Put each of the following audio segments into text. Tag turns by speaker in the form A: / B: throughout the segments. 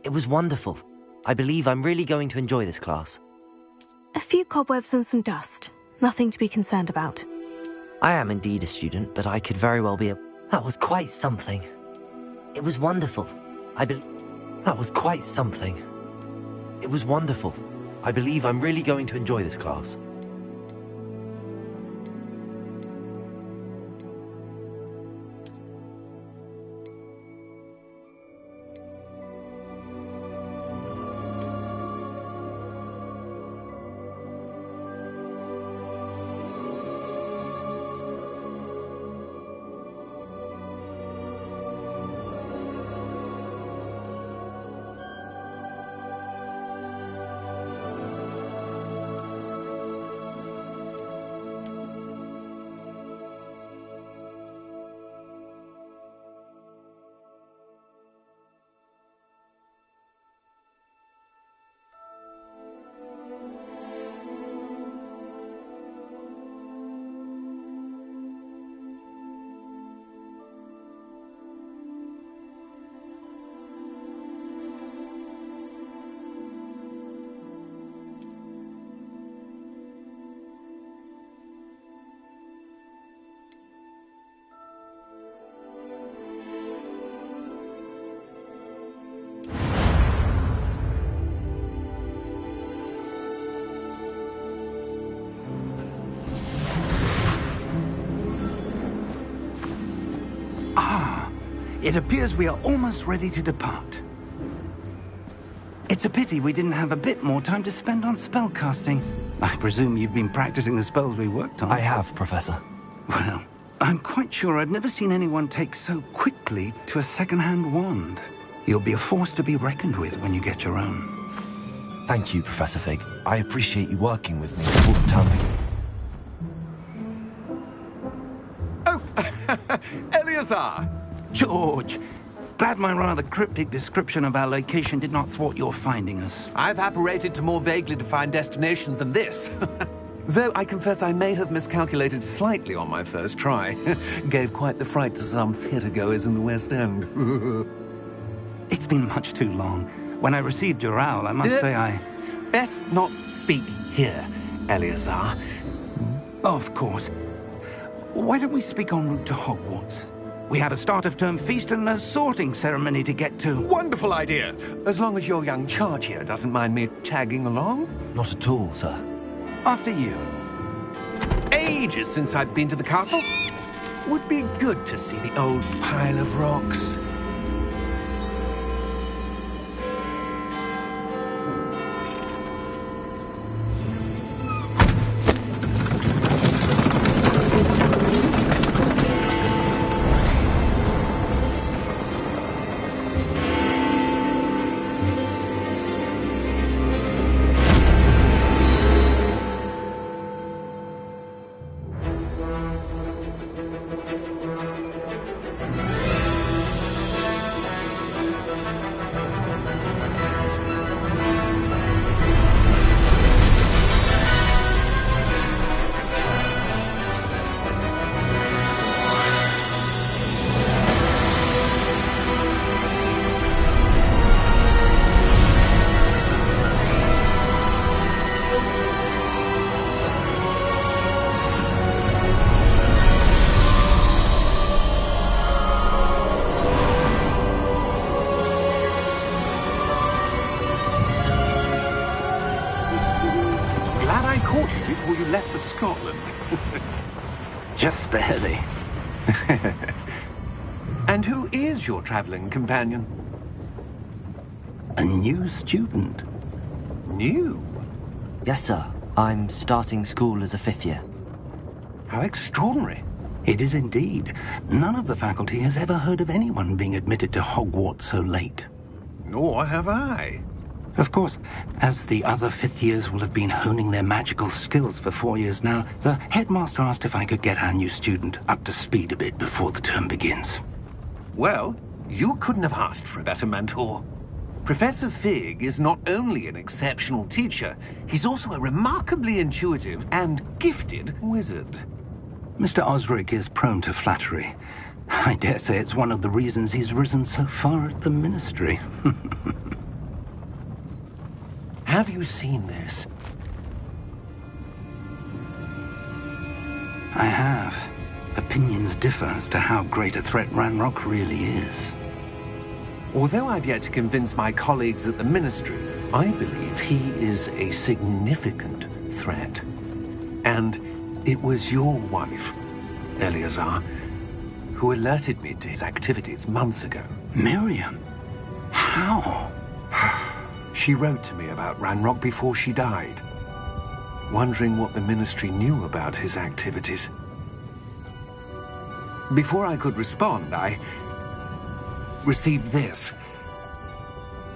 A: It was wonderful. I believe I'm really going to enjoy this class.
B: A few cobwebs and some dust. Nothing to be concerned about.
A: I am indeed a student, but I could very well be a... That was quite something. It was wonderful. That was quite something. It was wonderful. I believe I'm really going to enjoy this class.
C: It appears we are almost ready to depart. It's a pity we didn't have a bit more time to spend on spellcasting. I presume you've been practicing the spells we worked on.
D: I have, Professor.
C: Well, I'm quite sure I've never seen anyone take so quickly to a second-hand wand. You'll be a force to be reckoned with when you get your own.
D: Thank you, Professor Fig. I appreciate you working with me all the time.
E: Oh, Eleazar!
C: George! Glad my rather cryptic description of our location did not thwart your finding us.
E: I've apparated to more vaguely defined destinations than this. Though I confess I may have miscalculated slightly on my first try. Gave quite the fright to some theatre-goers in the West End.
C: It's been much too long. When I received your owl, I must say I...
E: Best not speak here, Eleazar.
C: Of course. Why don't we speak en route to Hogwarts? We have a start-of-term feast and a sorting ceremony to get to.
E: Wonderful idea! As long as your young charge here doesn't mind me tagging along.
D: Not at all, sir.
C: After you.
E: Ages since I've been to the castle. Would be good to see the old pile of rocks. Before you left for Scotland.
C: Just barely.
E: And who is your traveling companion?
C: A new student.
E: New?
A: Yes, sir. I'm starting school as a 5th year.
E: How extraordinary.
C: It is indeed. None of the faculty has ever heard of anyone being admitted to Hogwarts so late.
E: Nor have I.
C: Of course, as the other 5th years will have been honing their magical skills for 4 years now, the headmaster asked if I could get our new student up to speed a bit before the term begins.
E: Well, you couldn't have asked for a better mentor. Professor Fig is not only an exceptional teacher, he's also a remarkably intuitive and gifted wizard.
C: Mr. Osric is prone to flattery. I dare say it's one of the reasons he's risen so far at the Ministry.
E: Have you seen this?
C: I have. Opinions differ as to how great a threat Ranrock really is.
E: Although I've yet to convince my colleagues at the Ministry, I believe he is a significant threat. And it was your wife, Eleazar, who alerted me to his activities months ago.
C: Miriam? How?
E: She wrote to me about Ranrock before she died, wondering what the Ministry knew about his activities. Before I could respond, I received this.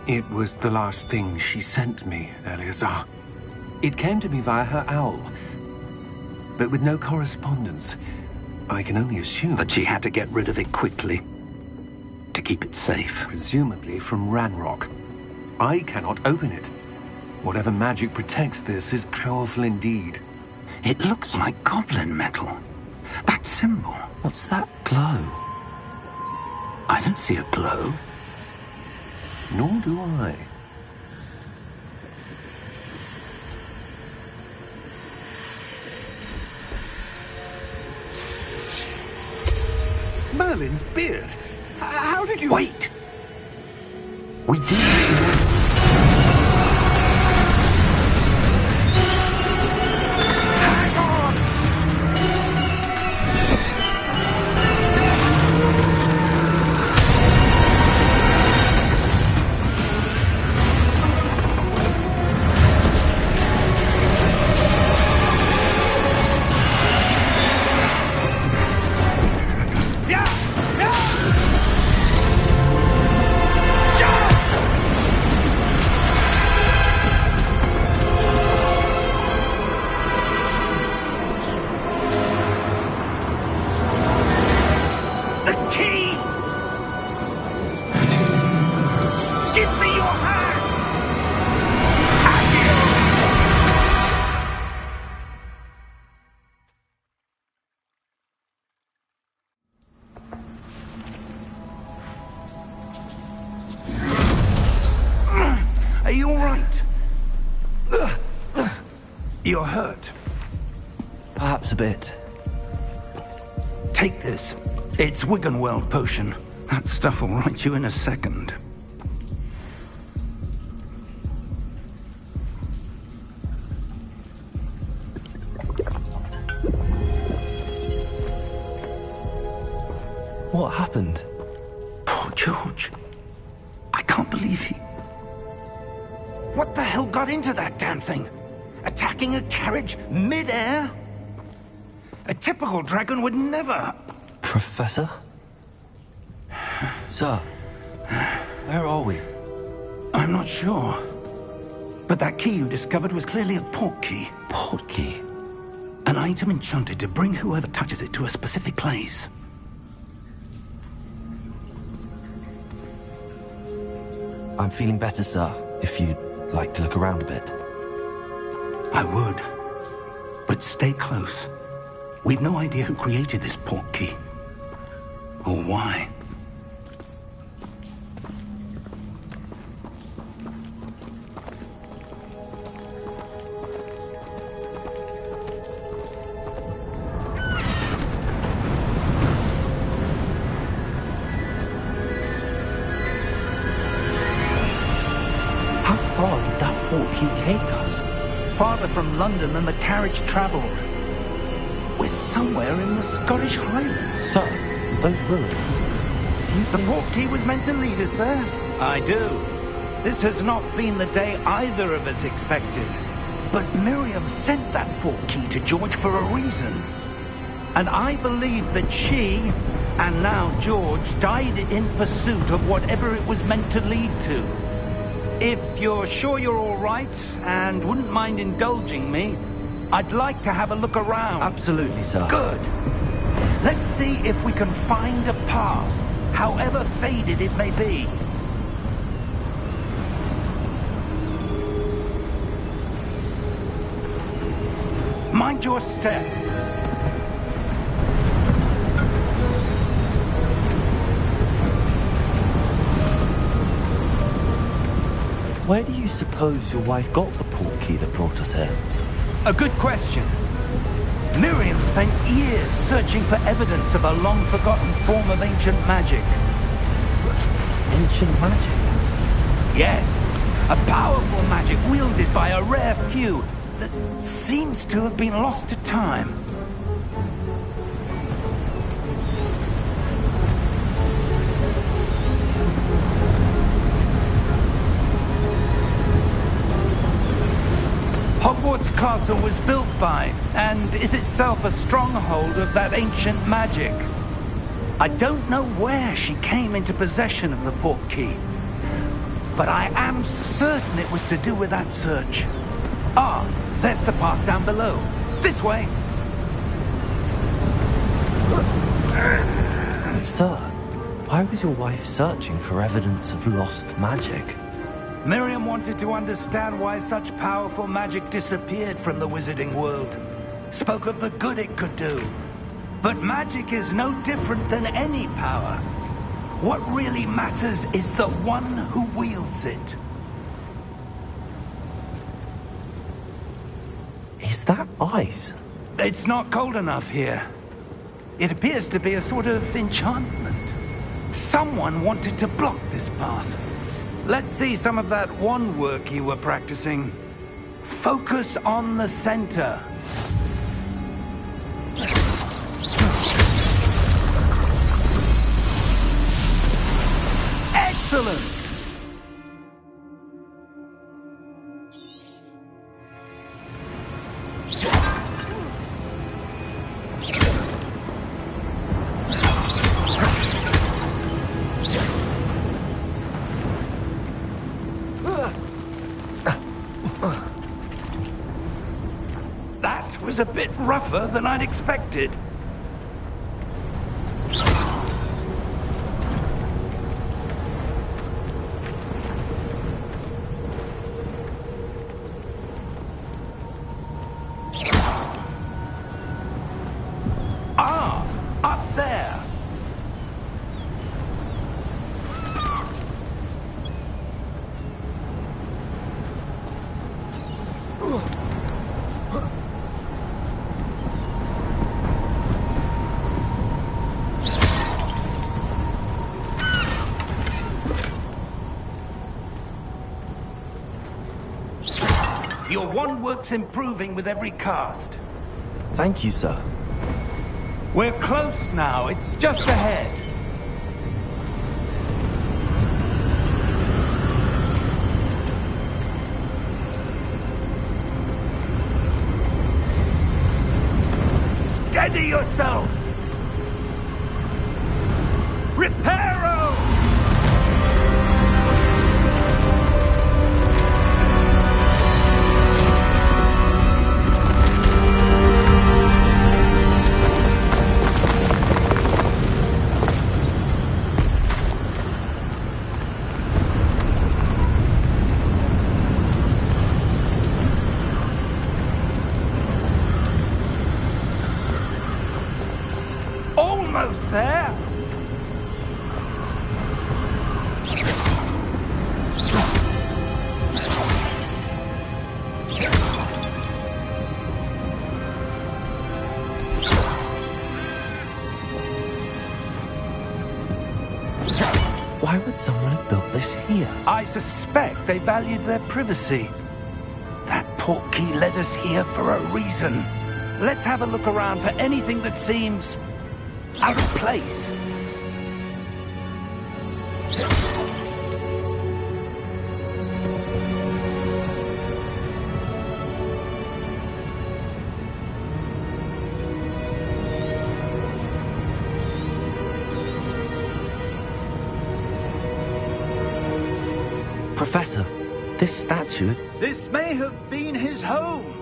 E: It was the last thing she sent me, Eleazar. It came to me via her owl, but with no correspondence. I can only assume
C: That she had to get rid of it quickly, to keep it safe.
E: presumably from Ranrock. I cannot open it. Whatever magic protects this is powerful indeed.
C: It looks like goblin metal. That symbol.
A: What's that glow?
C: I don't see a glow.
E: Nor do I. Merlin's beard. How did you...
C: Wait! We did.
E: Hang on!
C: Are you all right? You're hurt.
D: Perhaps a bit.
C: Take this. It's Wiggenweld potion. That stuff will right you in a second.
D: What happened?
C: Poor George. I can't believe he... What the hell got into that damn thing? Attacking a carriage mid-air? A typical dragon would never...
D: Professor? Sir, where are we?
C: I'm not sure. But that key you discovered was clearly a port key.
D: Port key?
C: An item enchanted to bring whoever touches it to a specific place.
D: I'm feeling better, sir, if you'd like to look around a bit.
C: I would. But stay close. We've no idea who created this port key. Or why.
D: How far did that port key take us?
C: Farther from London than the carriage traveled. We're somewhere in the Scottish Highlands.
D: Sir, those ruins.
C: The port key was meant to lead us there? I do. This has not been the day either of us expected. But Miriam sent that port key to George for a reason. And I believe that she, and now George, died in pursuit of whatever it was meant to lead to. If you're sure you're all right, and wouldn't mind indulging me, I'd like to have a look around.
D: Absolutely, sir.
C: Good. Let's see if we can find a path, however faded it may be. Mind your step.
A: Where do you suppose your wife got the portkey that brought us here?
C: A good question. Miriam spent years searching for evidence of a long-forgotten form of ancient magic.
A: Ancient magic?
C: Yes, a powerful magic wielded by a rare few that seems to have been lost to time. Hogwarts Castle was built by, and is itself a stronghold of that ancient magic. I don't know where she came into possession of the portkey, but I am certain it was to do with that search. Ah, there's the path down below. This way.
A: Sir, why was your wife searching for evidence of lost magic?
C: Miriam wanted to understand why such powerful magic disappeared from the wizarding world. Spoke of the good it could do. But magic is no different than any power. What really matters is the one who wields it.
A: Is that ice?
C: It's not cold enough here. It appears to be a sort of enchantment. Someone wanted to block this path. Let's see some of that wand work you were practicing. Focus on the center. Excellent! That was a bit rougher than I'd expected. Ah, up there. Your wand work's improving with every cast.
A: Thank you, sir.
C: We're close now. It's just ahead. Steady yourself! Reparo! Almost there!
A: Why would someone have built this here?
C: I suspect they valued their privacy. That portkey led us here for a reason. Let's have a look around for anything that seems out of place.
A: Professor, this statue...
C: This may have been his home.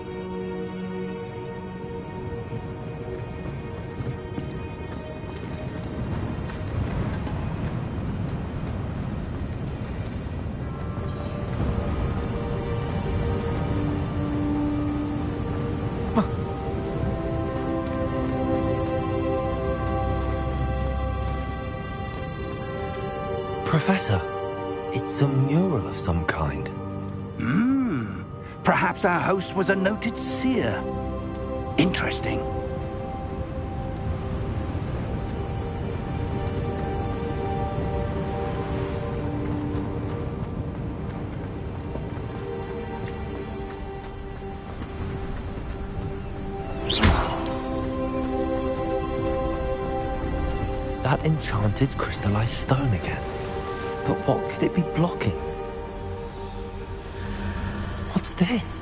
A: Professor, it's a mural of some kind.
C: Perhaps our host was a noted seer. Interesting.
D: That enchanted crystallized stone again. But what could it be blocking? What's this?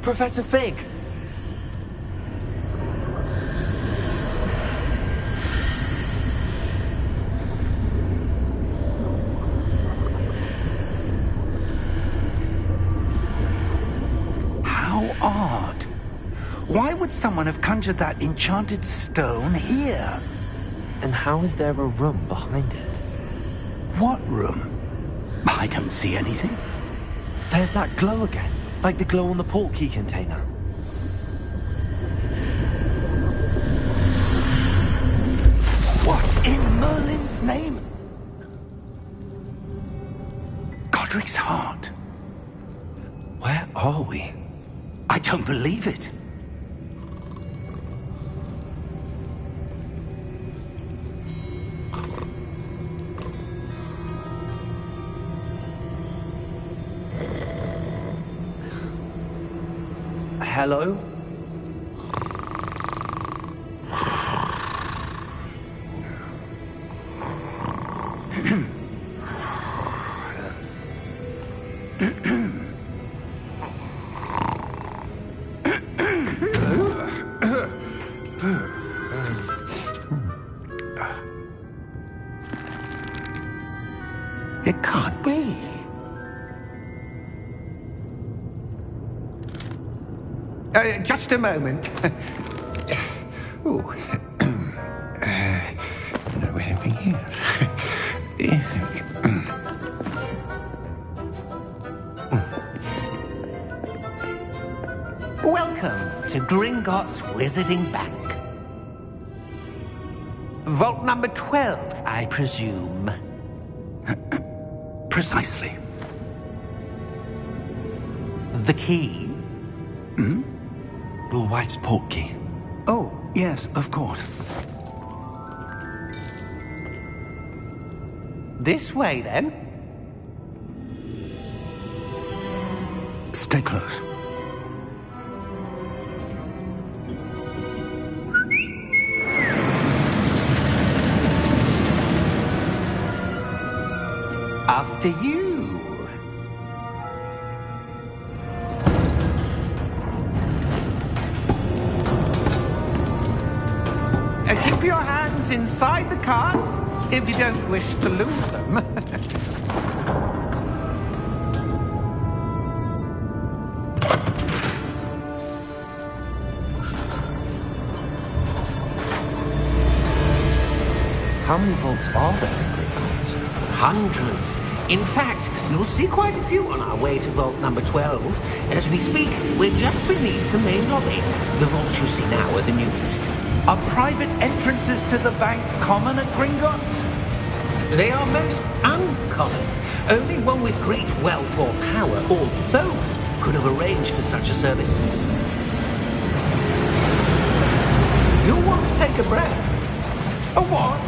D: Professor Fig!
C: How odd. Why would someone have conjured that enchanted stone here?
D: And how is there a room behind it?
C: What room? I don't see anything.
D: There's that glow again, like the glow on the portkey container.
C: What in Merlin's name? Godric's heart.
D: Where are we?
C: I don't believe it.
D: Hello?
C: It can't be.
E: Just a moment. Ooh. Where are we here? Welcome to Gringotts Wizarding Bank. Vault number 12, I presume.
C: Precisely.
E: The key?
D: Your wife's portkey.
C: Oh, yes, of course.
E: This way, then.
C: Stay close.
E: After you. Keep your hands inside the cart if you don't wish to lose them.
D: How many vaults are there in Gringotts?
E: Hundreds. In fact, you'll see quite a few on our way to vault number 12. As we speak, we're just beneath the main lobby. The vaults you see now are the newest.
C: Are private entrances to the bank common at Gringotts?
E: They are most uncommon. Only one with great wealth or power, or both, could have arranged for such a service. You'll want to take a breath.
C: A what?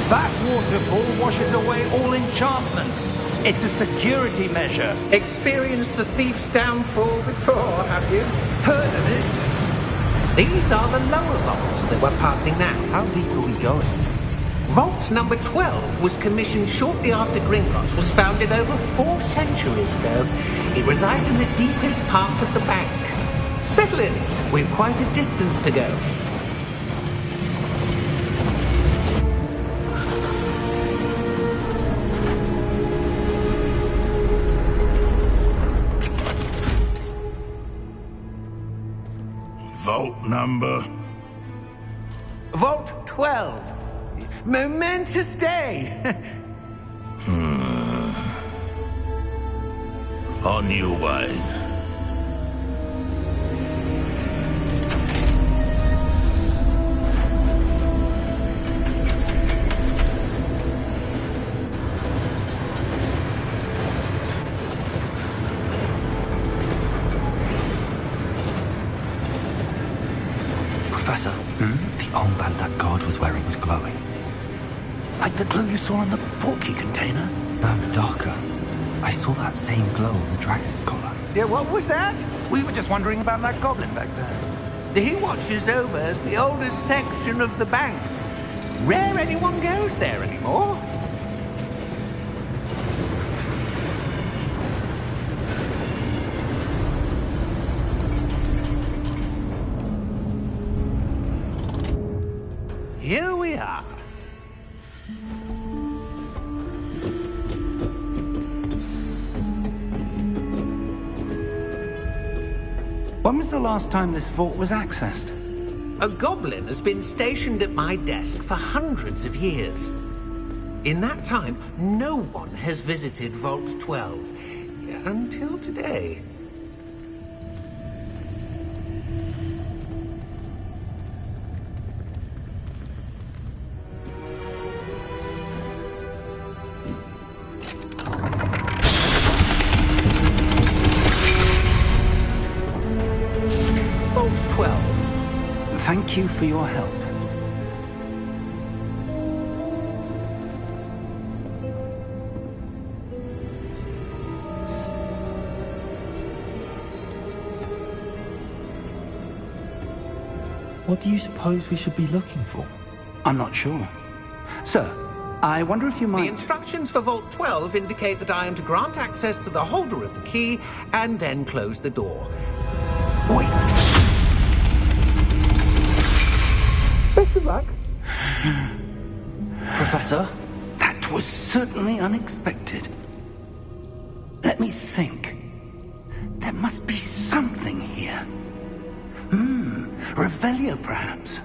C: That waterfall washes away all enchantments. It's a security measure.
E: Experienced the thief's downfall before, have you?
C: Heard of it?
E: These are the lower vaults that we're passing now.
D: How deep are we going?
E: Vault number 12 was commissioned shortly after Gringotts was founded over 4 centuries ago. It resides in the deepest part of the bank. Settle in. We've quite a distance to go.
F: Vault number?
E: Vault 12. Momentous day.
F: On your wine.
D: armband that guard was wearing was glowing.
C: Like the glow you saw in the portkey container?
D: No, darker. I saw that same glow on the dragon's collar.
C: Yeah, what was that? We were just wondering about that goblin back there.
E: He watches over the oldest section of the bank. Rare anyone goes there anymore. Here we are.
C: When was the last time this vault was accessed?
E: A goblin has been stationed at my desk for hundreds of years. In that time, no one has visited Vault 12. Until today. Vault 12.
C: Thank you for your help.
D: What do you suppose we should be looking for?
C: I'm not sure. Sir, I wonder if you
E: The
C: might...
E: instructions for Vault 12 indicate that I am to grant access to the holder of the key and then close the door.
C: Wait!
E: Best of luck.
D: Professor?
C: That was certainly unexpected. Let me think. There must be something here. Revelio, perhaps?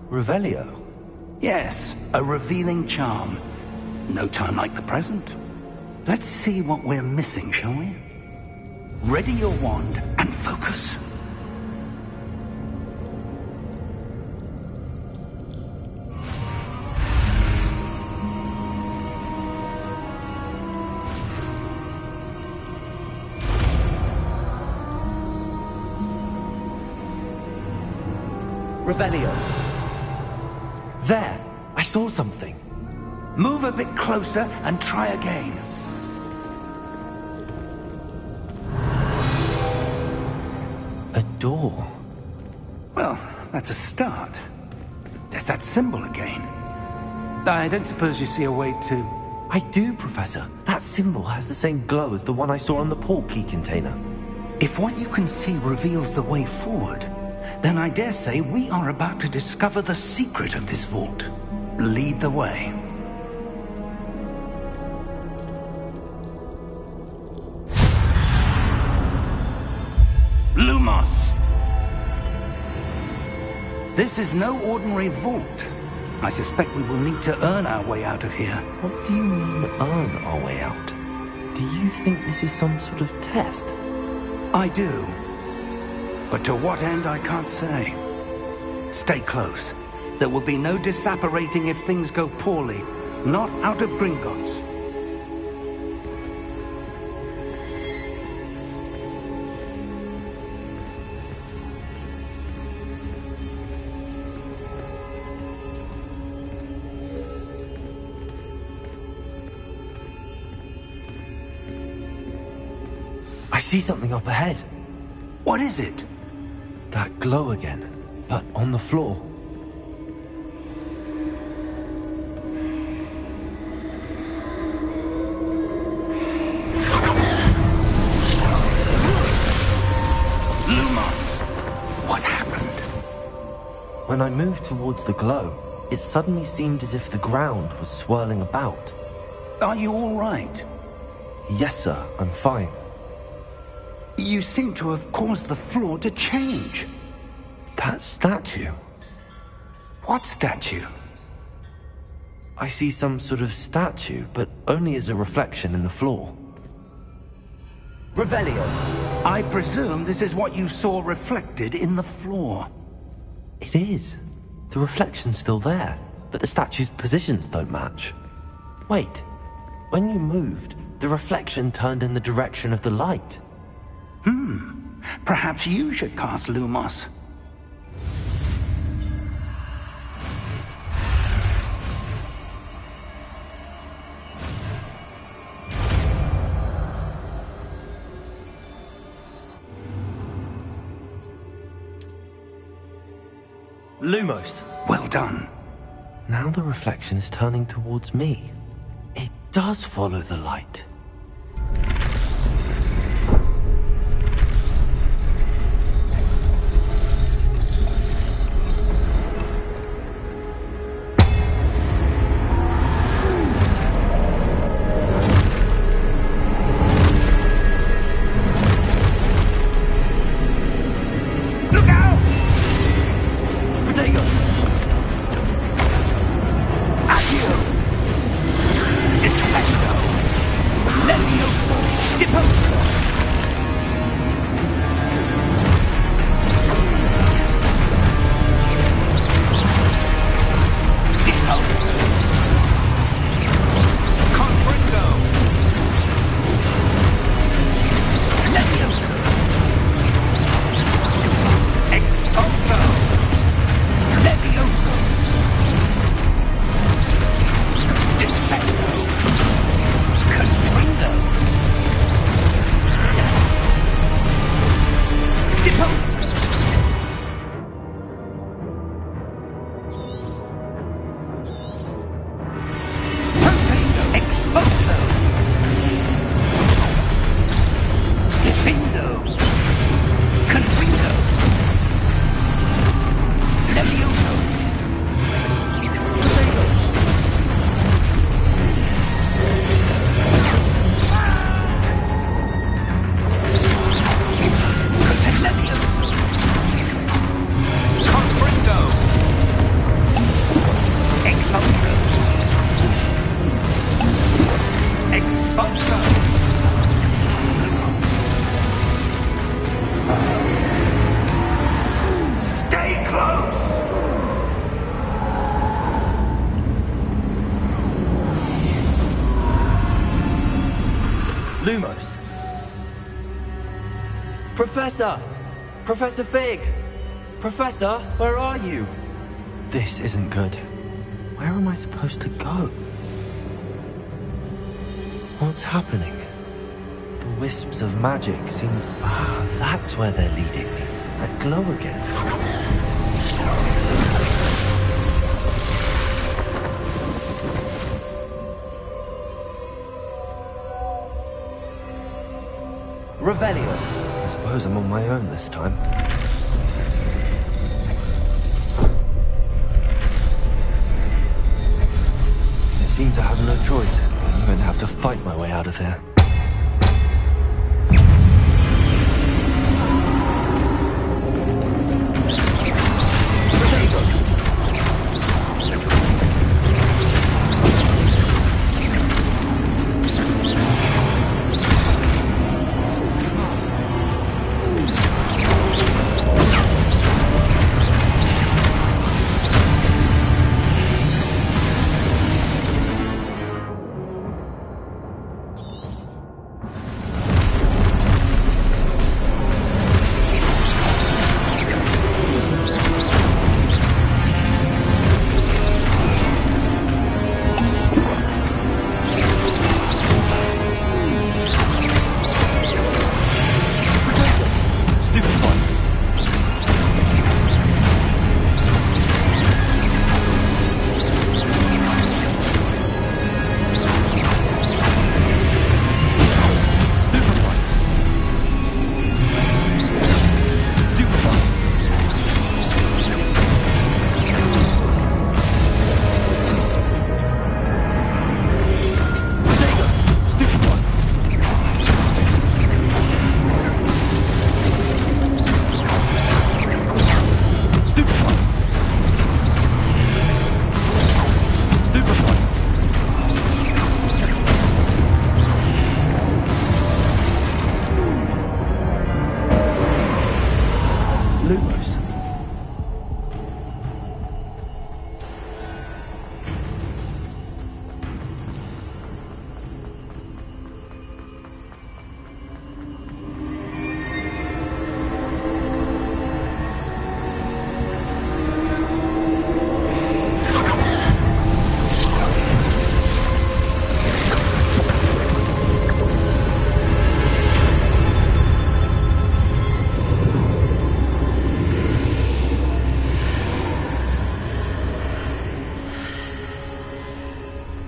D: Revelio?
C: Yes, a revealing charm. No time like the present. Let's see what we're missing, shall we? Ready your wand and focus.
D: Revelio. There! I saw something.
C: Move a bit closer and try again.
D: A door.
C: Well, that's a start. There's that symbol again. I don't suppose you see a way to...
D: I do, Professor. That symbol has the same glow as the one I saw on the portkey container.
C: If what you can see reveals the way forward, then I dare say we are about to discover the secret of this vault. Lead the way. Lumos! This is no ordinary vault. I suspect we will need to earn our way out of here.
D: What do you mean, earn our way out? Do you think this is some sort of test?
C: I do. But to what end, I can't say. Stay close. There will be no disapparating if things go poorly. Not out of Gringotts.
D: I see something up ahead.
C: What is it?
D: That glow again, but on the floor.
C: Lumos! What happened?
D: When I moved towards the glow, it suddenly seemed as if the ground was swirling about.
C: Are you all right?
D: Yes, sir, I'm fine.
C: You seem to have caused the floor to change.
D: That statue.
C: What statue?
D: I see some sort of statue, but only as a reflection in the floor.
C: Revelio. I presume this is what you saw reflected in the floor.
D: It is. The reflection's still there, but the statue's positions don't match. Wait. When you moved, the reflection turned in the direction of the light.
C: Perhaps you should cast Lumos.
D: Lumos.
C: Well done.
D: Now the reflection is turning towards me. It does follow the light.
C: Look out!
D: Protego!
C: Accio! Defendo! Levioso! Deposo! Deposo! Confringo! Levioso! Expulso! Levioso! Defendo! Confrindo! Deposo! Protego! Expulso! Defendo! Confrindo! Levioso! Protego! Levioso! Confrindo! Expulso! Expulso! Stay close!
D: Lumos. Professor! Professor Fig! Professor, where are you? This isn't good. Where am I supposed to go? What's happening? The wisps of magic seem... that's where they're leading me. That glow again. Revelio. I suppose I'm on my own this time. It seems I have no choice. I'm going to have to fight my way out of here.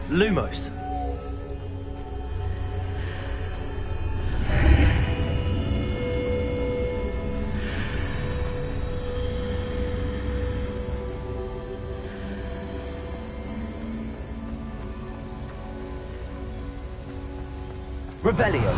D: Lumos.
C: Revelio.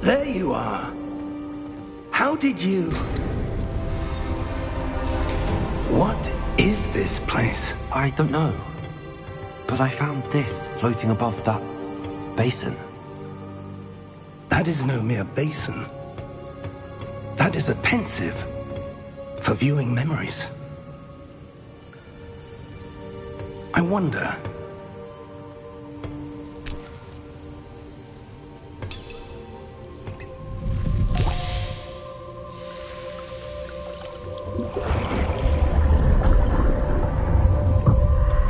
C: There you are. How did you... What is this place?
D: I don't know. But I found this floating above that basin.
C: That is no mere basin. That is a pensive for viewing memories. I wonder...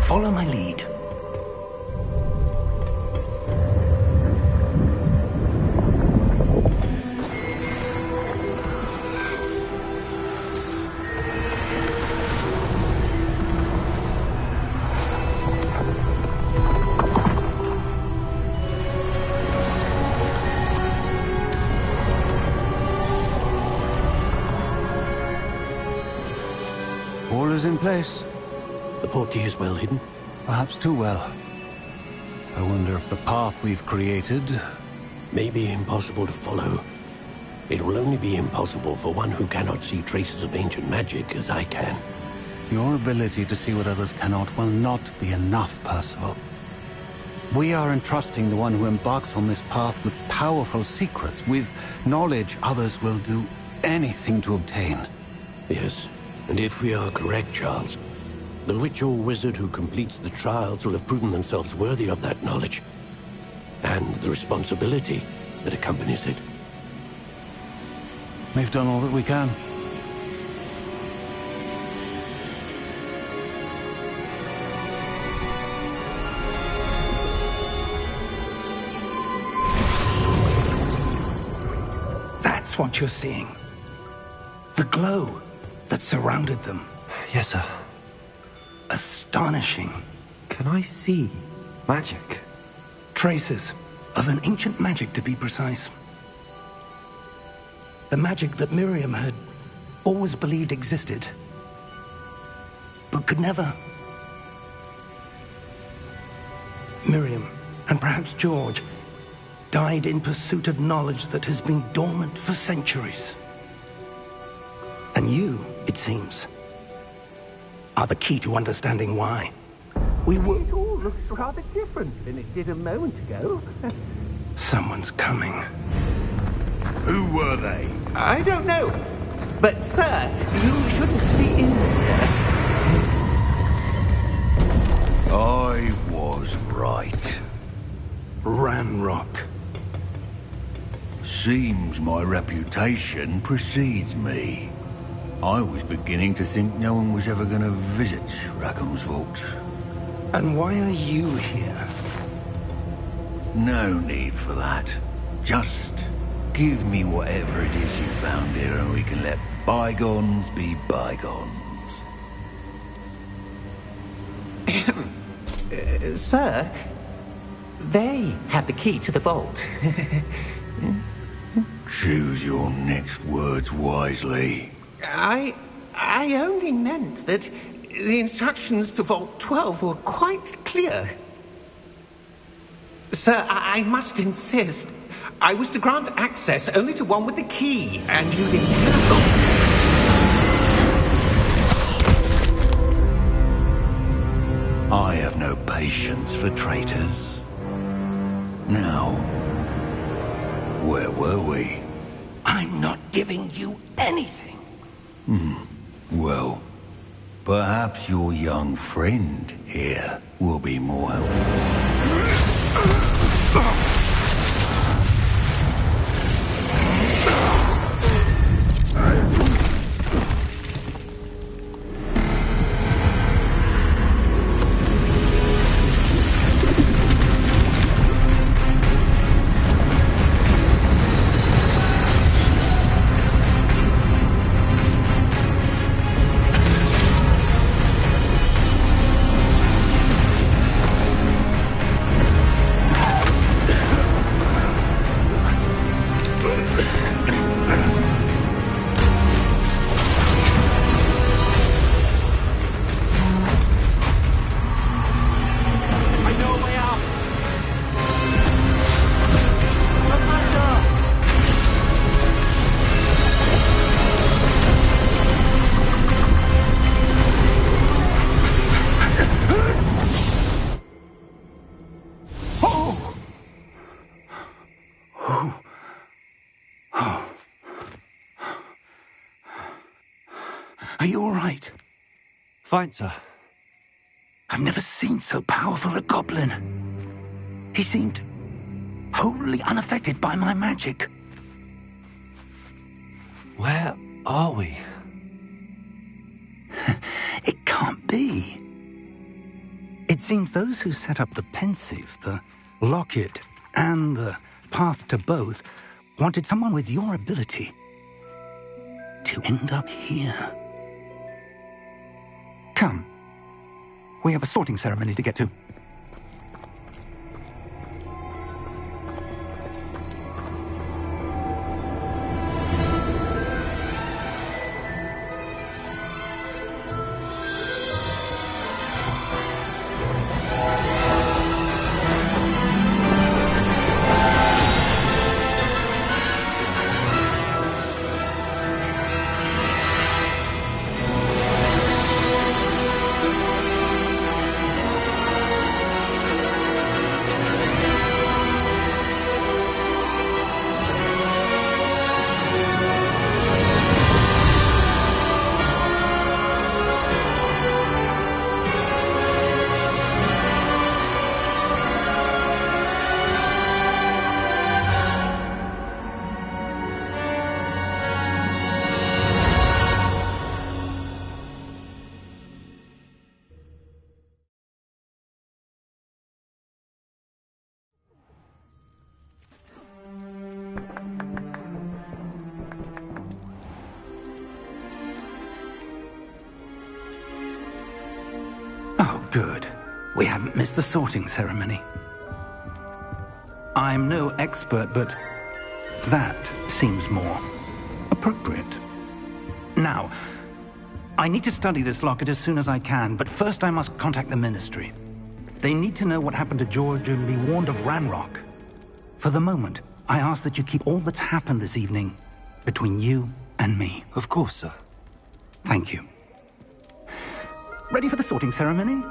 C: Follow my lead.
G: All is in place.
H: The portkey is well hidden.
G: Perhaps too well. I wonder if the path we've created...
H: May be impossible to follow. It will only be impossible for one who cannot see traces of ancient magic as I can.
G: Your ability to see what others cannot will not be enough, Percival. We are entrusting the one who embarks on this path with powerful secrets, with knowledge others will do anything to obtain.
H: Yes, and if we are correct, Charles, the witch or wizard who completes the trials will have proven themselves worthy of that knowledge, and the responsibility that accompanies it.
G: We've done all that we can.
C: That's what you're seeing. The glow that surrounded them.
D: Yes, sir.
C: Astonishing.
D: Can I see magic?
C: Traces of an ancient magic, to be precise. The magic that Miriam had always believed existed, but could never. Miriam, and perhaps George, died in pursuit of knowledge that has been dormant for centuries. And you, it seems, are the key to understanding why. We were...
I: It all looks rather different than it did a moment ago.
C: Someone's coming.
F: Who were they?
I: I don't know. But, sir, you shouldn't be in here.
F: I was right.
C: Ranrock.
F: Seems my reputation precedes me. I was beginning to think no one was ever going to visit Rackham's vault.
C: And why are you here?
F: No need for that. Just give me whatever it is you found here and we can let bygones be bygones.
I: Sir, they had the key to the vault.
F: Choose your next words wisely.
I: I only meant that the instructions to Vault 12 were quite clear. Sir, I must insist. I was to grant access only to one with the key, and you didn't have them.
F: patience for traitors. Now, where were we?
C: I'm not giving you anything.
F: Well, perhaps your young friend here will be more helpful.
C: Are you all right?
D: Fine, sir.
C: I've never seen so powerful a goblin. He seemed wholly unaffected by my magic.
D: Where are we?
C: It can't be. It seems those who set up the pensive, the locket, and the path to both wanted someone with your ability to end up here. Come. We have a sorting ceremony to get to. Oh, good. We haven't missed the sorting ceremony. I'm no expert, but that seems more appropriate. Now, I need to study this locket as soon as I can, but first I must contact the Ministry. They need to know what happened to George and be warned of Ranrock. For the moment, I ask that you keep all that's happened this evening between you and me.
D: Of course, sir.
C: Thank you. Ready for the sorting ceremony?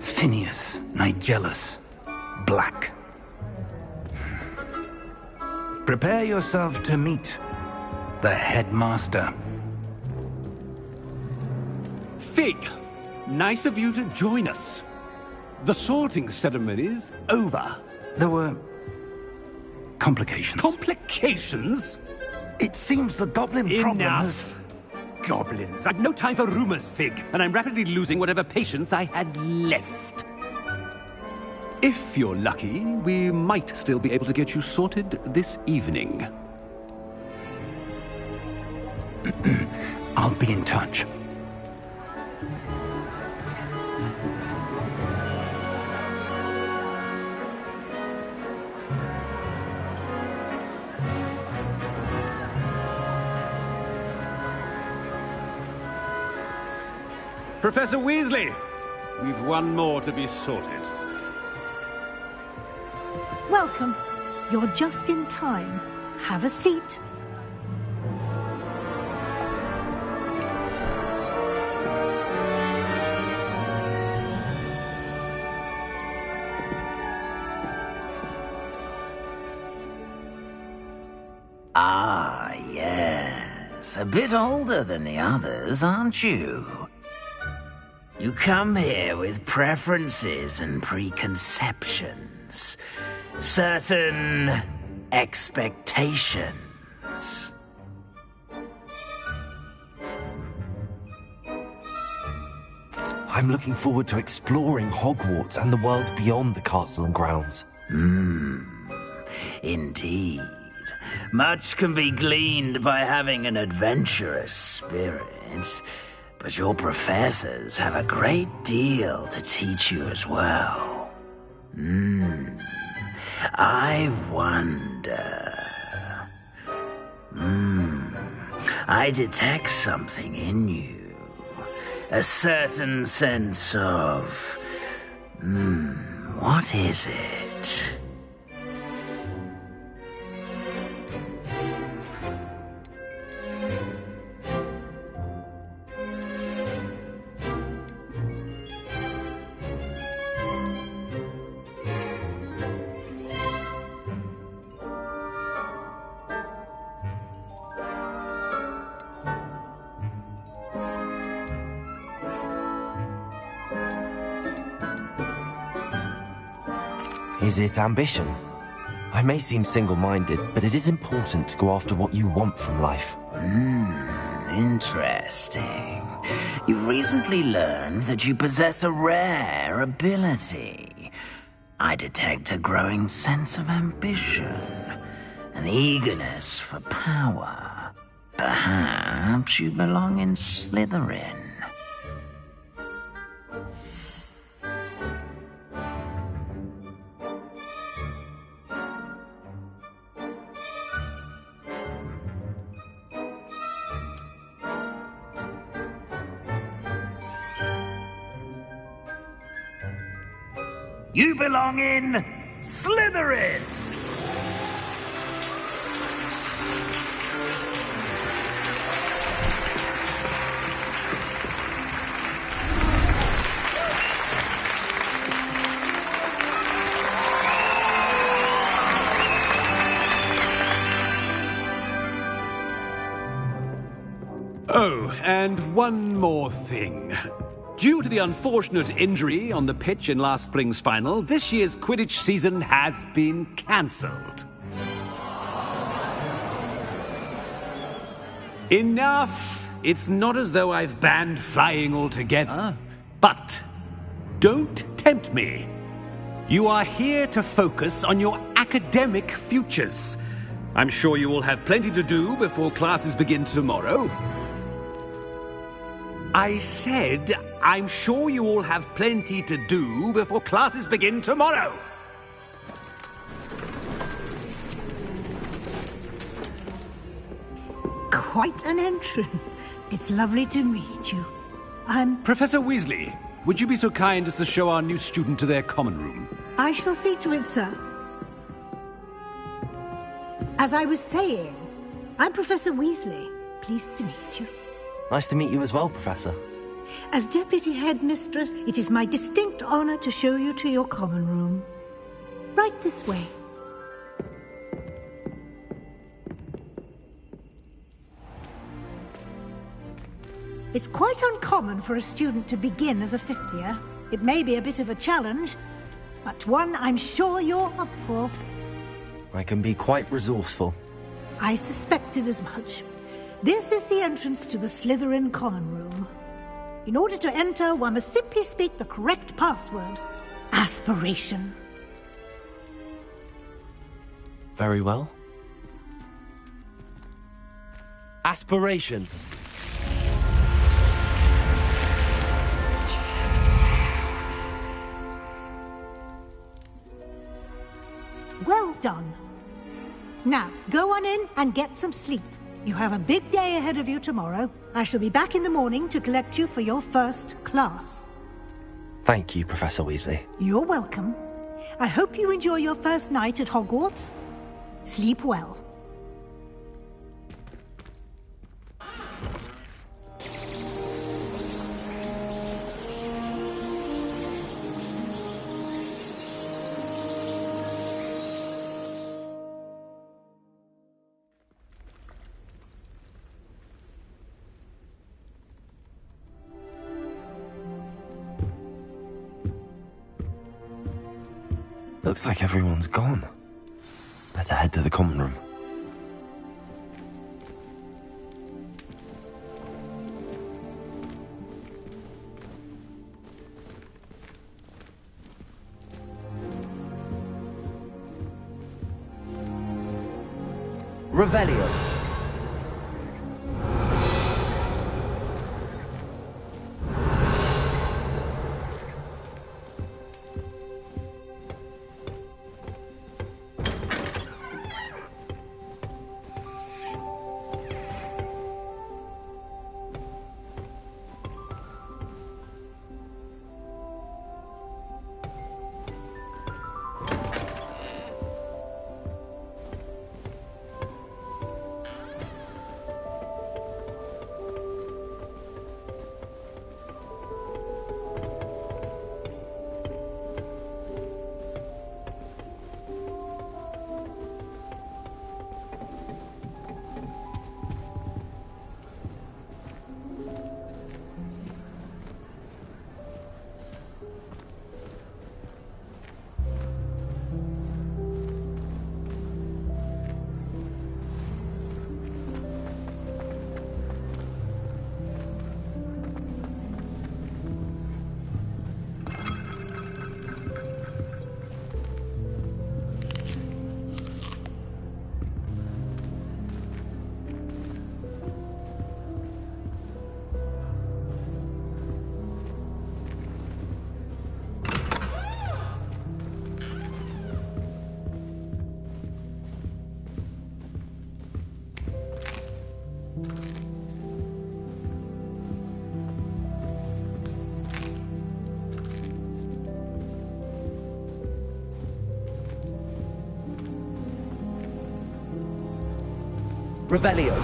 C: Phineas, Nigellus, Black. Prepare yourself to meet the headmaster.
J: Fig, nice of you to join us. The sorting ceremony's over.
C: There were complications.
J: Complications?
C: It seems the goblin problem has...
J: Enough! Goblins. I've no time for rumors, Fig, and I'm rapidly losing whatever patience I had left. If you're lucky, we might still be able to get you sorted this evening.
C: I'll be in touch.
J: Professor Weasley, we've one more to be sorted.
K: Welcome. You're just in time. Have a seat.
C: Ah, yes. A bit older than the others, aren't you? You come here with preferences and preconceptions. Certain expectations.
D: I'm looking forward to exploring Hogwarts and the world beyond the castle and grounds.
C: Indeed. Much can be gleaned by having an adventurous spirit, but your professors have a great deal to teach you as well. I wonder... I detect something in you. A certain sense of... what is it?
D: Is it ambition? I may seem single-minded, but it is important to go after what you want from life.
C: Interesting. You've recently learned that you possess a rare ability. I detect a growing sense of ambition, an eagerness for power. Perhaps you belong in Slytherin. You belong in Slytherin!
J: Oh, and one more thing. Due to the unfortunate injury on the pitch in last spring's final, this year's Quidditch season has been cancelled. Enough! It's not as though I've banned flying altogether. But don't tempt me. You are here to focus on your academic futures. I'm sure you will have plenty to do before classes begin tomorrow. I said, I'm sure you all have plenty to do before classes begin tomorrow.
K: Quite an entrance. It's lovely to meet you. I'm...
J: Professor Weasley, would you be so kind as to show our new student to their common room?
K: I shall see to it, sir. As I was saying, I'm Professor Weasley. Pleased to meet you.
D: Nice to meet you as well, Professor.
K: As Deputy Headmistress, it is my distinct honor to show you to your common room. Right this way. It's quite uncommon for a student to begin as a fifth year. It may be a bit of a challenge, but one I'm sure you're up for.
D: I can be quite resourceful.
K: I suspected as much. This is the entrance to the Slytherin common room. In order to enter, one must simply speak the correct password. Aspiration.
D: Very well. Aspiration.
K: Well done. Now, go on in and get some sleep. You have a big day ahead of you tomorrow. I shall be back in the morning to collect you for your first class.
D: Thank you, Professor Weasley.
K: You're welcome. I hope you enjoy your first night at Hogwarts. Sleep well.
D: Looks like everyone's gone. Better head to the common room.
A: Revelio. Revelio.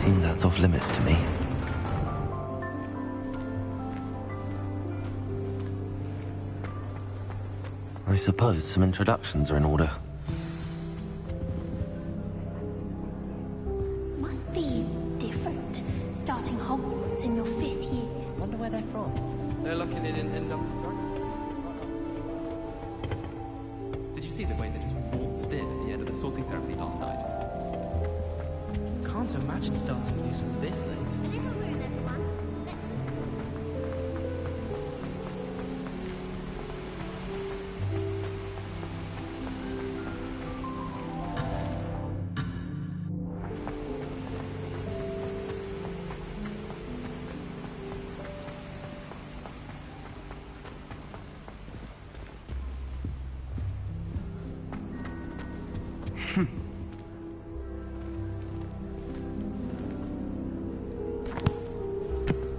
D: Seems that's off limits to me. I suppose some introductions are in order.
L: Must be different, starting Hogwarts in your 5th year.
A: Wonder where they're from.
M: They're lucky they didn't end up... Did you see the way they just waltzed in at the end of the sorting ceremony last night?
N: Can't imagine starting use from this late.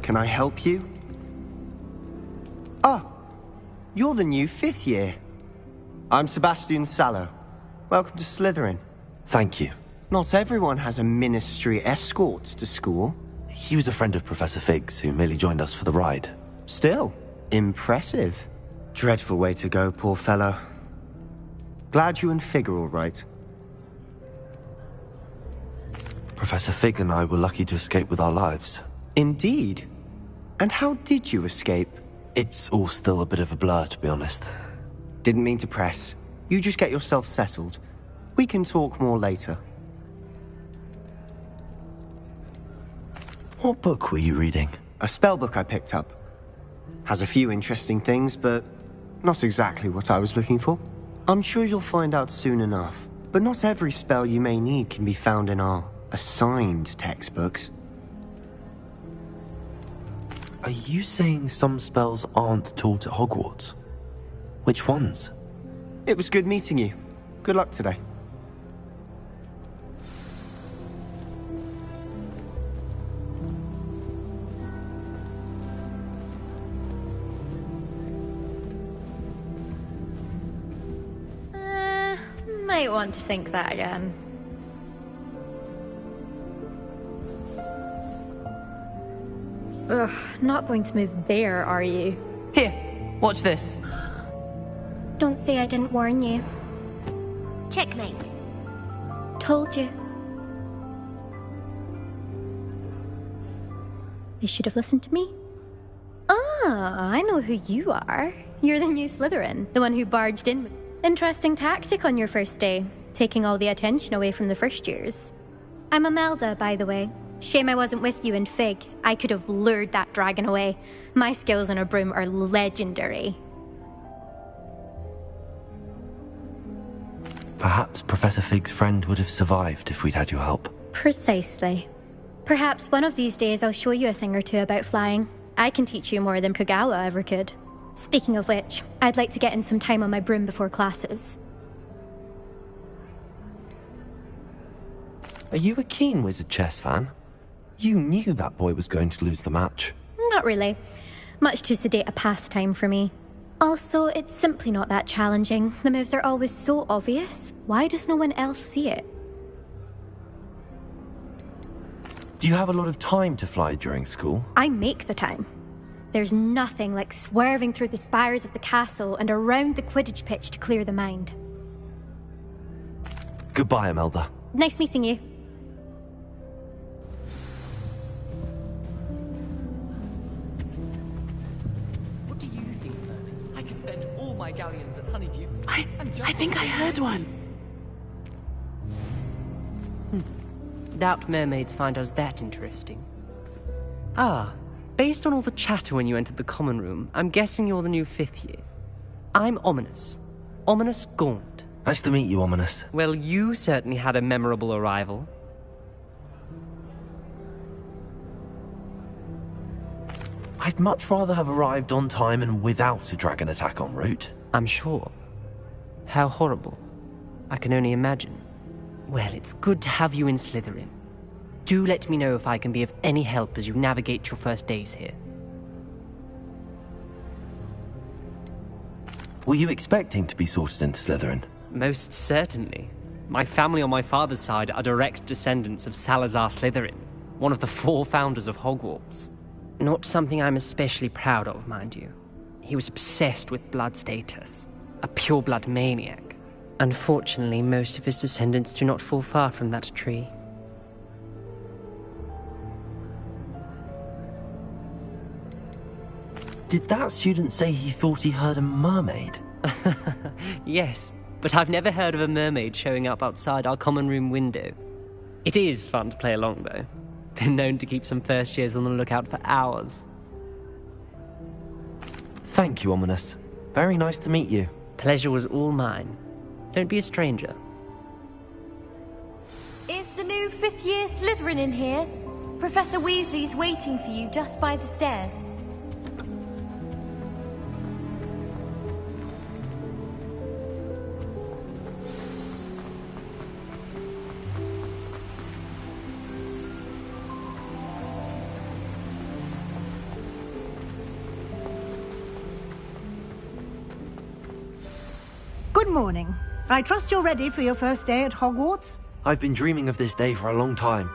O: Can I help you? Ah, you're the new 5th year. I'm Sebastian Sallow. Welcome to Slytherin.
D: Thank you.
O: Not everyone has a ministry escort to school.
D: He was a friend of Professor Fig's who merely joined us for the ride.
O: Still, impressive. Dreadful way to go, poor fellow. Glad you and Fig are all right.
D: Professor Fig and I were lucky to escape with our lives.
O: Indeed. And how did you escape?
D: It's all still a bit of a blur, to be honest.
O: Didn't mean to press. You just get yourself settled. We can talk more later.
D: What book were you reading?
O: A spell book I picked up. Has a few interesting things, but not exactly what I was looking for. I'm sure you'll find out soon enough. But not every spell you may need can be found in our assigned textbooks.
D: Are you saying some spells aren't taught at Hogwarts? Which ones?
O: It was good meeting you. Good luck today.
P: Might want to think that again. Ugh, not going to move there, are you?
N: Here, watch this.
L: Don't say I didn't warn you. Checkmate.
P: Told you. They should have listened to me. Ah, I know who you are. You're the new Slytherin, the one who barged in. Interesting tactic on your first day, taking all the attention away from the first years. I'm Imelda, by the way. Shame I wasn't with you in Fig. I could have lured that dragon away. My skills on a broom are legendary.
D: Perhaps Professor Fig's friend would have survived if we'd had your help.
P: Precisely. Perhaps one of these days I'll show you a thing or two about flying. I can teach you more than Kogawa ever could. Speaking of which, I'd like to get in some time on my broom before classes.
D: Are you a keen Wizard chess fan? You knew that boy was going to lose the match.
P: Not really. Much too sedate a pastime for me. Also, it's simply not that challenging. The moves are always so obvious. Why does no one else see it?
D: Do you have a lot of time to fly during school?
P: I make the time. There's nothing like swerving through the spires of the castle and around the Quidditch pitch to clear the mind.
D: Goodbye, Imelda.
P: Nice meeting you.
N: What do you think, mermaids? I could spend all my galleons at Honeydukes.
Q: I think I heard one.
R: Doubt mermaids find us that interesting. Ah, based on all the chatter when you entered the common room, I'm guessing you're the new 5th year. I'm Ominous. Ominous Gaunt.
D: Nice to meet you, Ominous.
R: Well, you certainly had a memorable arrival.
D: I'd much rather have arrived on time and without a dragon attack en route.
R: I'm sure. How horrible. I can only imagine. Well, it's good to have you in Slytherin. Do let me know if I can be of any help as you navigate your first days here.
D: Were you expecting to be sorted into Slytherin?
R: Most certainly. My family on my father's side are direct descendants of Salazar Slytherin, one of the 4 founders of Hogwarts. Not something I'm especially proud of, mind you. He was obsessed with blood status, a pure-blood maniac. Unfortunately, most of his descendants do not fall far from that tree.
D: Did that student say he thought he heard a mermaid?
R: Yes, but I've never heard of a mermaid showing up outside our common room window. It is fun to play along, though. Been known to keep some first years on the lookout for hours.
D: Thank you, Ominous. Very nice to meet you.
R: Pleasure was all mine. Don't be a stranger.
S: Is the new 5th year Slytherin in here? Professor Weasley's waiting for you just by the stairs.
K: Good morning. I trust you're ready for your first day at Hogwarts?
D: I've been dreaming of this day for a long time.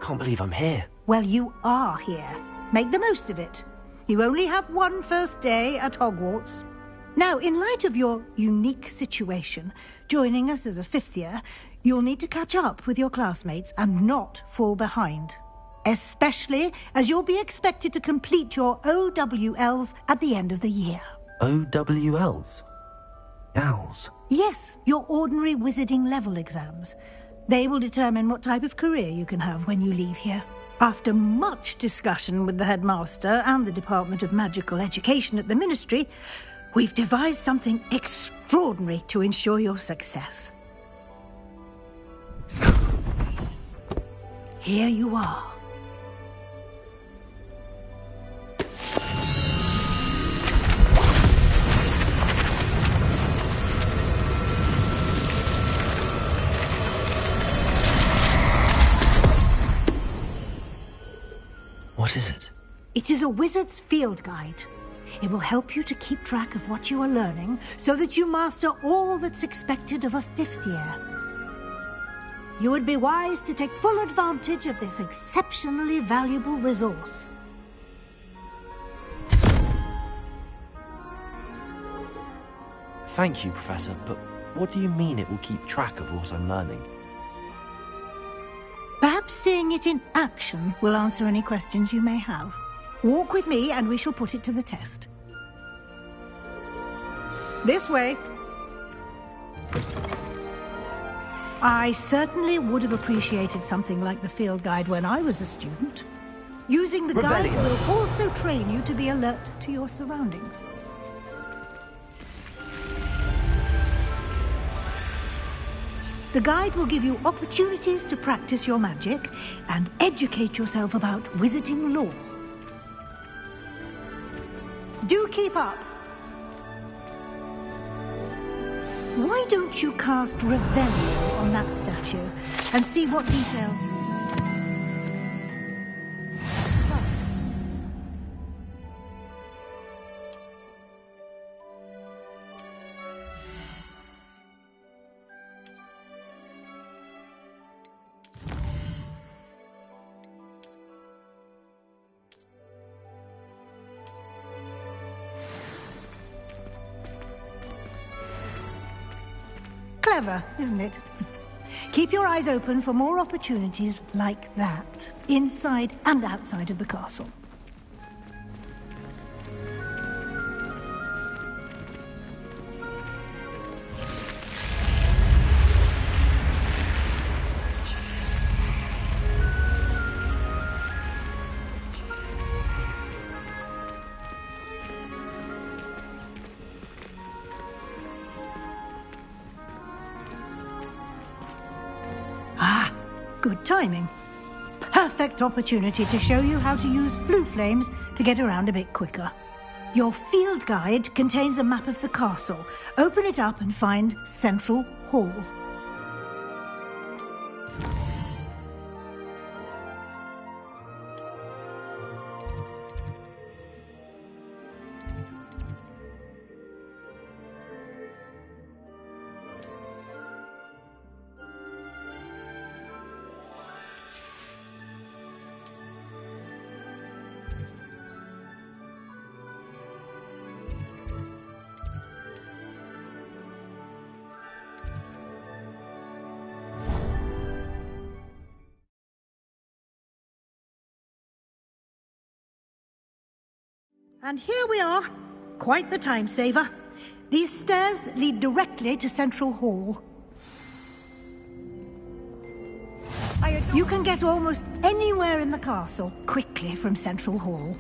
D: Can't believe I'm here.
K: Well, you are here. Make the most of it. You only have one first day at Hogwarts. Now, in light of your unique situation, joining us as a 5th year, you'll need to catch up with your classmates and not fall behind. Especially as you'll be expected to complete your OWLs at the end of the year.
D: OWLs? Gals?
K: Yes, your ordinary wizarding level exams. They will determine what type of career you can have when you leave here. After much discussion with the headmaster and the Department of Magical Education at the Ministry, we've devised something extraordinary to ensure your success. Here you are.
D: What is it?
K: It is a wizard's field guide. It will help you to keep track of what you are learning so that you master all that's expected of a 5th year. You would be wise to take full advantage of this exceptionally valuable resource.
D: Thank you, Professor, but what do you mean it will keep track of what I'm learning?
K: Perhaps seeing it in action will answer any questions you may have. Walk with me and we shall put it to the test. This way. I certainly would have appreciated something like the field guide when I was a student. Using the guide will also train you to be alert to your surroundings. The guide will give you opportunities to practice your magic and educate yourself about wizarding lore. Do keep up. Why don't you cast Revelio on that statue and see what details... Clever, isn't it? Keep your eyes open for more opportunities like that, inside and outside of the castle. Good timing. Perfect opportunity to show you how to use flue flames to get around a bit quicker. Your field guide contains a map of the castle. Open it up and find Central Hall. And here we are. Quite the time saver. These stairs lead directly to Central Hall. You can get almost anywhere in the castle quickly from Central Hall.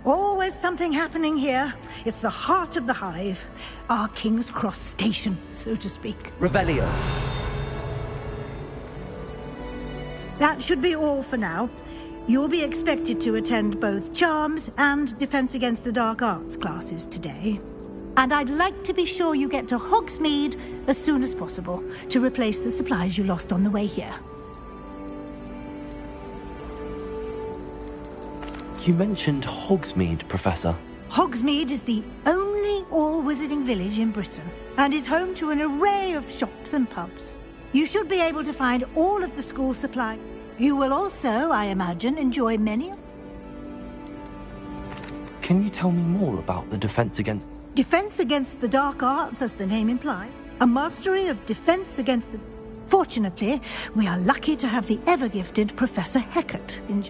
K: Always something happening here. It's the heart of the hive. Our King's Cross station, so to speak.
D: Revelio.
K: That should be all for now. You'll be expected to attend both Charms and Defense Against the Dark Arts classes today. And I'd like to be sure you get to Hogsmeade as soon as possible to replace the supplies you lost on the way here.
D: You mentioned Hogsmeade, Professor.
K: Hogsmeade is the only all-wizarding village in Britain and is home to an array of shops and pubs. You should be able to find all of the school supply. You will also, I imagine, enjoy many...
D: Can you tell me more about the Defense Against...
K: Defense Against the Dark Arts, as the name implies. A mastery of defense against the... Fortunately, we are lucky to have the ever-gifted Professor Hecat in...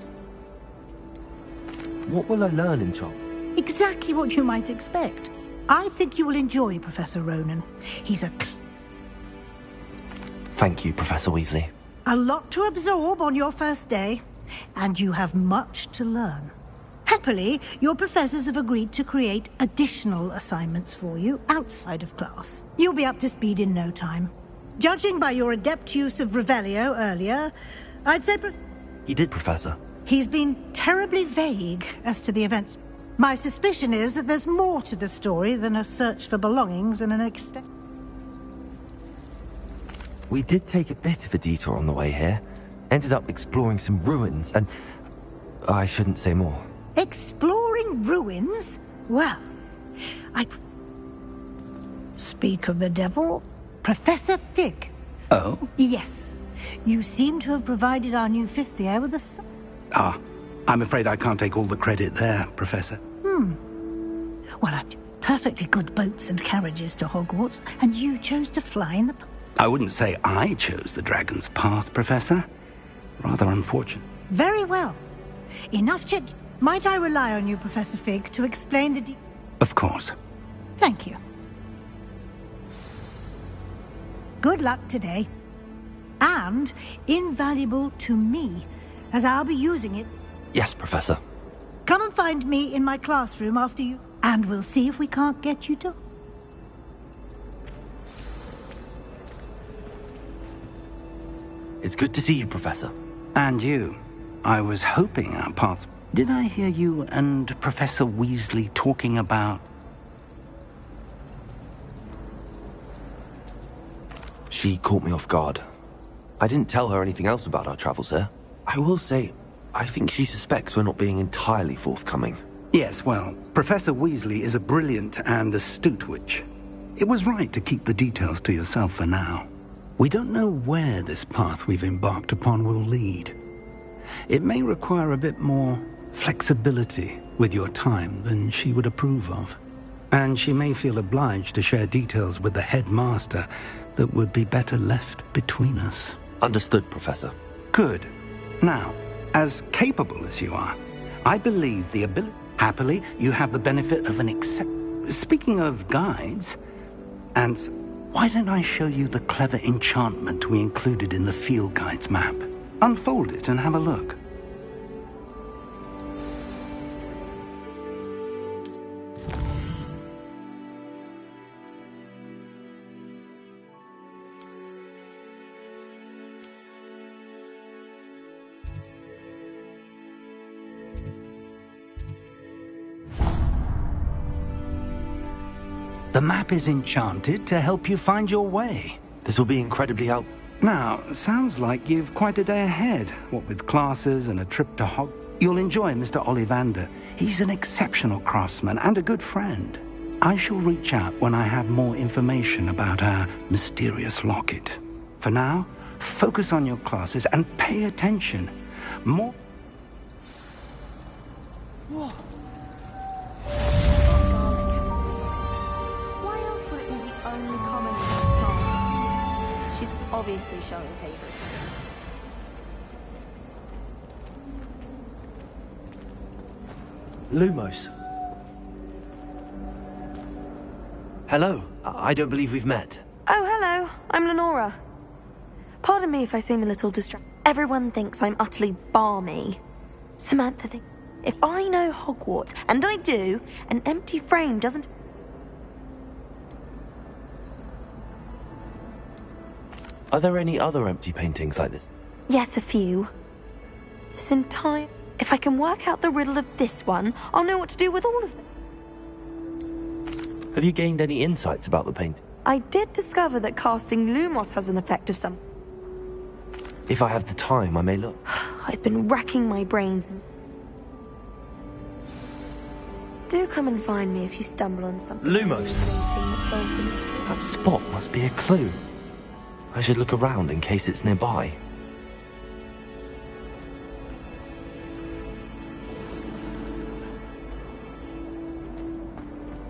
D: What will I learn in Chop?
K: Exactly what you might expect. I think you will enjoy Professor Ronan. He's
D: Thank you, Professor Weasley.
K: a lot to absorb on your first day, and you have much to learn. Happily, your professors have agreed to create additional assignments for you outside of class. You'll be up to speed in no time. Judging by your adept use of Revelio earlier, I'd say
D: He did, Professor.
K: he's been terribly vague as to the events. My suspicion is that there's more to the story than a search for belongings and an extent.
D: We did take a bit of a detour on the way here. Ended up exploring some ruins and... I shouldn't say more.
K: Exploring ruins? Well, Speak of the devil, Professor Fig.
C: Oh?
K: Yes. You seem to have provided our new fifth year with a...
C: Ah, I'm afraid I can't take all the credit there, Professor.
K: Well, I've perfectly good boats and carriages to Hogwarts, and you chose to fly in the...
C: I wouldn't say I chose the Dragon's Path, Professor. Rather unfortunate.
K: Very well. Enough chit... Might I rely on you, Professor Fig, to explain the...
C: Of course.
K: Thank you. Good luck today. And invaluable to me, as I'll be using it.
D: Yes, Professor.
K: Come and find me in my classroom after you... And we'll see if we can't get you to...
D: It's good to see you, Professor.
C: And you. I was hoping our paths... Did I hear you and Professor Weasley talking about...
D: She caught me off guard. I didn't tell her anything else about our travels here. I will say, I think she suspects we're not being entirely forthcoming.
C: Yes, well, Professor Weasley is a brilliant and astute witch. It was right to keep the details to yourself for now. We don't know where this path we've embarked upon will lead. It may require a bit more flexibility with your time than she would approve of. And she may feel obliged to share details with the headmaster that would be better left between us.
D: Understood, Professor.
C: Good. Now, as capable as you are, I believe the ability... Happily, you have the benefit of an Speaking of guides, and why don't I show you the clever enchantment we included in the field guide's map? Unfold it and have a look. The map is enchanted to help you find your way.
D: This will be incredibly helpful.
C: Now, sounds like you've quite a day ahead, what with classes and a trip to Hogwarts. You'll enjoy Mr. Ollivander. He's an exceptional craftsman and a good friend. I shall reach out when I have more information about our mysterious locket. For now, focus on your classes and pay attention. More...
B: Whoa. Why else would it be the only comment in this class? She's obviously showing favoritism.
D: Lumos. Hello. I don't believe we've met.
T: Oh, hello. I'm Lenora. Pardon me if I seem a little distracted. Everyone thinks I'm utterly balmy. Samantha thinks if I know Hogwarts, and I do, an empty frame doesn't...
D: Are there any other empty paintings like this?
T: Yes, a few. This entire... If I can work out the riddle of this one, I'll know what to do with all of them.
D: Have you gained any insights about the painting?
T: I did discover that casting Lumos has an effect of some...
D: If I have the time, I may look.
T: I've been racking my brains. Do come and find me if you stumble on something.
D: Lumos! That spot must be a clue. I should look around in case it's nearby.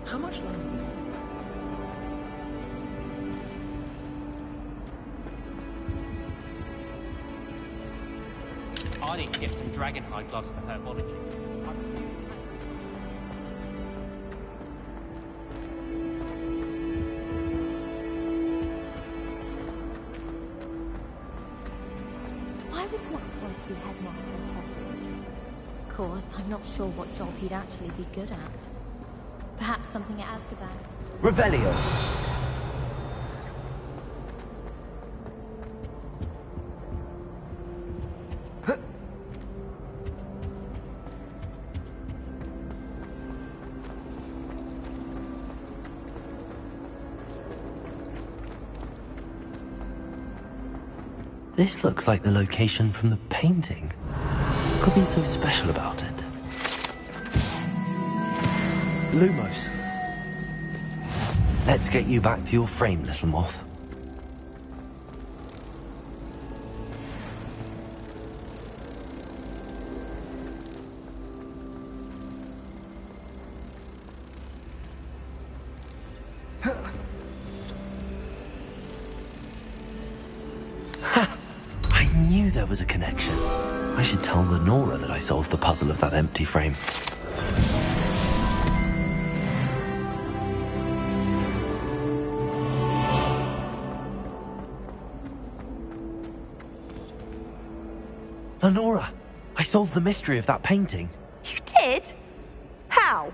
M: How much longer? I need to get some dragonhide gloves for herbology.
L: to be headmaster of Hogwarts. Of course, I'm not sure what job he'd actually be good at. Perhaps something at Azkaban.
A: Revelio.
D: This looks like the location from the painting. What could be so special about it?
A: Lumos. Let's get you back to your frame, little moth.
D: There was a connection. I should tell Lenora that I solved the puzzle of that empty frame.
A: Lenora, I solved the mystery of that painting.
T: You did? How?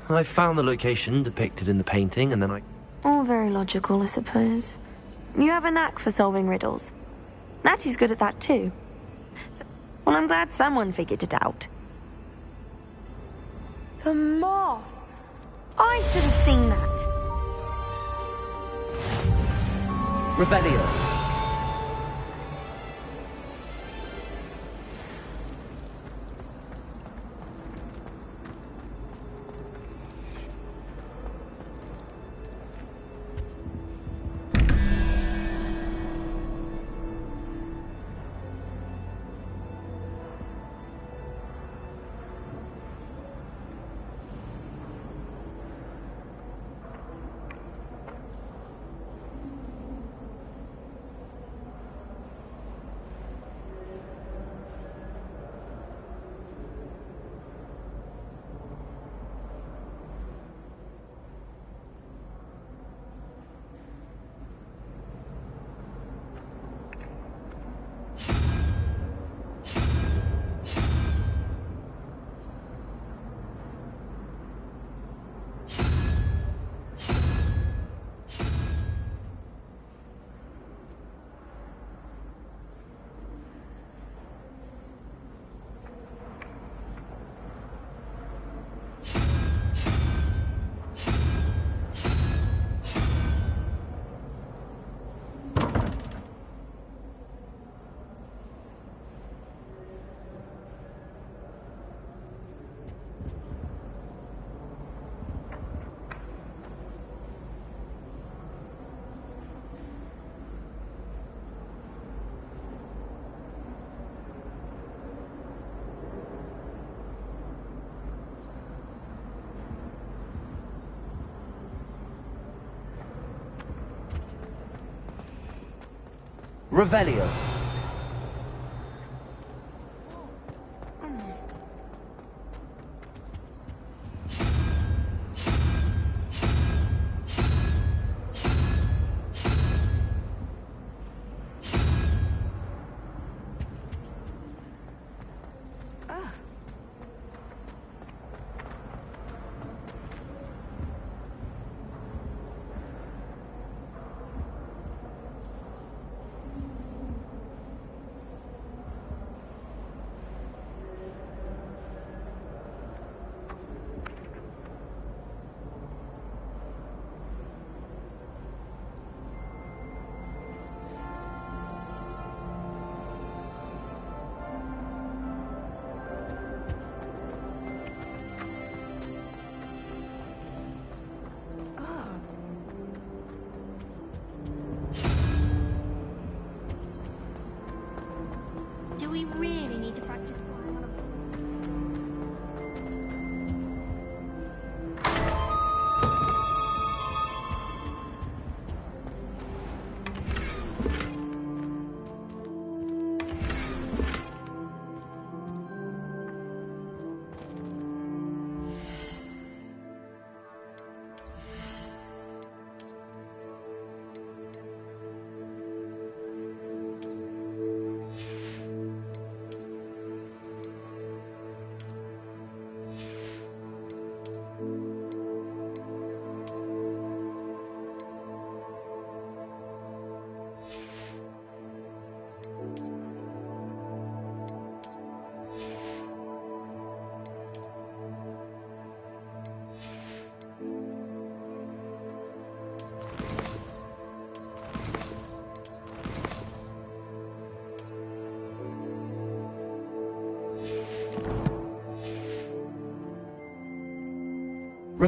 A: I found the location depicted in the painting, and then I...
T: All very logical, I suppose. You have a knack for solving riddles. Natty's good at that too. Well, I'm glad someone figured it out. The moth! I should have seen that.
A: Revelio. Revelio.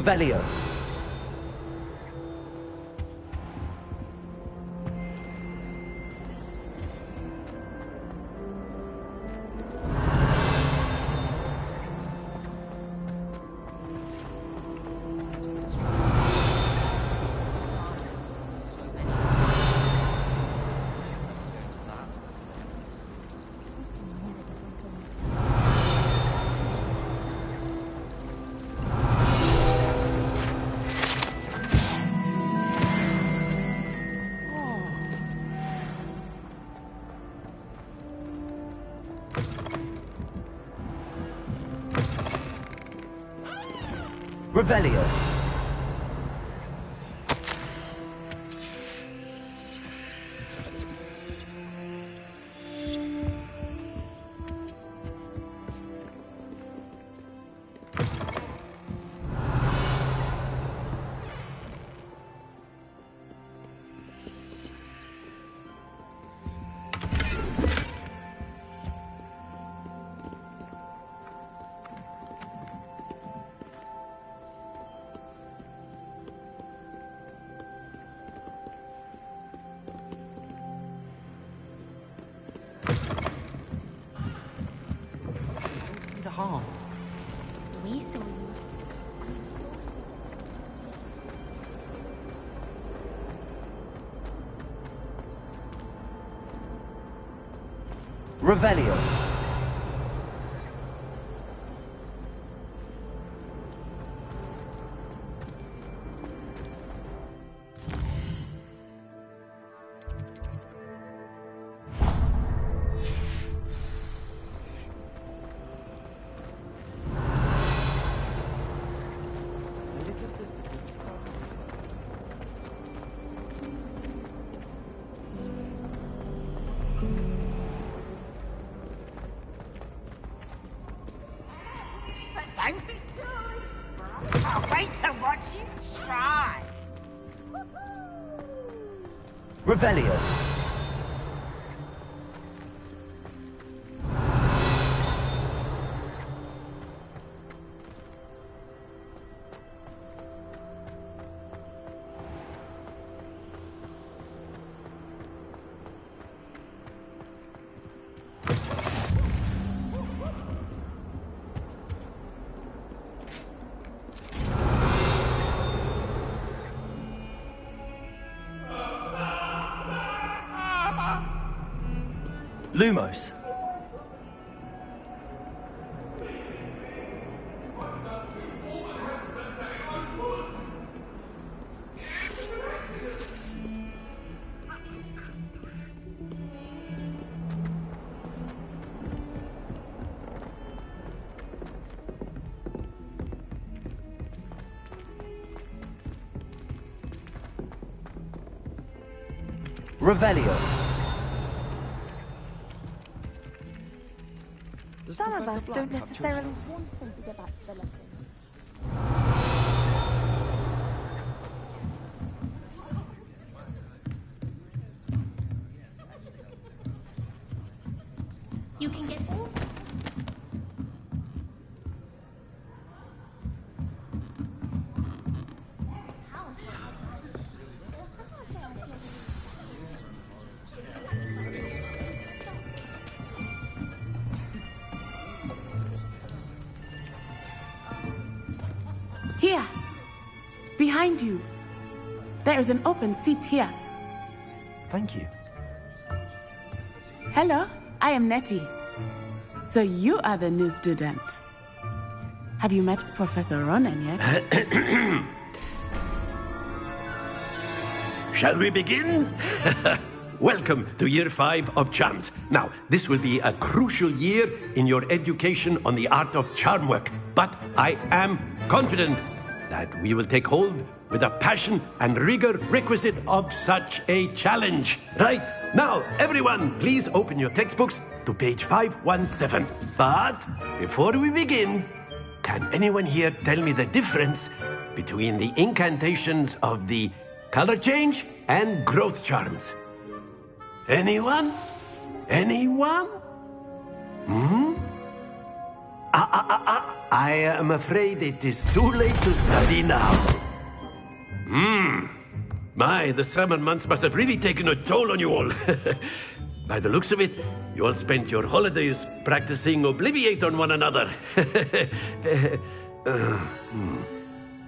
A: Revelio. Revelio.
M: The harm.
L: We saw you.
A: Revelio.
Q: Don't be silly. I can't wait to watch you try.
A: Revelio. Lumos. Revelio.
T: Some of us don't necessarily want them to go back to the lesson.
L: You can get all.
Q: Here. Behind you. There is an open seat here.
D: Thank you.
Q: Hello, I am Nettie. So you are the new student. Have you met Professor Ronan yet?
H: Shall we begin? Welcome to Year 5 of Charms. Now, this will be a crucial year in your education on the art of charm work, but I am confident that we will take hold with the passion and rigor requisite of such a challenge. Right, now, everyone, please open your textbooks to page 517. But before we begin, can anyone here tell me the difference between the incantations of the color change and growth charms? Anyone? Anyone? I am afraid it is too late to study now. My, the summer months must have really taken a toll on you all. By the looks of it, you all spent your holidays practicing Obliviate on one another.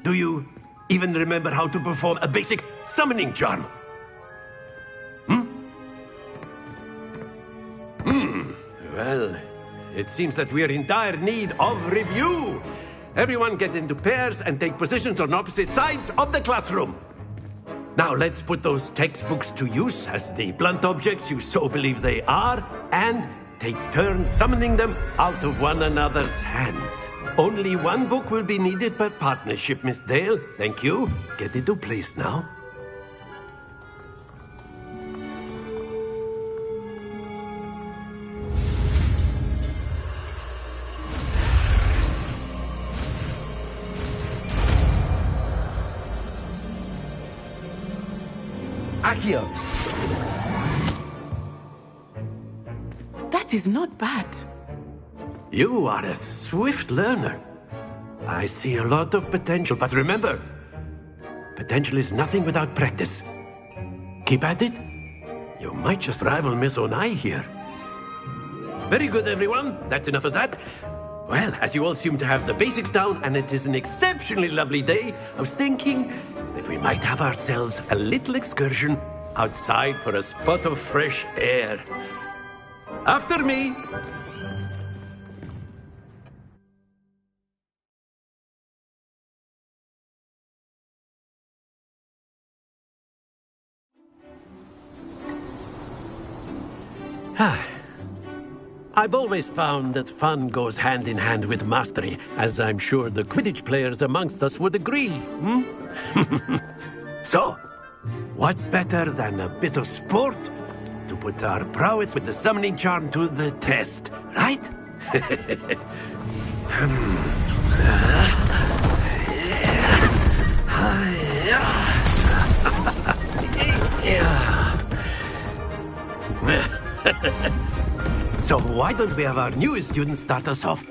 H: Do you even remember how to perform a basic summoning charm? Well, it seems that we are in dire need of review. Everyone get into pairs and take positions on opposite sides of the classroom. Now let's put those textbooks to use as the blunt objects you so believe they are, and take turns summoning them out of one another's hands. Only one book will be needed per partnership, Miss Dale. Thank you. Get into place now.
C: Accio!
Q: That is not bad.
H: You are a swift learner. I see a lot of potential, but remember, potential is nothing without practice. Keep at it. You might just rival Miss Onai here. Very good, everyone. That's enough of that. Well, as you all seem to have the basics down, and it is an exceptionally lovely day, I was thinking that we might have ourselves a little excursion outside for a spot of fresh air. After me! I've always found that fun goes hand in hand with mastery, as I'm sure the Quidditch players amongst us would agree, So, what better than a bit of sport to put our prowess with the summoning charm to the test, right? So why don't we have our newest student start us off?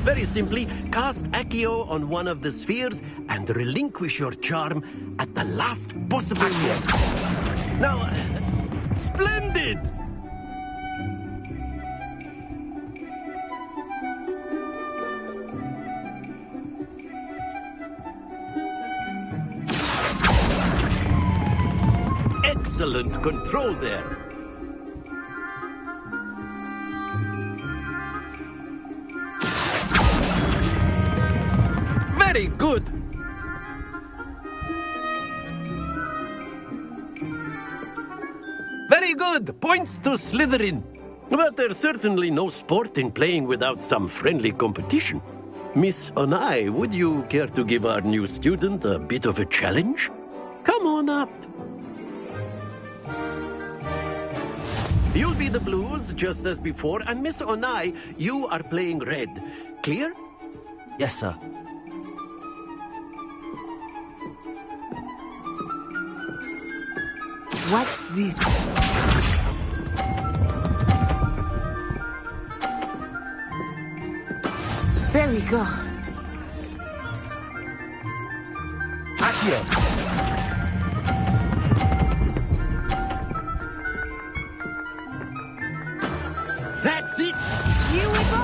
H: Very simply, cast Accio on one of the spheres and relinquish your charm at the last possible moment. Now, splendid! Excellent control there. Very good. Very good. Points to Slytherin. But there's certainly no sport in playing without some friendly competition. Miss Onai, would you care to give our new student a bit of a challenge? Come on up. You'll be the blues, just as before, and Miss Onai, you are playing red. Clear?
A: Yes, sir.
Q: Watch this. There we go.
C: Accio!
H: That's it!
Q: Here we go!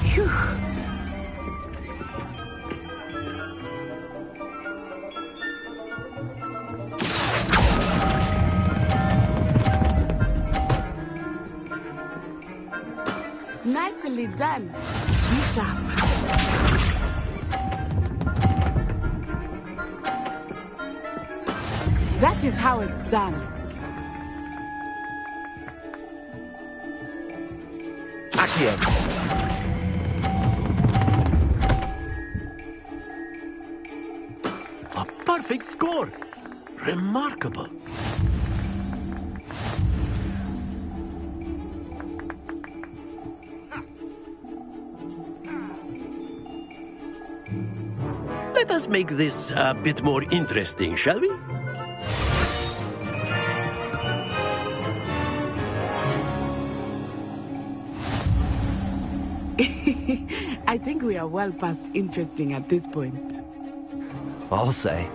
Q: Phew. Nicely done. Be sharp. That is how it's done.
C: Accio!
H: A perfect score. Remarkable. Let's make this a bit more interesting, shall we?
Q: I think we are well past interesting at this point.
D: I'll say.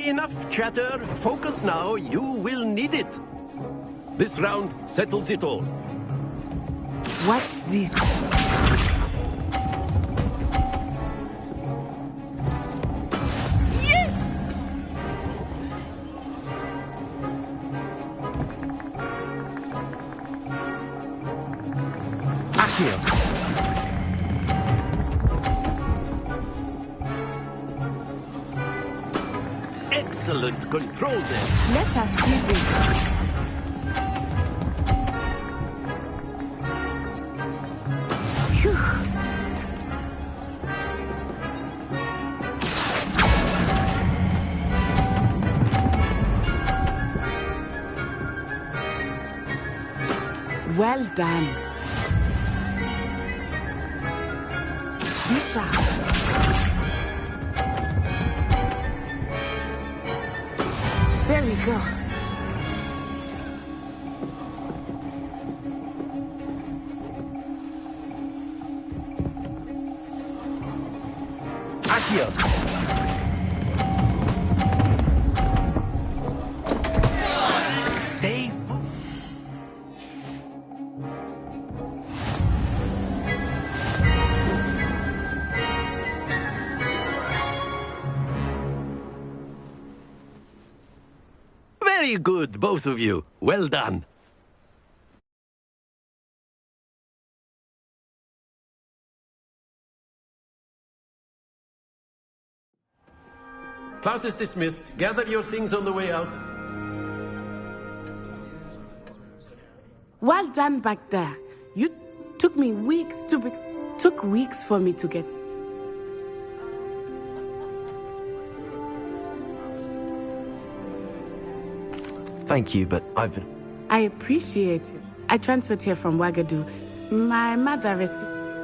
H: Enough chatter. Focus now. You will need it. This round settles it all.
Q: Watch this. Yes!
D: Accio.
H: Excellent control there.
Q: Let us see this. Phew. Well done. Lisa. There we go.
D: Accio.
C: Stay full.
H: Very good, both of you. Well done. Class is dismissed. Gather your things on the way out.
Q: Well done back there. You took me weeks to took weeks for me to get.
D: Thank you, but I've been...
Q: I appreciate it. I transferred here from Wagadu. My mother is...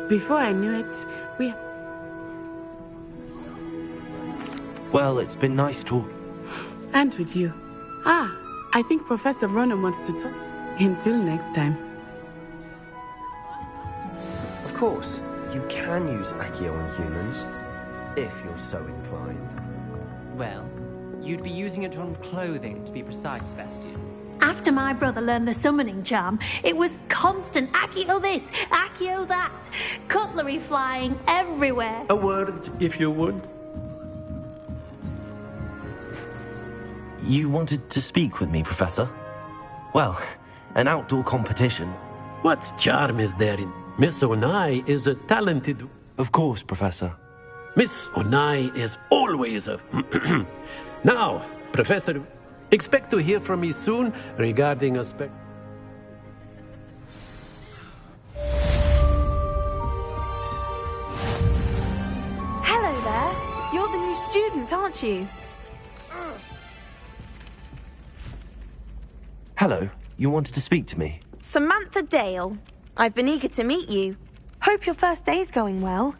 Q: Before I knew it, we...
D: Well, it's been nice talking.
Q: And with you. Ah, I think Professor Ronan wants to talk. Until next time.
O: Of course, you can use Accio on humans, if you're so inclined.
R: Well, you'd be using it on clothing, to be precise, Sebastian.
S: After my brother learned the summoning charm, it was constant Accio this, Accio that, cutlery flying everywhere.
H: A word, if you would.
D: You wanted to speak with me, Professor? Well, an outdoor competition.
H: What charm is there in... Miss Onai is a talented...
D: Of course, Professor.
H: Miss Onai is always a... Now, Professor, expect to hear from me soon regarding a spec...
T: Hello there. You're the new student, aren't you?
D: Hello, you wanted to speak to me?
T: Samantha Dale. I've been eager to meet you. Hope your first day's going well.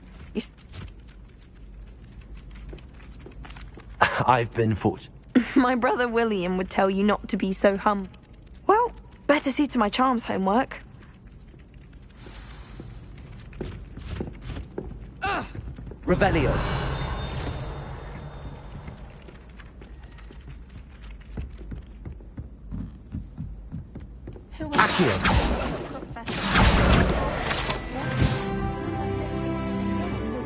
D: I've been fortunate.
T: My brother William would tell you not to be so humble. Well, better see to my charms homework.
A: Revelio.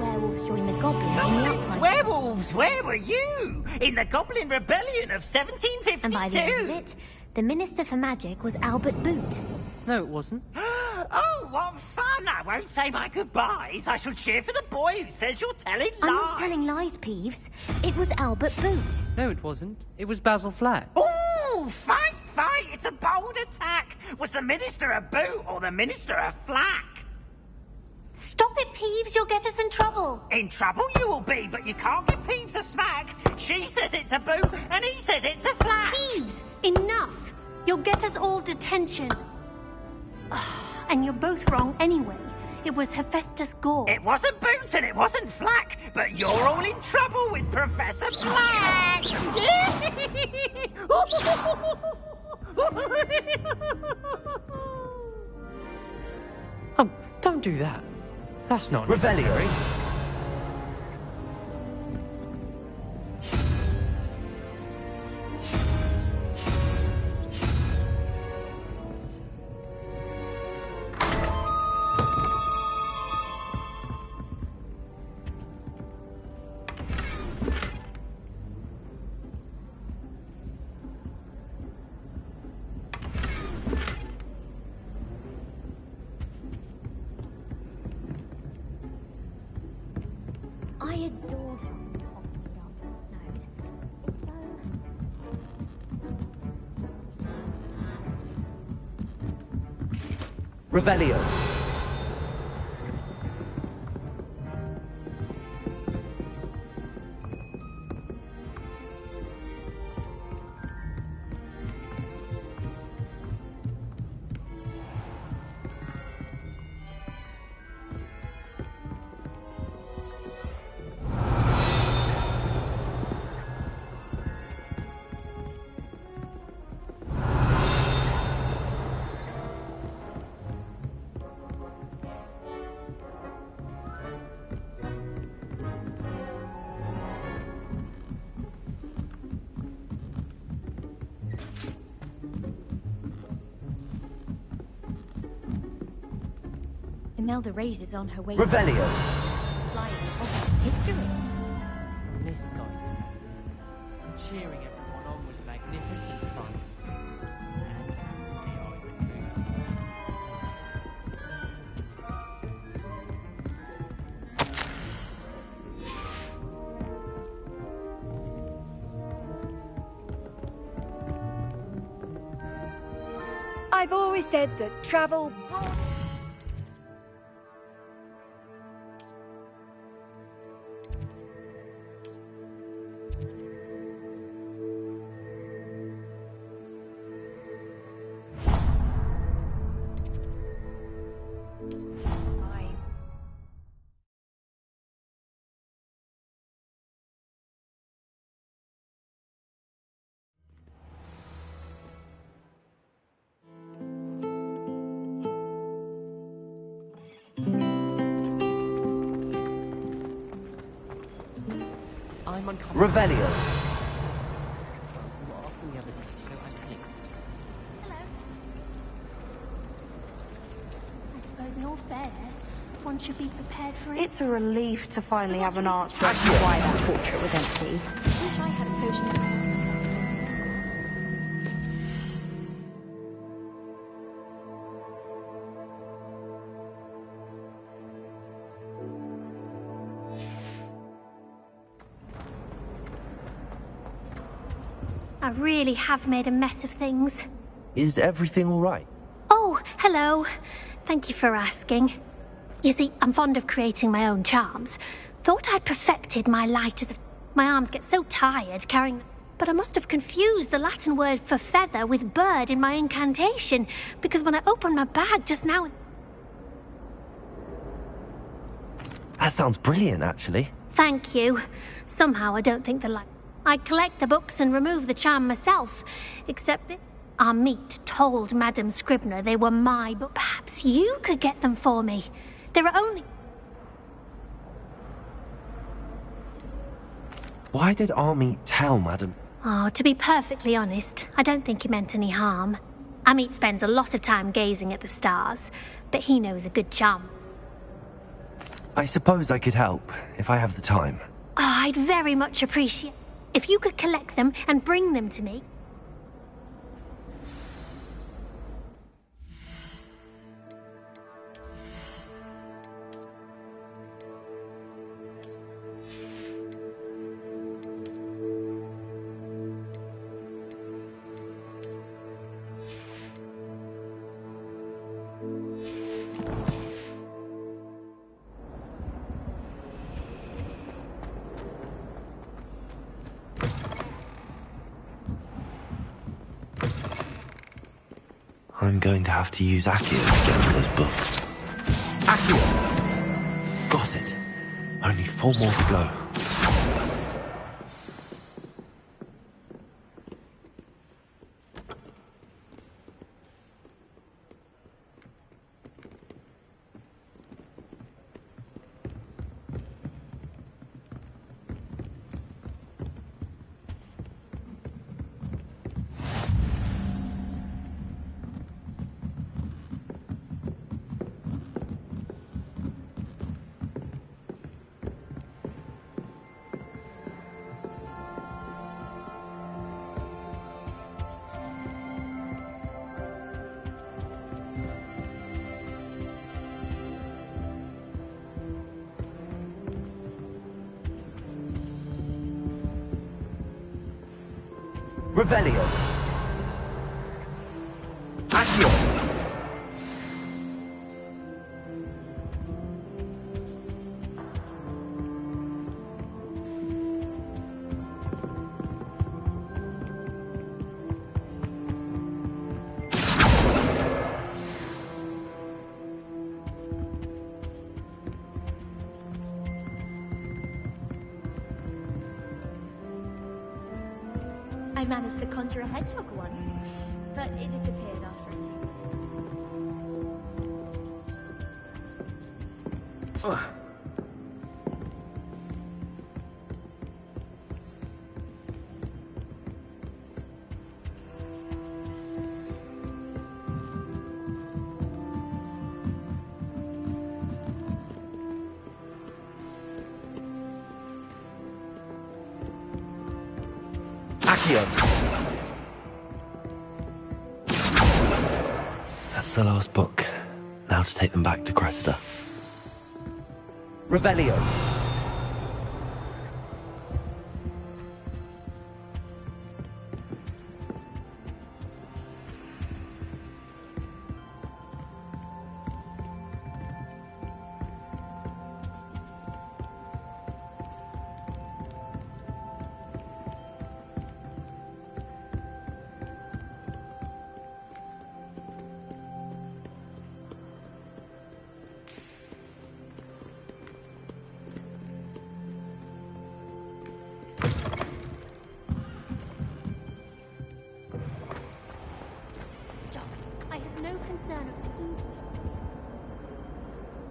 L: Werewolves joined the goblins in the uprising.
U: Werewolves, where were you? In the Goblin Rebellion of 1752?
L: And by the end of it, the Minister for Magic was Albert Boot.
R: No, it wasn't.
U: Oh, what fun! I won't say my goodbyes. I shall cheer for the boy who says you're telling lies.
L: I'm not telling lies, Peeves. It was Albert Boot.
R: No, it wasn't. It was Basil Flack.
U: Oh, fight, fight! It's a bold attack. Was the Minister a boot or the Minister a flack?
L: Stop it, Peeves. You'll get us in trouble.
U: In trouble you will be, but you can't give Peeves a smack. She says it's a boot, and he says it's a flack.
S: Peeves, enough. You'll get us all detention. And you're both wrong anyway. It was Hephaestus Gore.
U: It wasn't Boots and it wasn't Flack, but you're all in trouble with Professor Flack!
R: Oh, don't do that. That's not
A: Revelio.
R: necessary.
L: I adore them.
A: Revelio.
L: Imelda Reyes is on her way.
A: Revelio.
L: Flying Hogwarts history.
N: Misguided. Cheering everyone on was magnificent fun.
T: I've always said that travel...
N: I'm uncomfortable.
A: Revelio.
N: You were often the other day, so I take.
S: I suppose in all fairness, one should be prepared for it.
T: It's a relief to finally have an answer as to why that portrait was empty.
L: Wish I had a potion to
S: I really have made a mess of things.
D: Is everything all right?
S: Oh, hello. Thank you for asking. You see, I'm fond of creating my own charms. Thought I'd perfected my light as a... My arms get so tired carrying... But I must have confused the Latin word for feather with bird in my incantation, because when I opened my bag just now...
D: That sounds brilliant, actually.
S: Thank you. Somehow I don't think the light... I collect the books and remove the charm myself, except that our meet told Madame Scribner they were my, but perhaps you could get them for me. There are only...
D: Why did Army tell Madam?
S: Oh, to be perfectly honest, I don't think he meant any harm. Amit spends a lot of time gazing at the stars, but he knows a good charm.
D: I suppose I could help, if I have the time.
S: Oh, I'd very much appreciate if you could collect them and bring them to me.
D: I'm going to have to use Accio to get those books.
A: Accio.
D: Accio! Got it. Only 4 more to go.
A: Revelio. Accio.
L: I managed to conjure a hedgehog once, but it disappeared after a few.
D: That's the last book. Now to take them back to Cressida.
A: Revelio.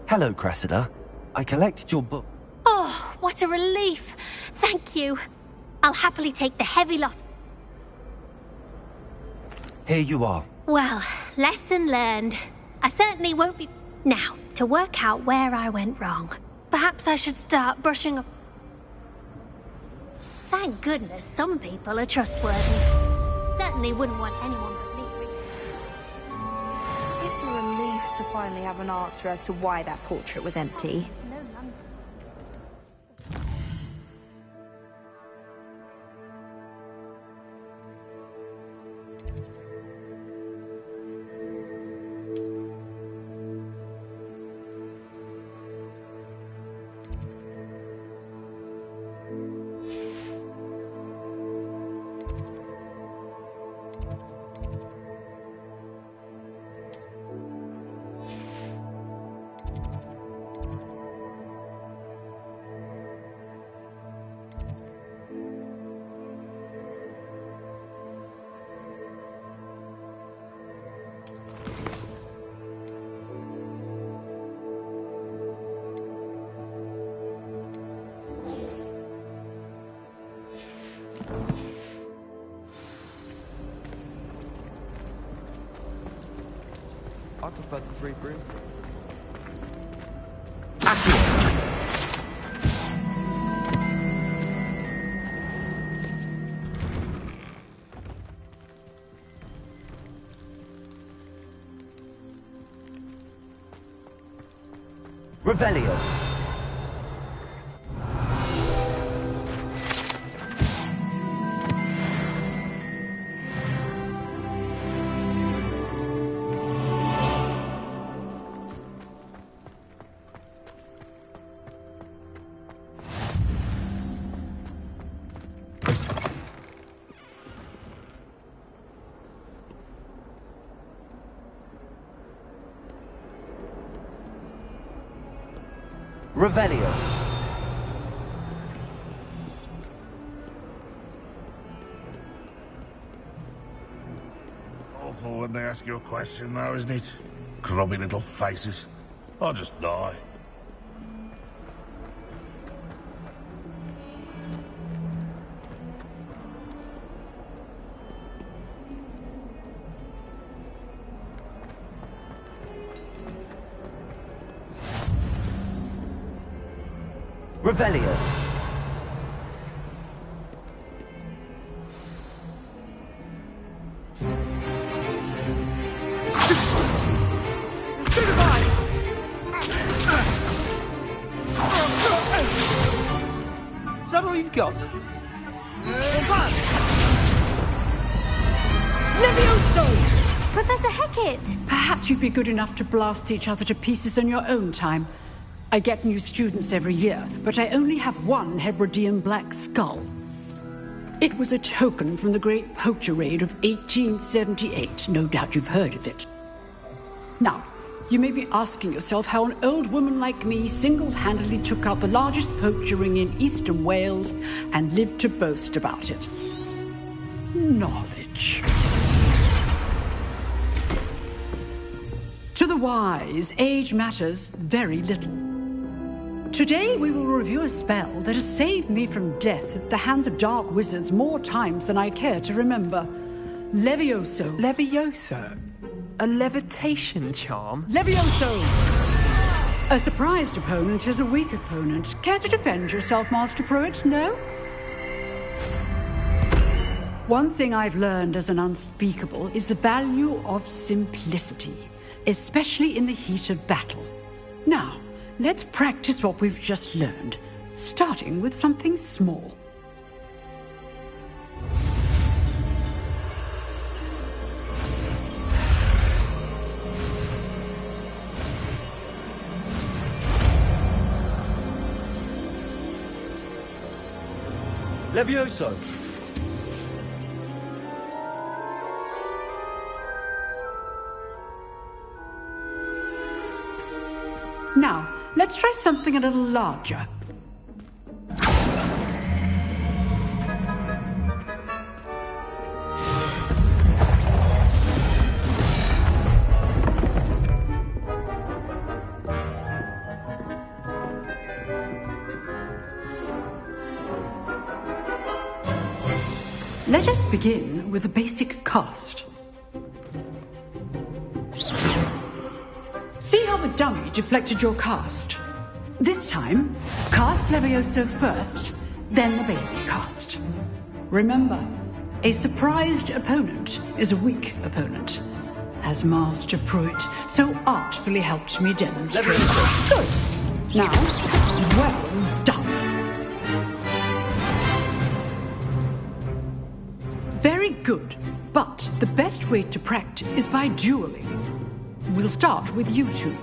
D: Hello, Cressida. I collected your book.
S: Oh, what a relief. Thank you. I'll happily take the heavy lot.
D: Here you are.
S: Well, lesson learned. I certainly won't be... Now, to work out where I went wrong. Perhaps I should start brushing up... Thank goodness some people are trustworthy. Certainly wouldn't want anyone but me.
B: It's a relief to finally have an answer as to why that portrait was empty.
M: I prefer the 3 room.
A: Revelio. Revelio.
E: Awful when they ask you a question, though, isn't it? Grubby little faces. I'll just die.
A: Revelio.
J: Is that all you've got?
V: Levioso!
L: Professor Hackett!
V: Perhaps you'd be good enough to blast each other to pieces on your own time. I get new students every year, but I only have one Hebridean black skull. It was a token from the Great Poacher Raid of 1878. No doubt you've heard of it. Now, you may be asking yourself how an old woman like me single-handedly took out the largest poacher ring in eastern Wales and lived to boast about it. Knowledge. To the wise, age matters very little. Today we will review a spell that has saved me from death at the hands of dark wizards more times than I care to remember. Levioso.
R: Levioso? A levitation charm?
V: Levioso! A surprised opponent is a weak opponent. Care to defend yourself, Master Pruitt? No? One thing I've learned as an unspeakable is the value of simplicity, especially in the heat of battle. Now, let's practice what we've just learned, starting with something small.
A: Levioso.
V: Now, let's try something a little larger. Let us begin with a basic cast. See how the dummy deflected your cast? This time, cast Levioso first, then the basic cast. Remember, a surprised opponent is a weak opponent, as Master Pruitt so artfully helped me demonstrate. Good. Now, well done. Very good, but the best way to practice is by dueling. We'll start with you two.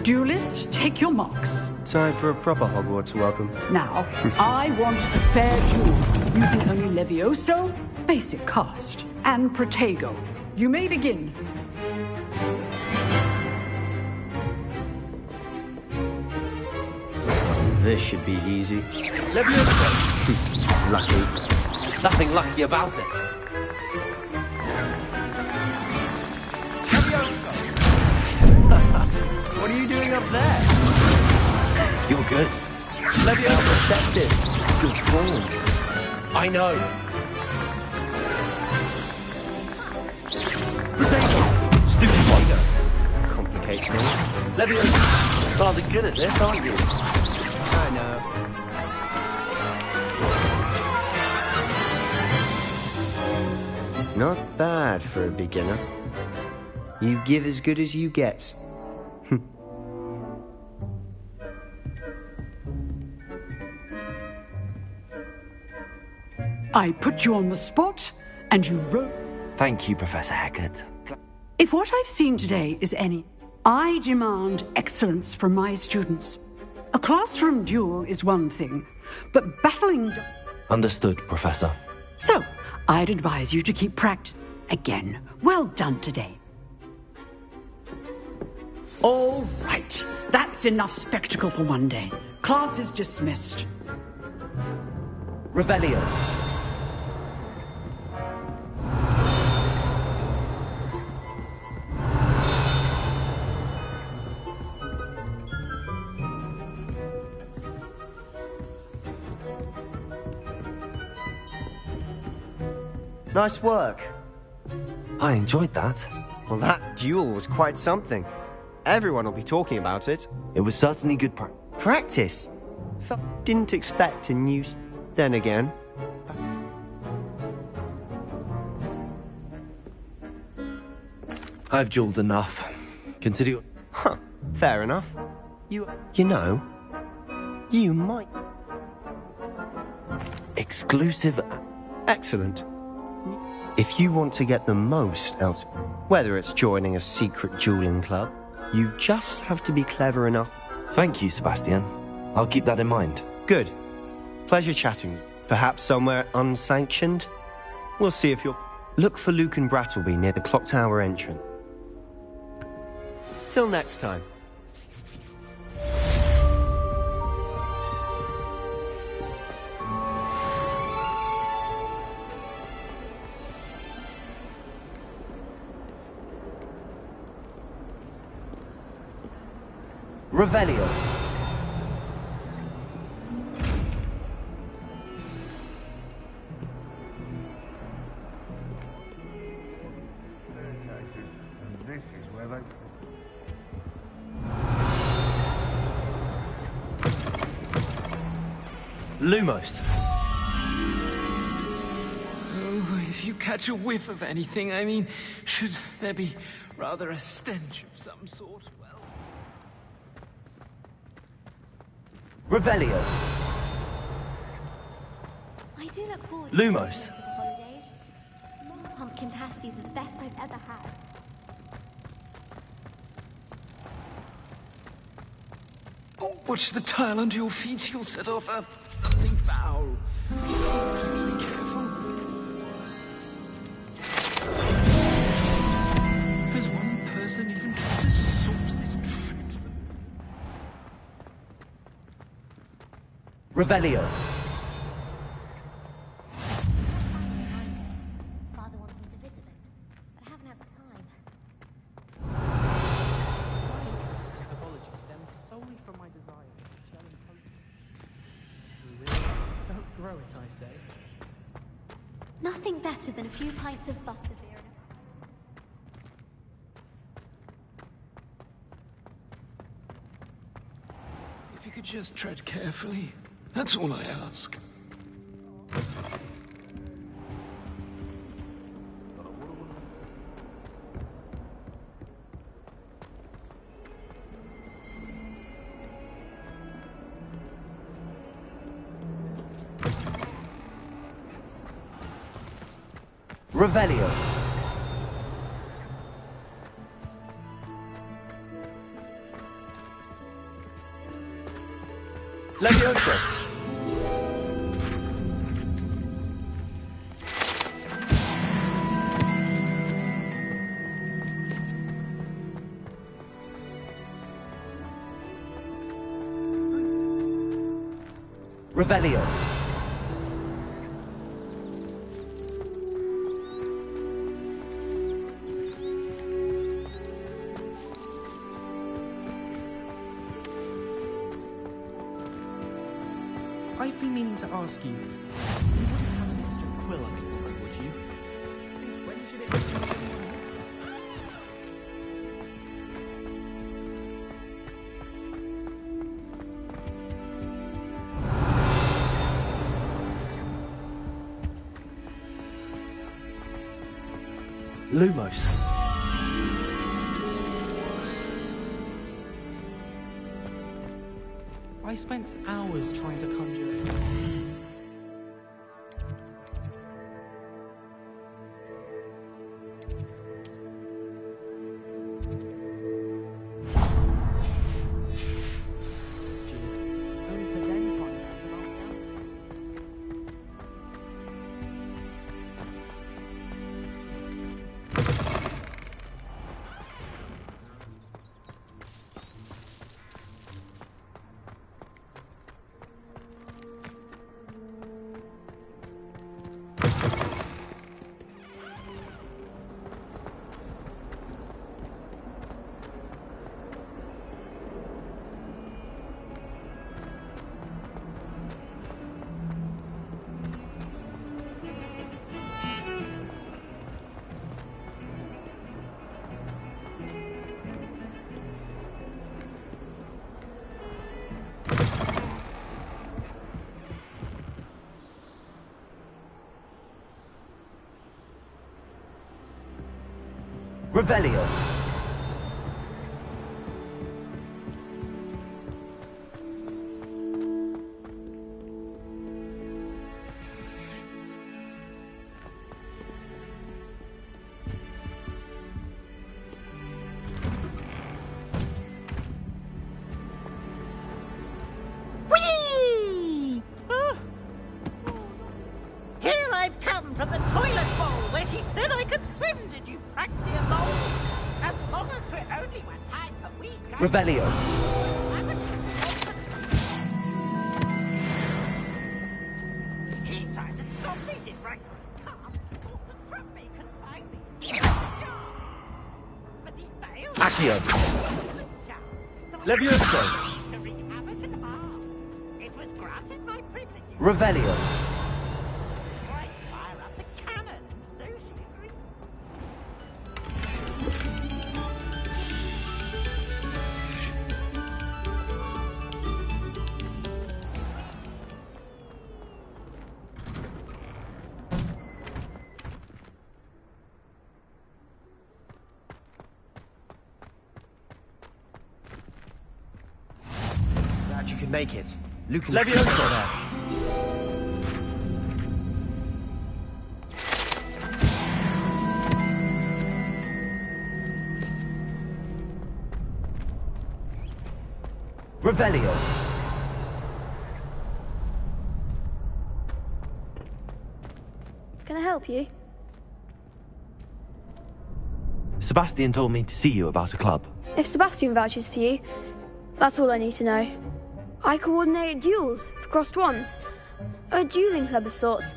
V: Duelists, take your marks.
O: Time for a proper Hogwarts welcome.
V: Now, I want a fair duel, using only Levioso, basic cast, and Protego. You may begin.
O: This should be easy.
A: Levioso.
O: Lucky.
A: Nothing lucky about it.
O: What are you doing up there?
A: You're good.
O: Levioso, receptive. Good form.
A: I know. Potato. Stupid wonder.
O: Complicates things.
A: Levioso. Rather good at this, aren't you?
O: I know. Not bad for a beginner. You give as good as you get.
V: I put you on the spot, and you wrote...
A: Thank you, Professor Hackett.
V: If what I've seen today is any, I demand excellence from my students. A classroom duel is one thing, but battling...
D: Understood, Professor.
V: So, I'd advise you to keep practice. Again, well done today. All right, that's enough spectacle for one day. Class is dismissed.
A: Revelio.
O: Nice work.
D: I enjoyed that.
O: Well, that duel was quite something. Everyone will be talking about it.
D: It was certainly good
O: practice. Didn't expect a new... Then again...
D: I've dueled enough. Consider...
O: Huh, fair enough. You know, you might...
D: Exclusive...
O: Excellent. If you want to get the most out, whether it's joining a secret dueling club, you just have to be clever enough.
D: Thank you, Sebastian. I'll keep that in mind.
O: Good. Pleasure chatting. Perhaps somewhere unsanctioned? We'll see if you're... Look for Luke and Brattleby near the clock tower entrance. Till next time.
A: Revelio.
E: This is where they...
A: Lumos.
G: Oh, if you catch a whiff of anything, I mean, should there be rather a stench of some sort?
A: Revelio.
L: I do look forward
A: Lumos.
L: to the holidays. Pumpkin pasties are the best I've ever had.
G: Oh, watch the tile under your feet. You'll set off something foul. Please be careful. Has one person even tried to sort this trip?
A: Revelio.
L: Father wants me to visit them, but I haven't had the time.
M: Pathology stems solely from my desire to shell and potion. Don't grow it, I say.
L: Nothing better than a few pints of butterbeer and
G: If you could just tread carefully, that's all I ask.
A: Revelio. Leviosa. Revelio.
M: I've been meaning to ask you. You wouldn't have an extra quill I could borrow, would you? When should it be?
D: Lumos.
M: I spent hours trying to conjure it.
A: Revelio.
U: Whee! Here I've come from the toilet bowl where she said I could swim. Did you praxia bowl? As long as we're only one time per week.
A: Revelio.
U: He tried to stop me, did right on his car. Thought to trap me, confine me. But he failed.
A: Accio. Levioso.
U: It was granted my privileges.
A: Revelio.
U: Right, fire up the cannon, so she agreed.
O: Glad you could make it. Luke and
A: Levioso.
O: there.
A: Revelio.
F: Can I help you?
D: Sebastian told me to see you about a club.
F: If Sebastian vouches for you, that's all I need to know. I coordinate duels for crossed wands. A dueling club of sorts.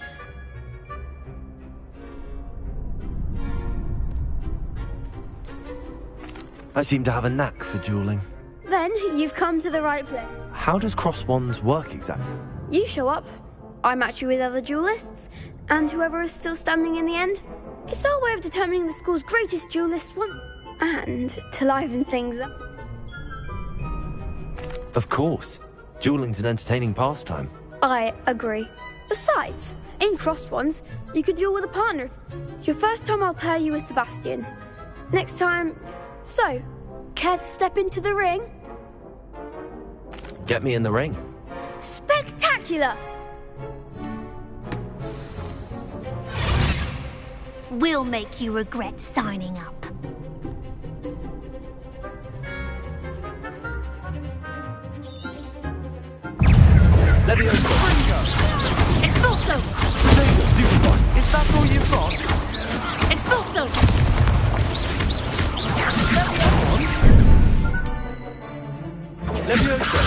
D: I seem to have a knack for dueling.
F: Then you've come to the right place.
D: How does cross wands work exactly?
F: You show up, I match you with other duelists, and whoever is still standing in the end. It's our way of determining the school's greatest duelist one. And to liven things up.
D: Of course. Dueling's an entertaining pastime.
F: I agree. Besides, in crossed ones, you could duel with a partner. Your first time I'll pair you with Sebastian. Next time... So, care to step into the ring?
D: Get me in the ring.
F: Spectacular!
S: We'll make you regret signing up.
A: Levioso.
S: Expulso!
A: Is that all you've got?
S: Expulso!
A: Levioso.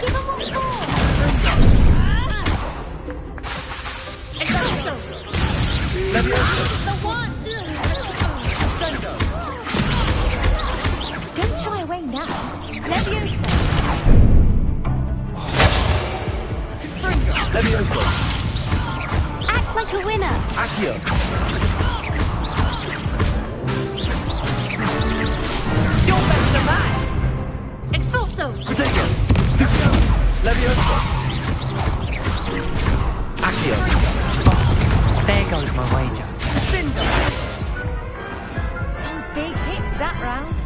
S: Give him one more! Expulso!
A: Levioso.
S: The one!
L: Don't shy away now. Leviosa.
A: Levioso.
L: Act like a winner.
A: Accio.
U: You're better than that!
S: Expulso!
A: Protego. Stupio. Levioso. Accio.
R: There goes my wager.
L: Some big hits that round.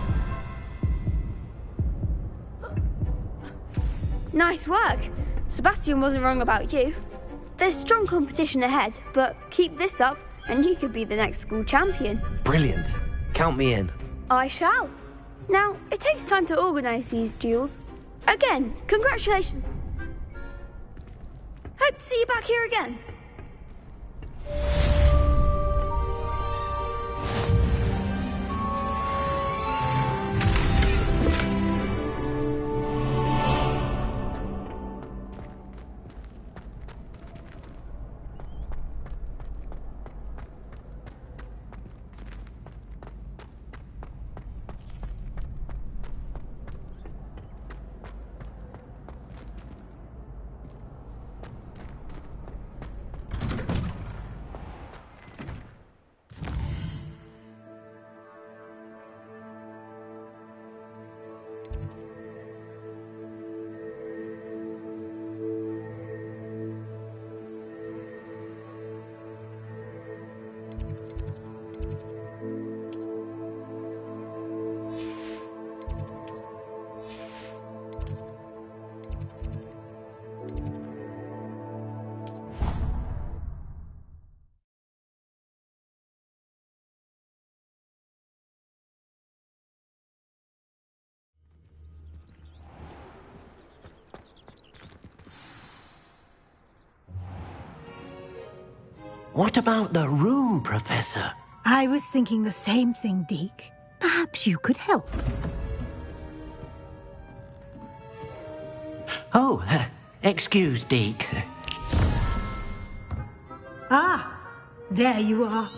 F: Nice work. Sebastian wasn't wrong about you. There's strong competition ahead, but keep this up and you could be the next school champion.
D: Brilliant. Count me in.
F: I shall. Now, it takes time to organise these duels. Again, congratulations. Hope to see you back here again.
H: What about the room, Professor?
K: I was thinking the same thing, Deke. Perhaps you could help.
H: Oh, excuse, Deke.
K: Ah, there you are.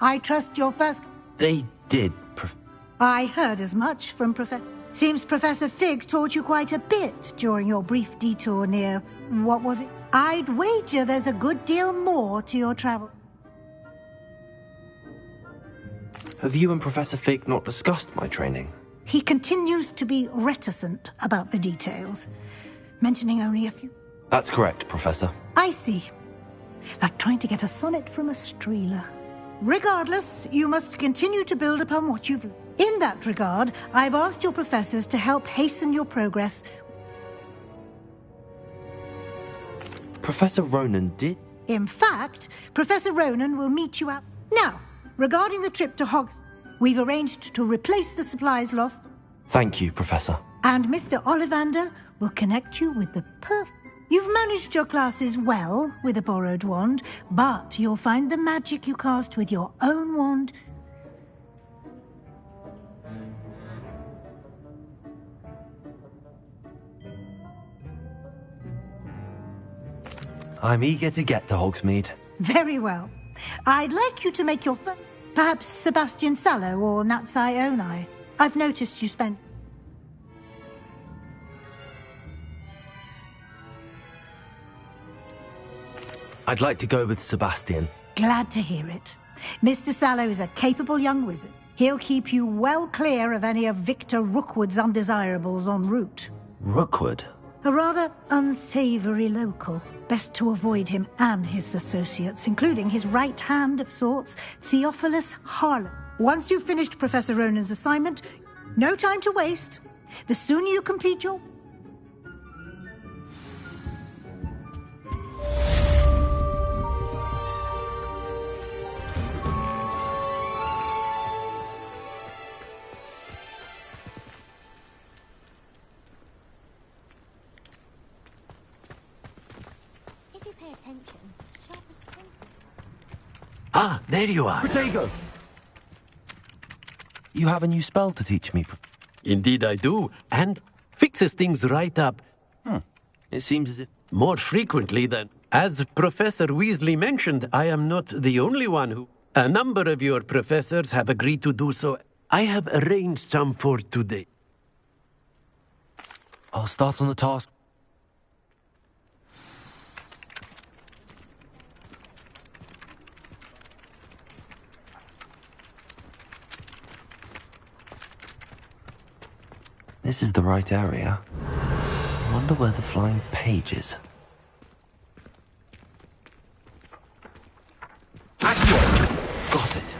K: I trust your first...
D: They did,
K: I heard as much from Professor... Seems Professor Fig taught you quite a bit during your brief detour near... What was it? I'd wager there's a good deal more to your travel.
D: Have you and Professor Fig not discussed my training?
K: He continues to be reticent about the details, mentioning only a few...
D: That's correct, Professor.
K: I see. Like trying to get a sonnet from a streeler. Regardless, you must continue to build upon what you've learned. In that regard, I've asked your professors to help hasten your progress.
D: Professor Ronan did?
K: In fact, Professor Ronan will meet you out. Now, regarding the trip to Hogwarts, we've arranged to replace the supplies lost.
D: Thank you, Professor.
K: And Mr. Ollivander will connect you with the perfect... You've managed your classes well with a borrowed wand, but you'll find the magic you cast with your own wand...
D: I'm eager to get to Hogsmeade.
K: Very well. I'd like you to make your perhaps Sebastian Sallow or Natsai Onai. I've noticed you spent...
D: I'd like to go with Sebastian.
K: Glad to hear it. Mr. Sallow is a capable young wizard. He'll keep you well clear of any of Victor Rookwood's undesirables en route.
D: Rookwood?
K: A rather unsavory local. Best to avoid him and his associates, including his right hand of sorts, Theophilus Harlow. Once you've finished Professor Ronan's assignment, no time to waste. The sooner you complete your...
H: Ah, there you are.
D: Protego! You have a new spell to teach me.
H: Indeed I do, and fixes things right up.
D: It seems as if...
H: More frequently than... As Professor Weasley mentioned, I am not the only one who... A number of your professors have agreed to do so. I have arranged some for today.
D: I'll start on the task. This is the right area. I wonder where the flying page is. Accio! Got it.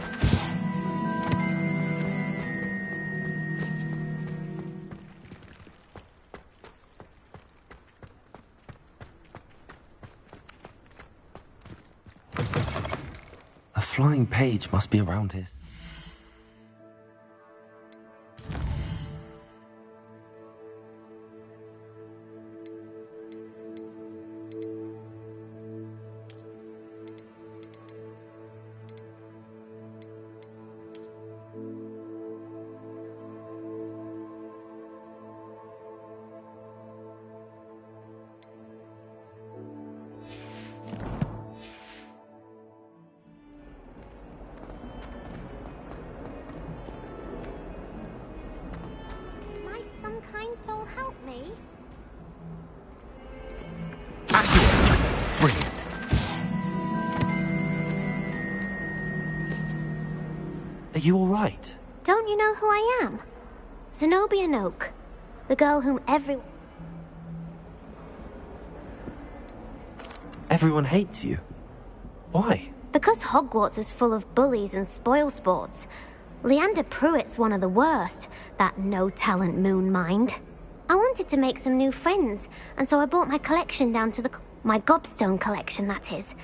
D: A flying page must be around here. Are you all right?
S: Don't you know who I am? Zenobia Noak, the girl whom
D: Everyone hates you. Why?
S: Because Hogwarts is full of bullies and spoilsports. Leander Pruitt's one of the worst, that no-talent moon mind. I wanted to make some new friends, and so I brought my collection down to my gobstone collection, that is.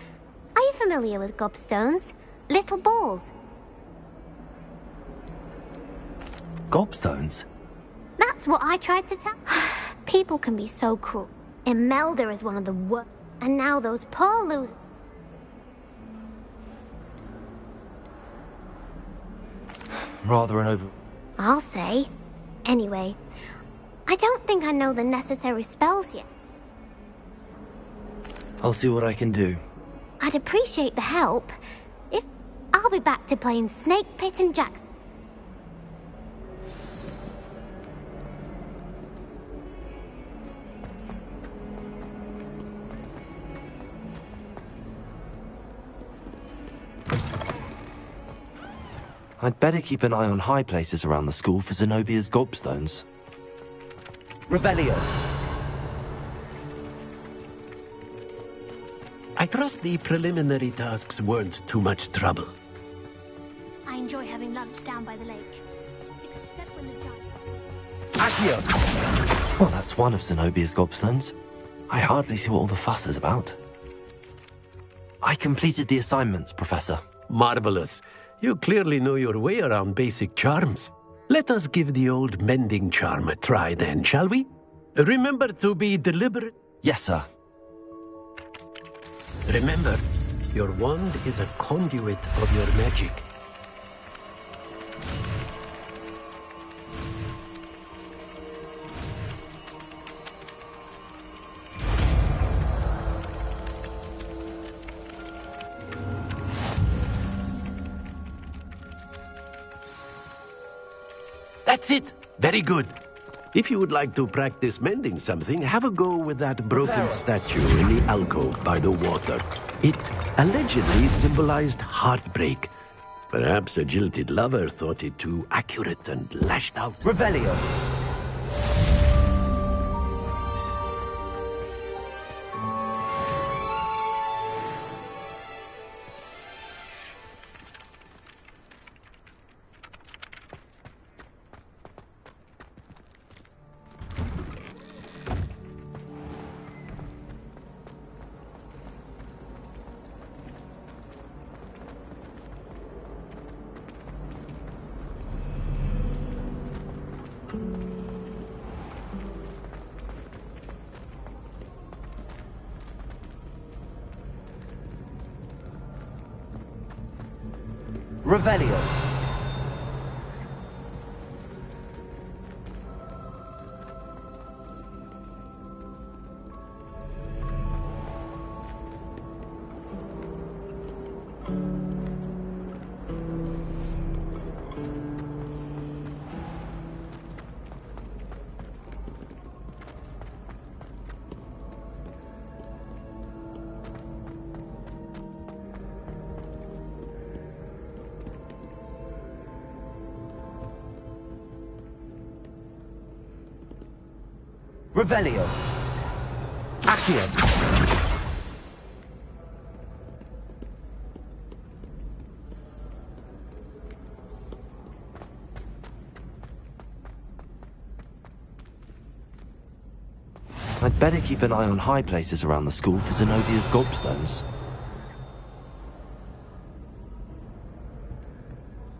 S: Are you familiar with gobstones? Little balls.
D: Gobstones?
S: That's what I tried to tell. People can be so cruel. Imelda is one of the worst. And now those poor losers.
A: Rather an over...
S: I'll say. Anyway, I don't think I know the necessary spells yet.
A: I'll see what I can do.
S: I'd appreciate the help. If I'll be back to playing Snake Pit and Jackson.
D: I'd better keep an eye on high places around the school for Zenobia's gobstones.
A: Revelio.
H: I trust the preliminary tasks weren't too much trouble.
S: I enjoy having lunch down by the lake. Except when the giant...
A: Accio!
D: Well, that's one of Zenobia's gobstones. I hardly see what all the fuss is about. I completed the assignments, Professor.
H: Marvelous. You clearly know your way around basic charms. Let us give the old mending charm a try then, shall we? Remember to be deliberate.
D: Yes, sir.
H: Remember, your wand is a conduit of your magic. That's it! Very good. If you would like to practice mending something, have a go with that broken statue in the alcove by the water. It allegedly symbolized heartbreak. Perhaps a jilted lover thought it too accurate and lashed out.
A: Revelio. Revelio. Revelio. Accio.
D: I'd better keep an eye on high places around the school for Zenobia's gobstones.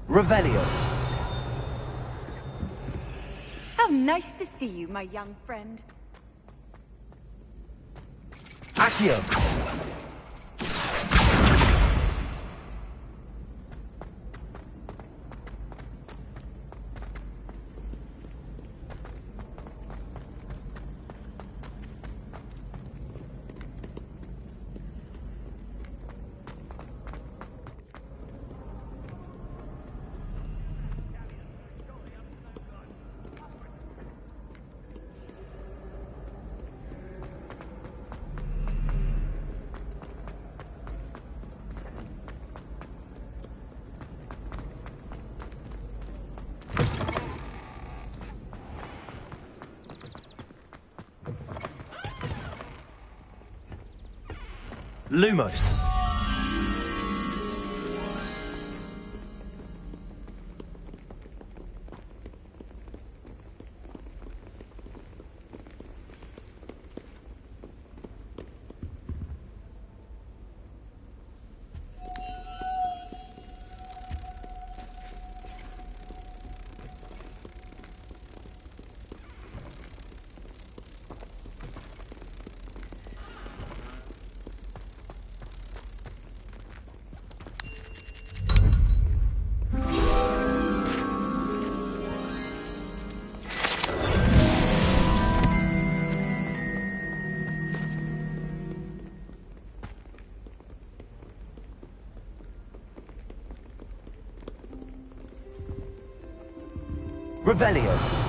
A: Revelio.
I: How nice to see you, my young friend.
A: Accio. Lumos. Revelio.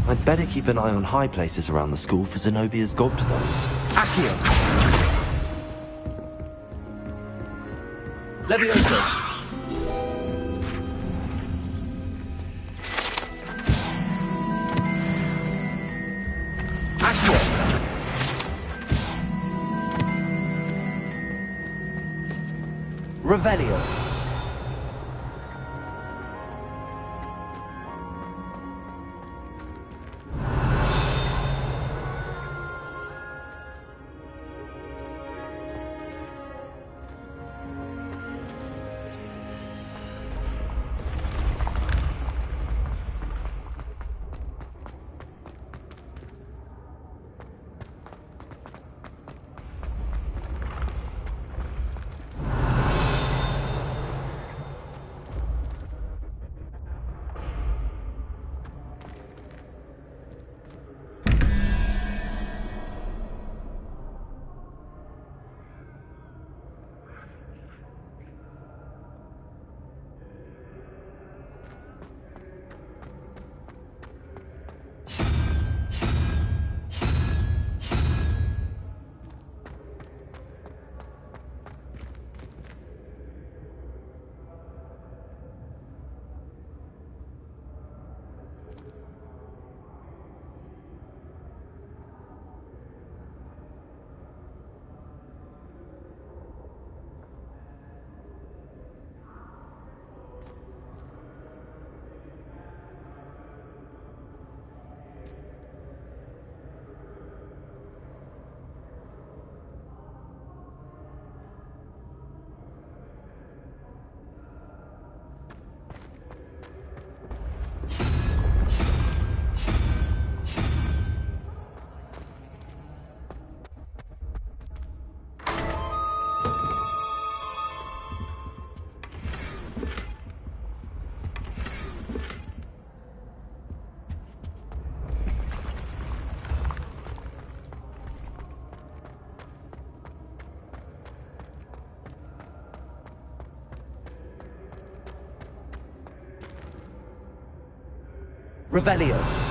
D: I'd better keep an eye on high places around the school for Zenobia's gobstones.
A: Accio. Levioso. Revelio. Revelio.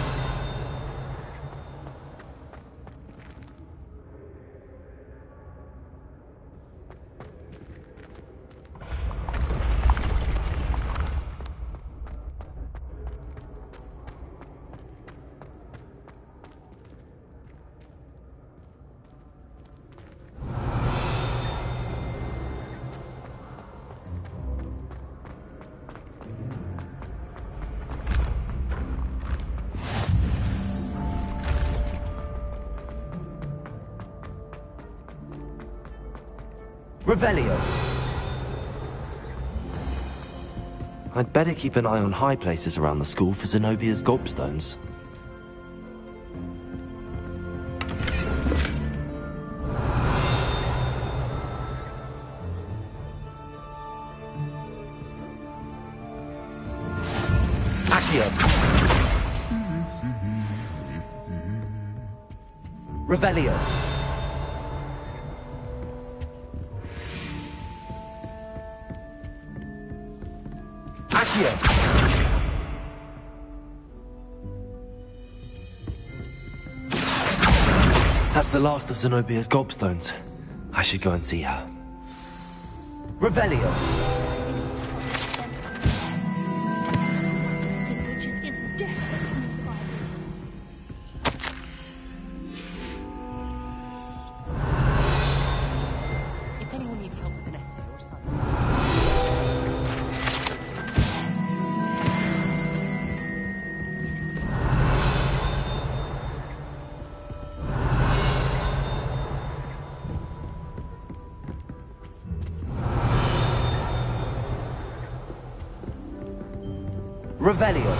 A: Revelio.
D: I'd better keep an eye on high places around the school for Zenobia's gobstones.
A: Accio. Revelio.
D: That's the last of Zenobia's gobstones. I should go and see her.
A: Revelio.
N: If anyone needs help with an essay or something.
A: Revelio.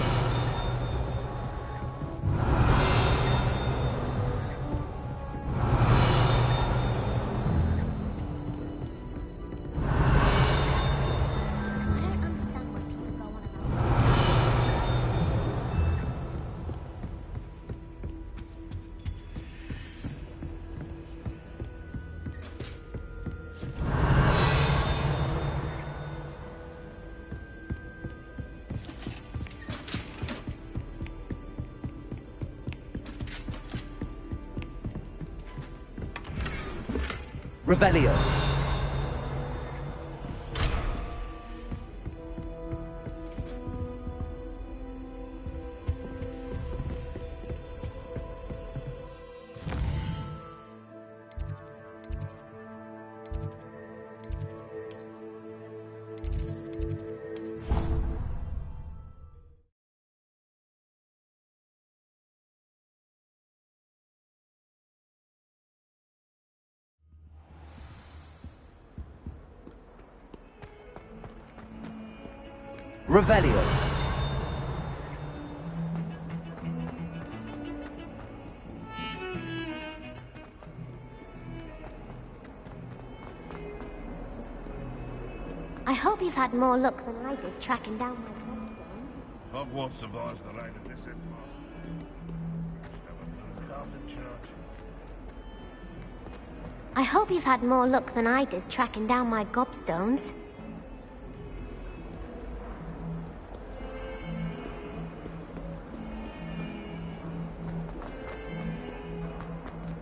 A: Revelio. Revelio.
S: I hope you've had more luck than I did tracking down my gobstones.
E: Hogwarts survives the rain of this empire. Carving church.
S: I hope you've had more luck than I did tracking down my gobstones.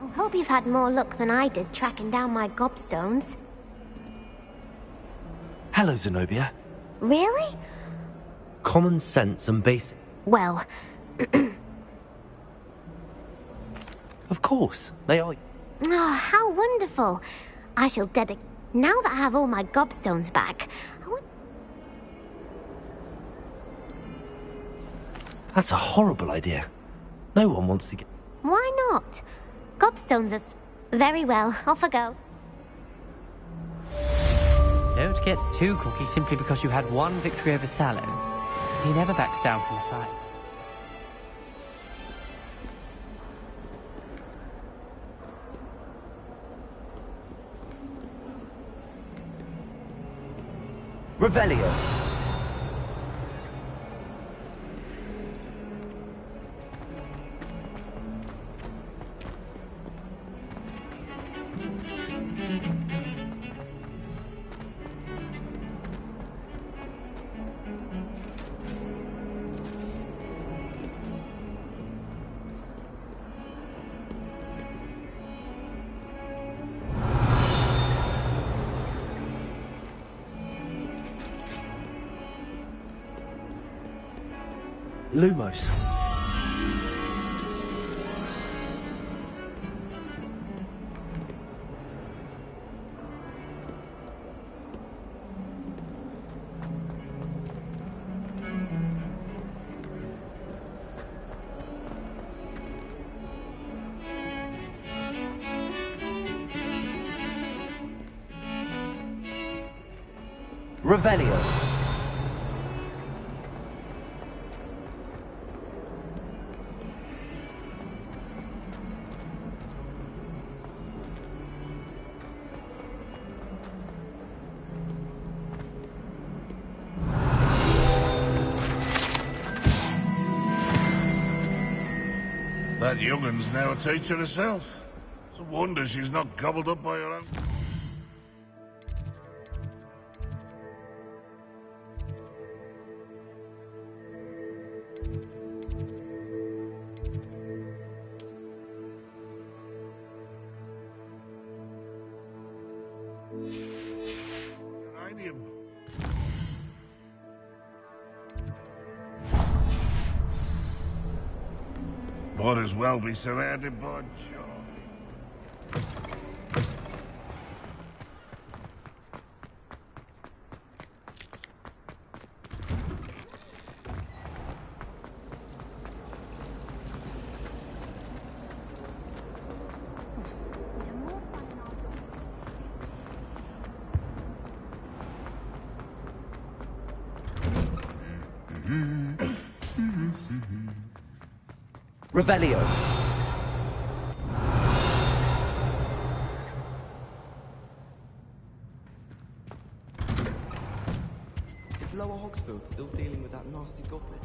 S: I hope you've had more luck than I did tracking down my gobstones.
D: Hello, Zenobia.
S: Really?
D: Common sense and basic...
S: Well...
D: Of course, they are...
S: Oh, how wonderful. I shall dedicate... Now that I have all my gobstones back, I want...
D: That's a horrible idea. No one wants to get...
S: Why not? Gobstones are... Very well, off I go.
R: Don't get too cocky simply because you had one victory over Sallow. He never backs down from a fight.
A: Revelio.
D: Lumos.
A: Revelio.
E: That young'un's now a teacher herself. It's a wonder she's not gobbled up by her own... Uranium. Might as well be surrounded by joy.
D: Revelio.
M: Is Lower Hogsfield still dealing with that nasty goblin?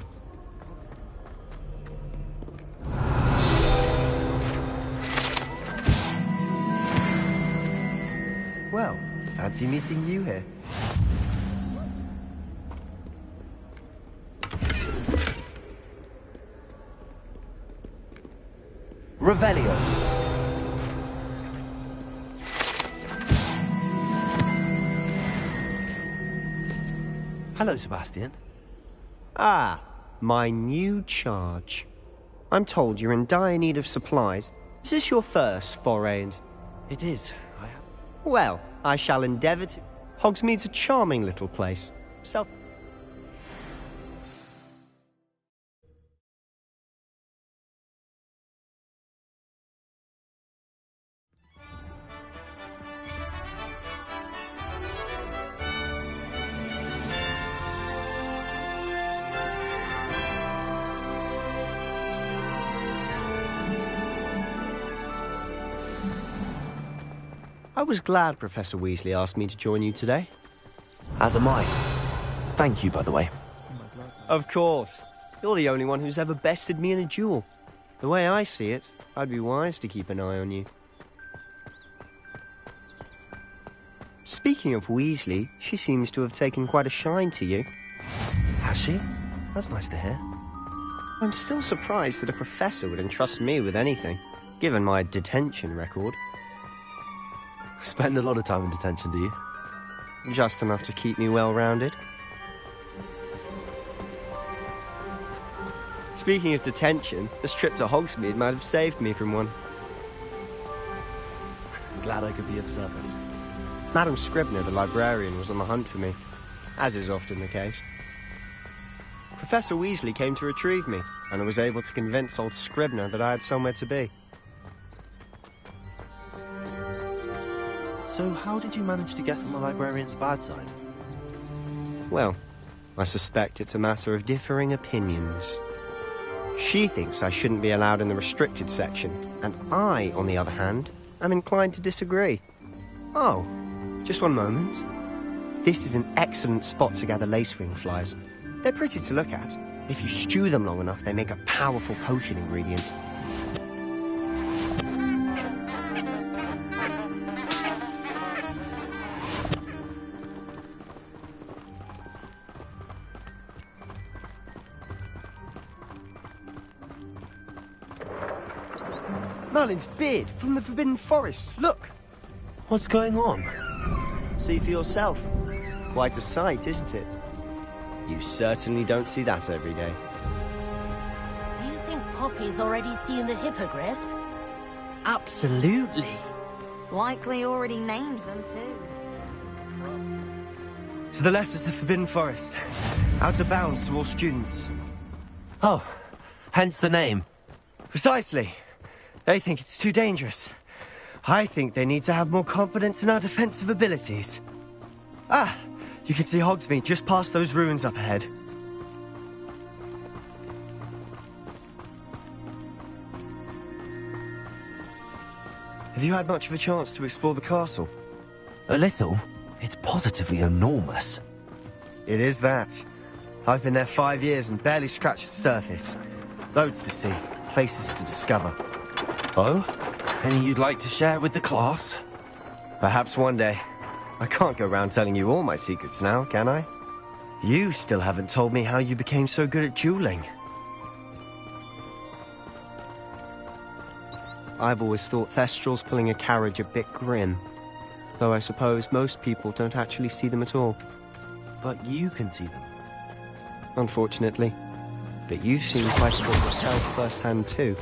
O: Well, fancy meeting you here.
D: Revelio. Hello, Sebastian.
O: Ah, my new charge. I'm told you're in dire need of supplies. Is this your first foray into...
D: It is.
O: Well, I shall endeavour to... Hogsmeade's a charming little place. I was glad Professor Weasley asked me to join you today.
D: As am I. Thank you, by the way.
O: Of course. You're the only one who's ever bested me in a duel. The way I see it, I'd be wise to keep an eye on you. Speaking of Weasley, she seems to have taken quite a shine to you.
D: Has she? That's nice to hear.
O: I'm still surprised that a professor would entrust me with anything, given my detention record.
D: Spend a lot of time in detention, do you?
O: Just enough to keep me well-rounded. Speaking of detention, this trip to Hogsmeade might have saved me from one.
D: Glad I could be of service.
O: Madam Scribner, the librarian, was on the hunt for me, as is often the case. Professor Weasley came to retrieve me, and I was able to convince old Scribner that I had somewhere to be.
D: So how did you manage to get on the librarian's bad side?
O: Well, I suspect it's a matter of differing opinions. She thinks I shouldn't be allowed in the restricted section, and I, on the other hand, am inclined to disagree. Oh, just one moment. This is an excellent spot to gather lacewing flies. They're pretty to look at. If you stew them long enough, they make a powerful potion ingredient. Merlin's beard from the Forbidden Forest. Look!
D: What's going on?
O: See for yourself. Quite a sight, isn't it? You certainly don't see that every day.
U: Do you think Poppy's already seen the hippogriffs?
R: Absolutely.
T: Likely already named them too.
O: To the left is the Forbidden Forest. Out of bounds to all students.
D: Oh, hence the name.
O: Precisely. They think it's too dangerous. I think they need to have more confidence in our defensive abilities. Ah, you can see Hogsmeade just past those ruins up ahead. Have you had much of a chance to explore the castle?
D: A little. It's positively enormous.
O: It is that. I've been there 5 years and barely scratched the surface. Loads to see, places to discover.
D: Oh? Any you'd like to share with the class?
O: Perhaps one day. I can't go around telling you all my secrets now, can I? You still haven't told me how you became so good at dueling. I've always thought Thestrals pulling a carriage a bit grim. Though I suppose most people don't actually see them at all.
D: But you can see them.
O: Unfortunately. But you've seen quite a bit yourself firsthand too.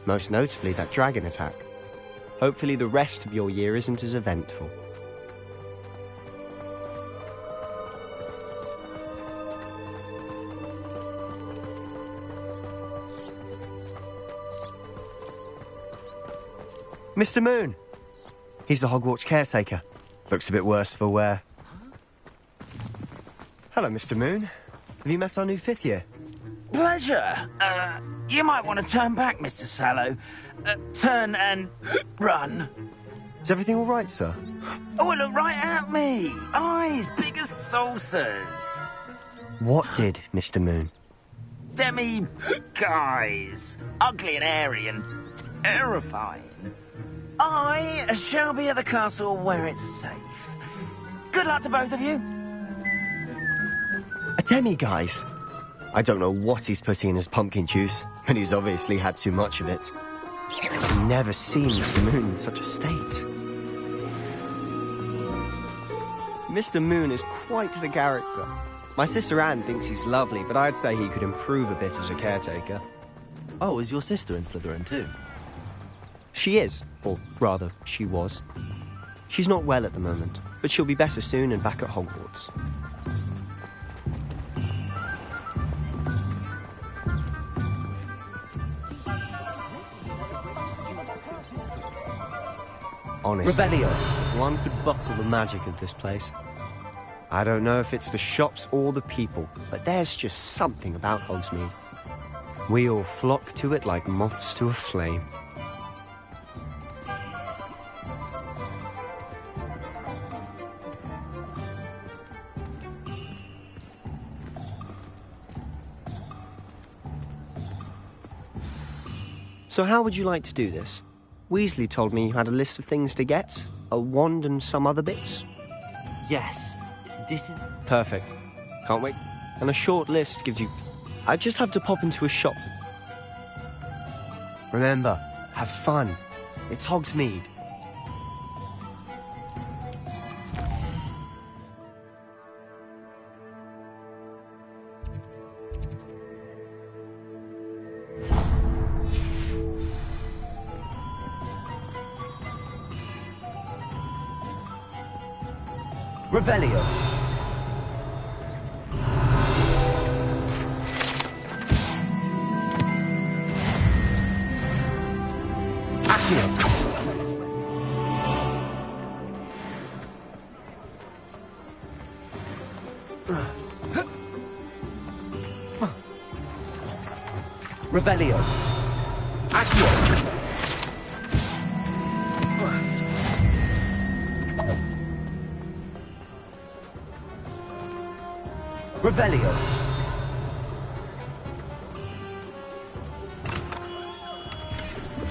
O: Most notably that dragon attack. Hopefully the rest of your year isn't as eventful. Mr. Moon! He's the Hogwarts caretaker. Looks a bit worse for wear. Hello, Mr. Moon. Have you met our new 5th year?
C: Pleasure. You might want to turn back, Mr. Sallow. Turn and run.
O: Is everything all right, sir?
C: Oh, look right at me. Eyes big as saucers.
O: What did, Mr. Moon?
C: Guys. Ugly and hairy and terrifying. I shall be at the castle where it's safe. Good luck to both of you.
O: A demi-guise? I don't know what he's putting in his pumpkin juice, but he's obviously had too much of it. I've never seen Mr. Moon in such a state. Mr. Moon is quite the character. My sister Anne thinks he's lovely, but I'd say he could improve a bit as a caretaker.
D: Oh, is your sister in Slytherin too?
O: She is, or rather, she was. She's not well at the moment, but she'll be better soon and back at Hogwarts. Honestly,
D: Revelio.
O: if one could bottle the magic of this place. I don't know if it's the shops or the people, but there's just something about Hogsmeade. We all flock to it like moths to a flame. So how would you like to do this? Weasley told me you had a list of things to get, a wand and some other bits.
D: Yes.
O: Perfect. Can't wait. And a short list gives you... I just have to pop into a shop. Remember, have fun. It's Hogsmeade.
D: Revelio. Revelio. Accio. Revelio.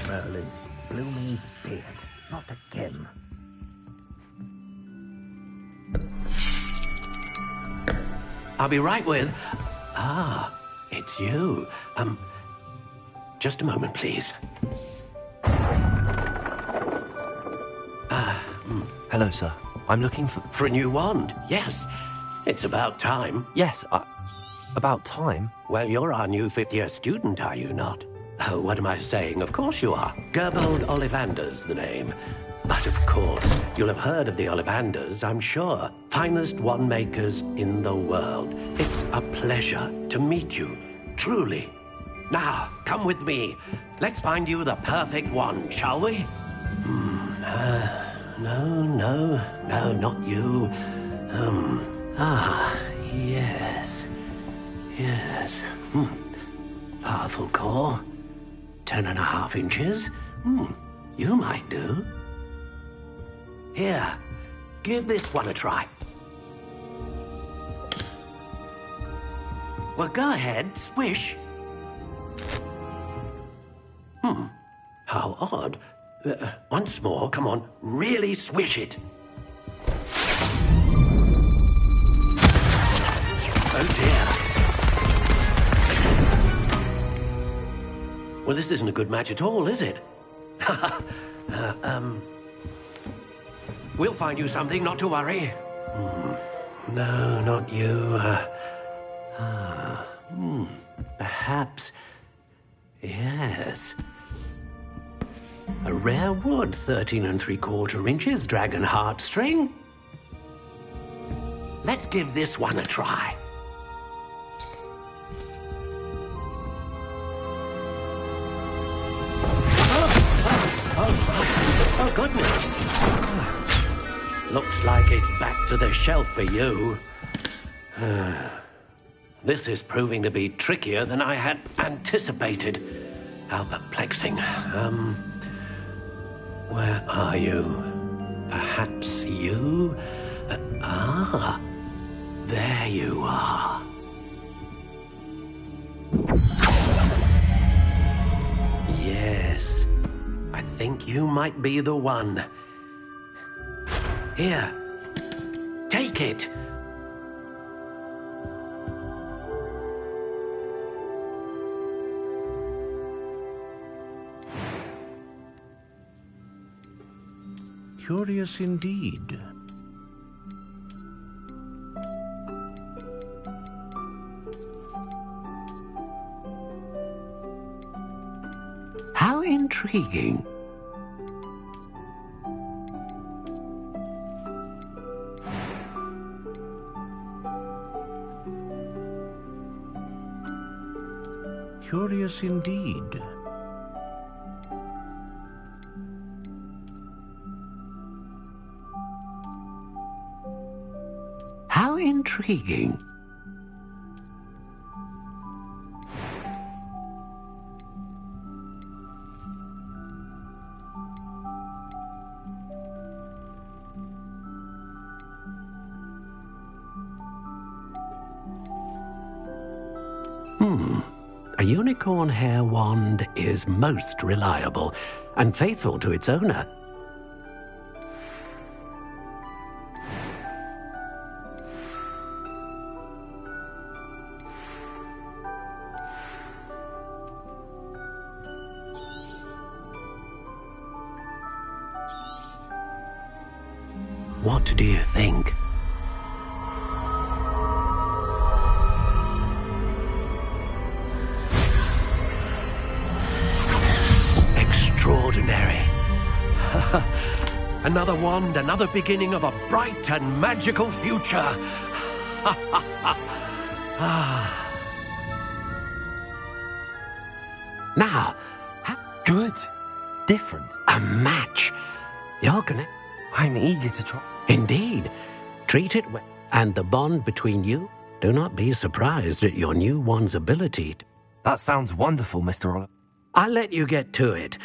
C: Merlin, blooming beard. Not again.
H: I'll be right with... Ah, it's you. Just a moment, please.
D: Hello, sir. I'm looking for...
H: For a new wand, yes. It's about time.
D: Yes, about time?
H: Well, you're our new 5th-year student, are you not? Oh, what am I saying? Of course you are. Gerbold Ollivander's the name. But of course, you'll have heard of the Ollivanders, I'm sure. Finest wand makers in the world. It's a pleasure to meet you, truly. Now, come with me. Let's find you the perfect wand, shall we? No, not you. Yes. Powerful core. 10.5 inches. You might do. Here, give this one a try. Well, go ahead, swish. How odd. Once more, come on, really swish it. Oh dear. Well, this isn't a good match at all, is it? We'll find you something, not to worry. No, not you. Perhaps... Yes. A rare wood, 13 3/4 inches, dragon heartstring. Let's give this one a try. Oh, goodness. Looks like it's back to the shelf for you. This is proving to be trickier than I had anticipated. How perplexing. Where are you? Perhaps you? There you are. Yes. I think you might be the one. Here. Take it.
P: Curious indeed.
H: How intriguing.
P: Curious indeed.
H: How intriguing. A unicorn hair wand is most reliable and faithful to its owner. What do you think? Extraordinary. Another wand, another beginning of a bright and magical future. Now,
D: good. Different.
H: A match. You're gonna...
D: I'm eager to try.
H: Indeed. Treat it well. And the bond between you, do not be surprised at your new wand's ability.
D: That sounds wonderful, Mr. Oliver.
H: I'll let you get to it.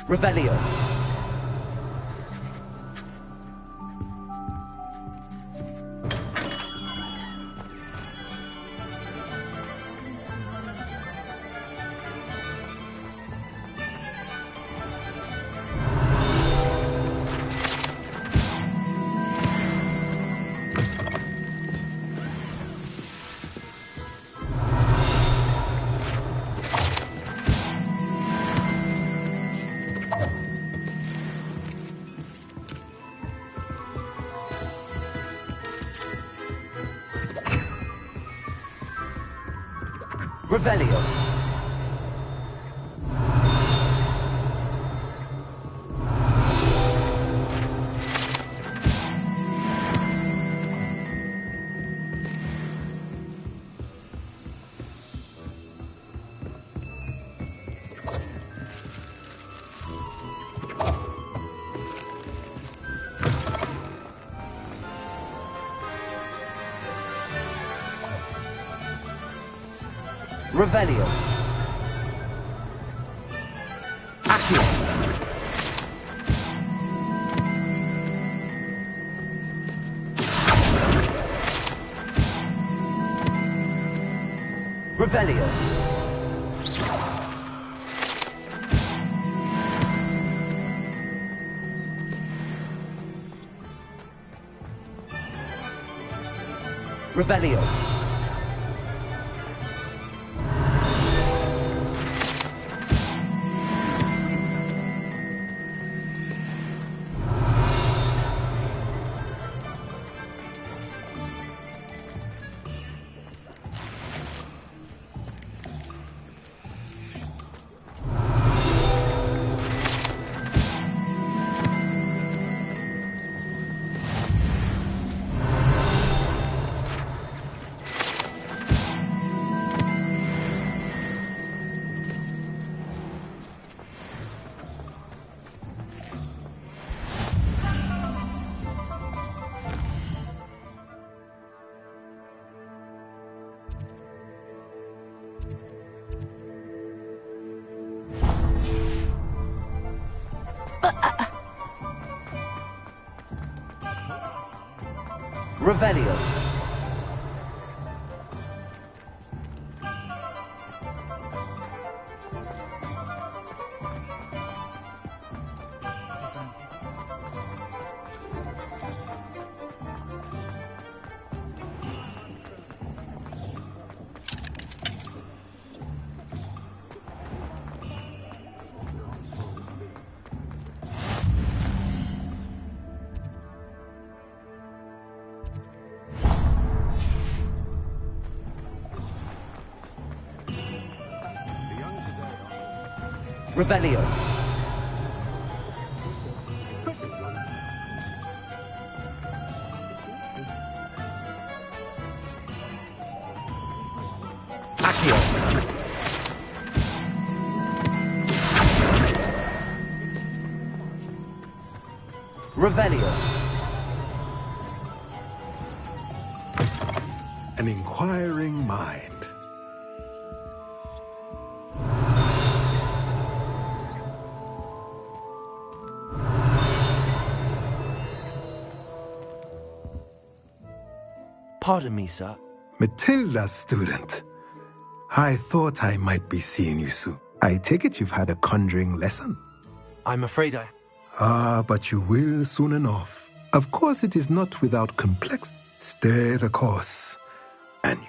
A: Revelio. Revelio. Revelio. Accio. Revelio. Revelio. Revelio. Revelio. Accio. Revelio.
B: An inquiring mind.
D: Pardon me, sir.
B: Matilda's student. I thought I might be seeing you soon. I take it you've had a conjuring lesson?
D: I'm afraid I...
B: Ah, but you will soon enough. Of course, it is not without complex. Stay the course. And you...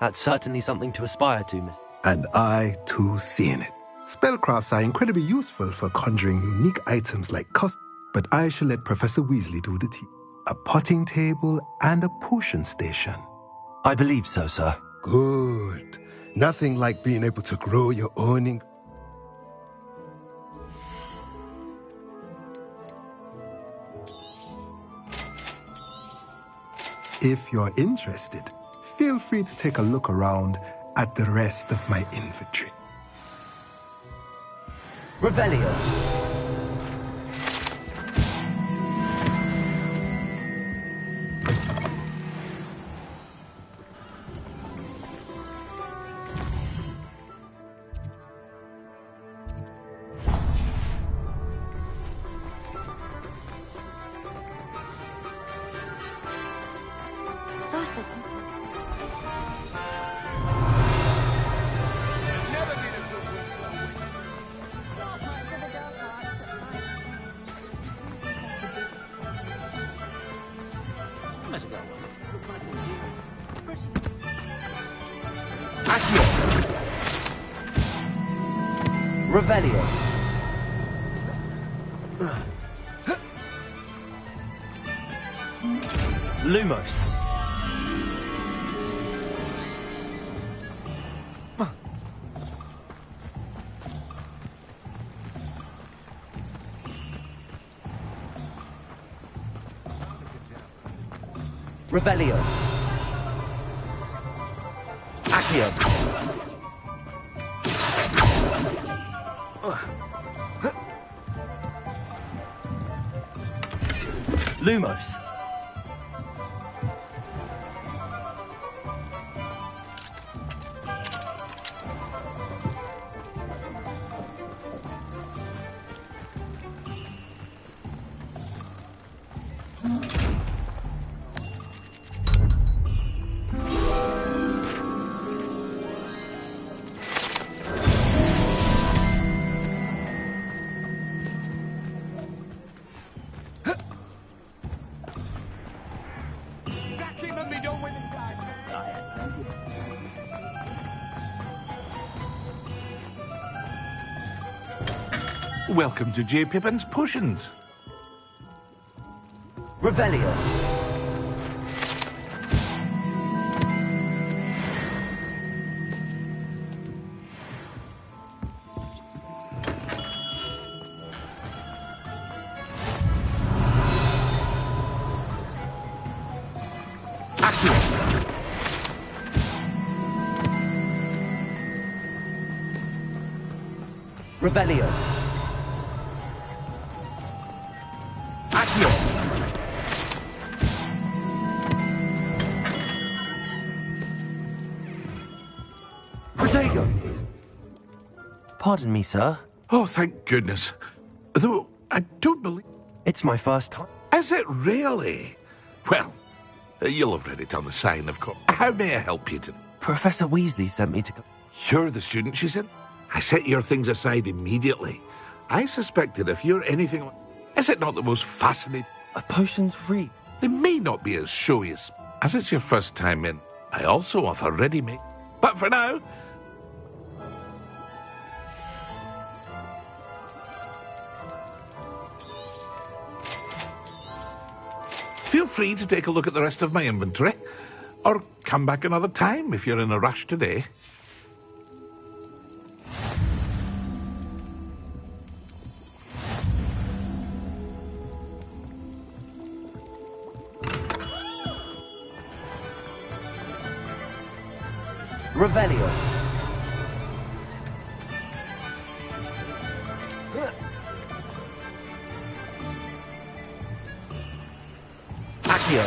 D: That's certainly something to aspire to, miss.
B: And I, too, see in it. Spellcrafts are incredibly useful for conjuring unique items like but I shall let Professor Weasley do the tea. A potting table and a potion station.
D: I believe so, sir.
B: Good. Nothing like being able to grow your own If you're interested, feel free to take a look around at the rest of my inventory.
A: Revelio. Revelio. Lumos. Revelio. Accio. Lumos.
E: Welcome to J. Pippin's Potions.
A: Revelio. Revelio. Accio. Protego.
D: Pardon me, sir.
E: Oh, thank goodness. Though, I don't believe...
D: It's my first time.
E: Is it really? Well, you'll have read it on the sign, of course. How may I help you today?
D: Professor Weasley sent me to...
E: You're the student she said? I set your things aside immediately. I suspected if you're anything like... Is it not the most fascinating...
D: A potion's free.
E: They may not be as showy as it's your first time in. I also offer ready-made. But for now... Feel free to take a look at the rest of my inventory. Or come back another time if you're in a rush today.
A: Revelio. Accio.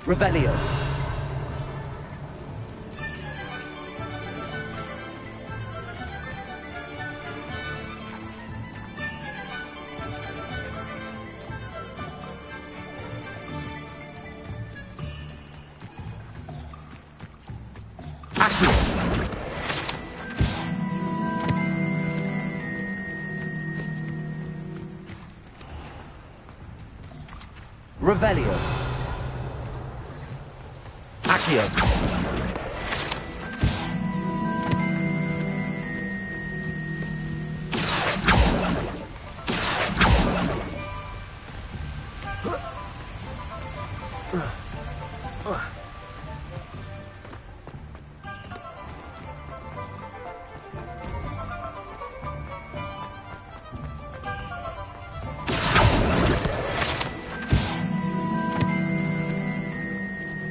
A: Revelio. Revelio. Accio.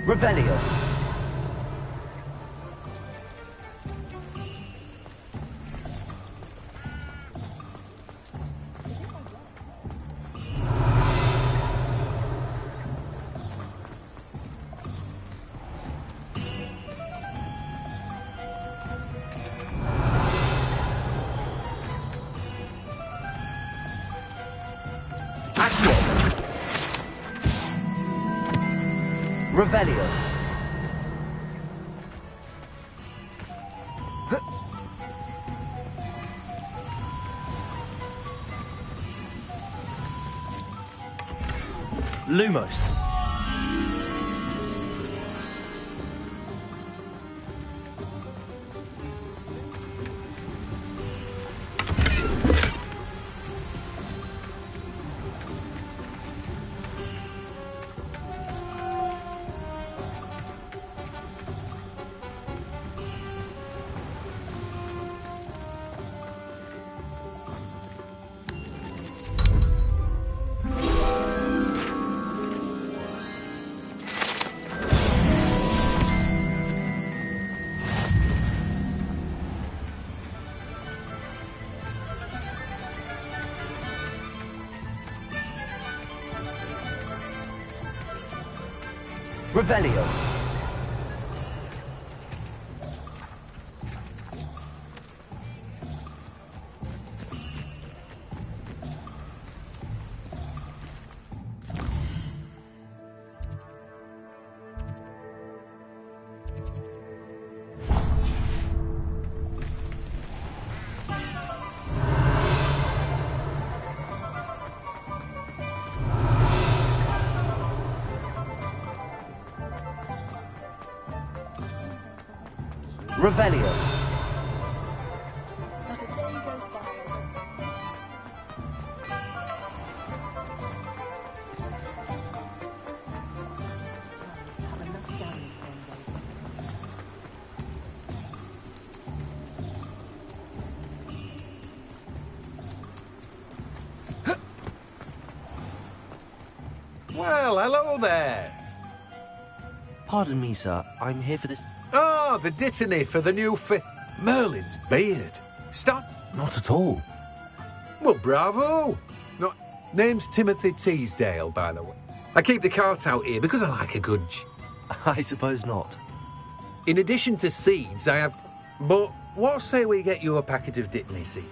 A: Revelio. Accio. Revelio. Lumos. Revelio. Revelio.
J: Not a day goes by. Have enough galleons
Q: Well, hello there.
D: Pardon me, sir. I'm here for this...
Q: Ah, the dittany for the new fifth. Merlin's beard. Stop.
D: Not at all.
Q: Well, bravo. No, name's Timothy Teasdale, by the way. I keep the cart out here because I like a good...
D: I suppose not.
Q: In addition to seeds, I have... But what say we get you a packet of dittany seed?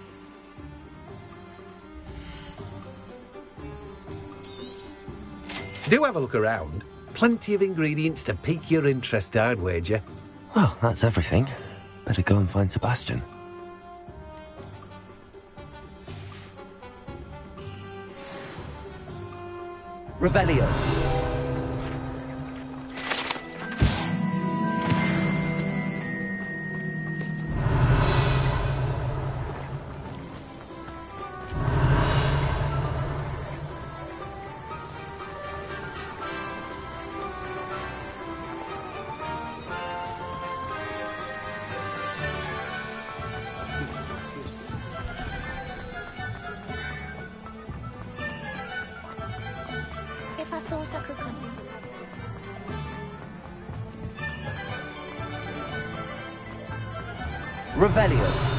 Q: Do have a look around. Plenty of ingredients to pique your interest, I'd wager.
D: Well, that's everything. Better go and find Sebastian.
A: Revelio.
J: If I thought I could come
A: Revelio.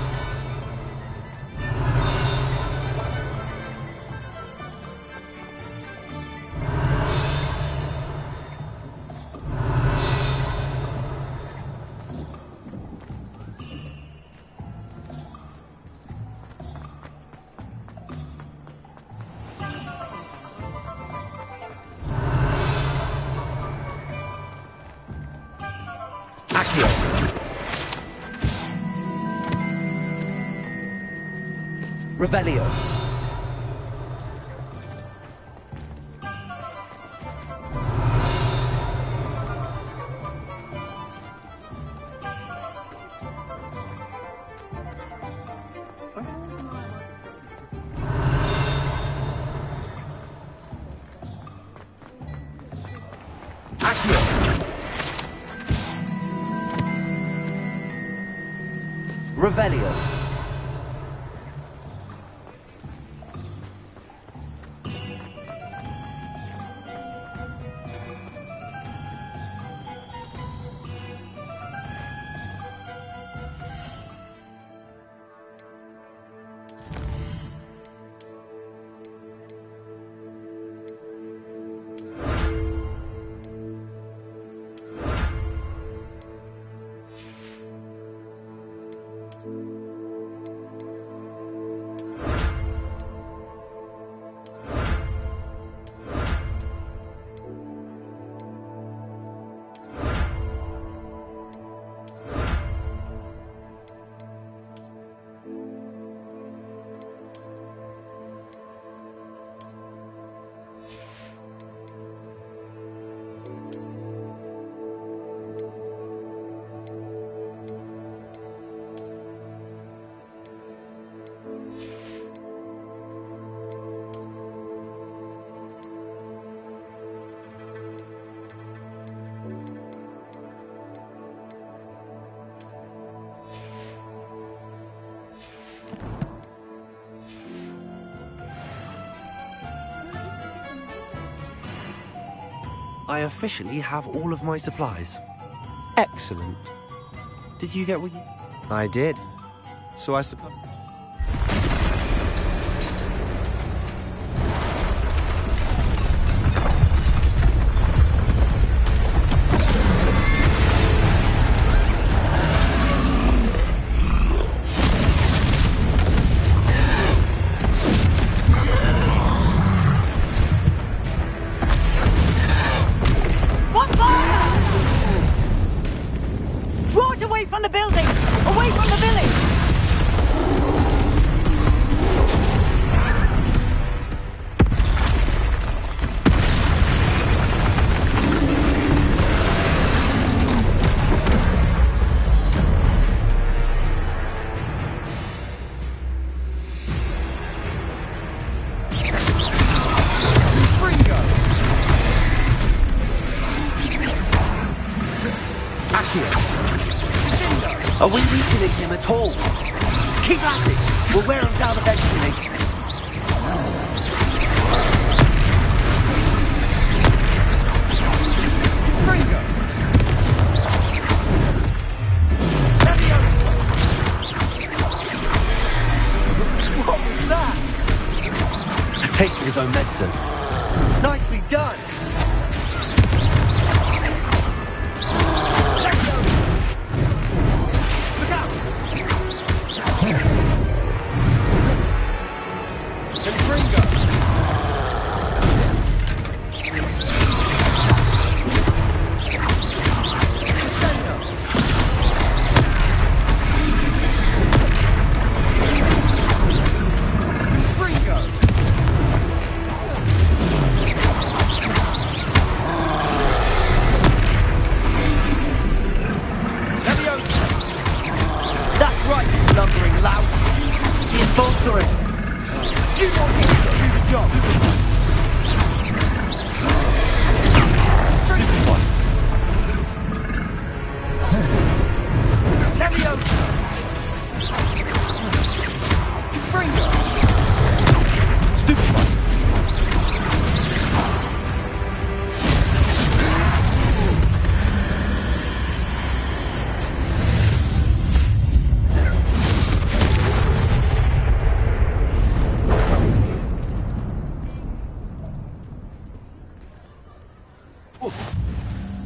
A: Revelio. Revelio.
D: I officially have all of my supplies.
O: Excellent.
D: Did you get what you...
O: I did. So I suppose...
C: Are we weakening him at all? Keep at it! We'll wear him down eventually.
A: What was that? A taste of his own medicine. Nicely done! Look out! Confringo!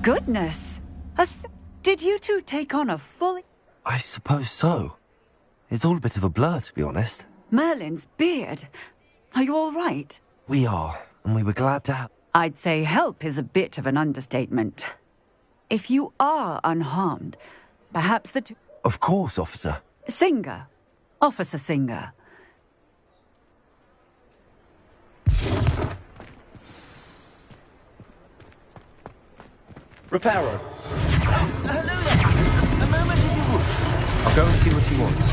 G: Goodness! Did you two take on a fully...
D: I suppose so. It's all a bit of a blur, to be honest.
G: Merlin's beard. Are you all right?
D: We are, and we were glad to have...
G: I'd say help is a bit of an understatement. If you are unharmed, perhaps the two...
D: Of course, officer.
G: Singer. Officer Singer.
A: Reparo. Hello there. A moment if you would.
D: I'll go and see what he wants.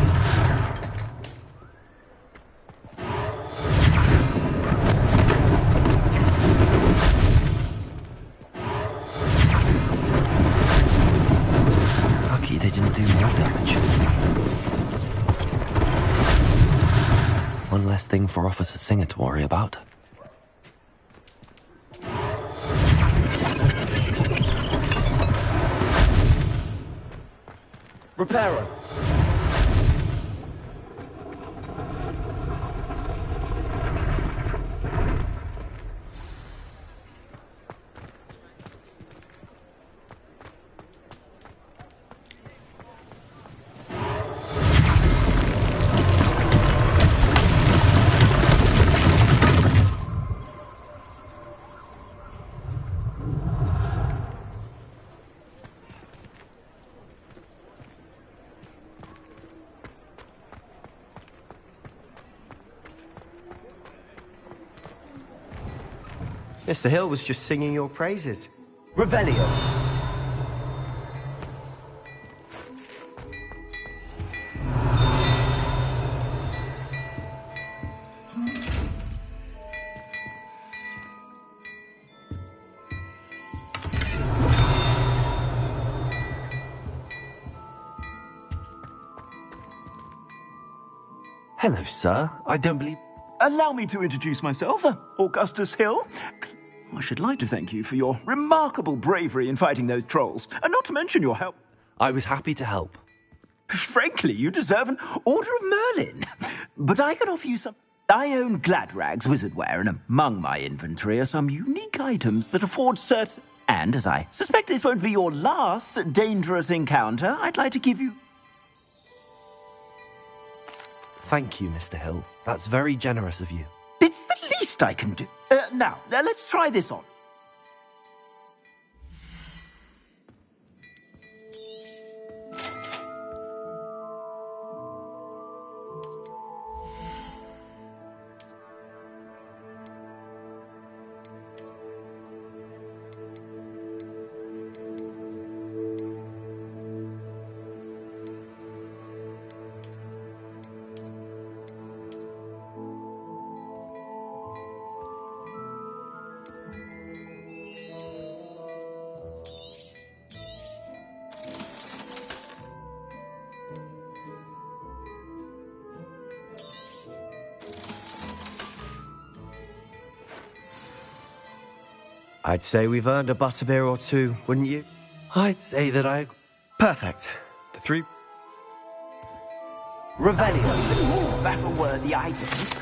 D: Lucky they didn't do more damage. One less thing for Officer Singer to worry about.
A: Reparo.
O: Mr. Hill was just singing your praises.
A: Revelio.
D: Hello, sir. I don't believe...
V: Allow me to introduce myself, Augustus Hill. I should like to thank you for your remarkable bravery in fighting those trolls, and not to mention your help.
D: I was happy to help.
V: Frankly, you deserve an Order of Merlin. But I can offer you some... I own Gladrag's wizardware, and among my inventory are some unique items that afford certain... And as I suspect this won't be your last dangerous encounter, I'd like to give you...
D: Thank you, Mr. Hill. That's very generous of you.
V: It's the least I can do. Now, let's try this on.
O: I'd say we've earned a butterbeer or two, wouldn't you?
D: I'd say that I...
O: Perfect. The 3...
V: Revelio.
C: Even more battle-worthy items.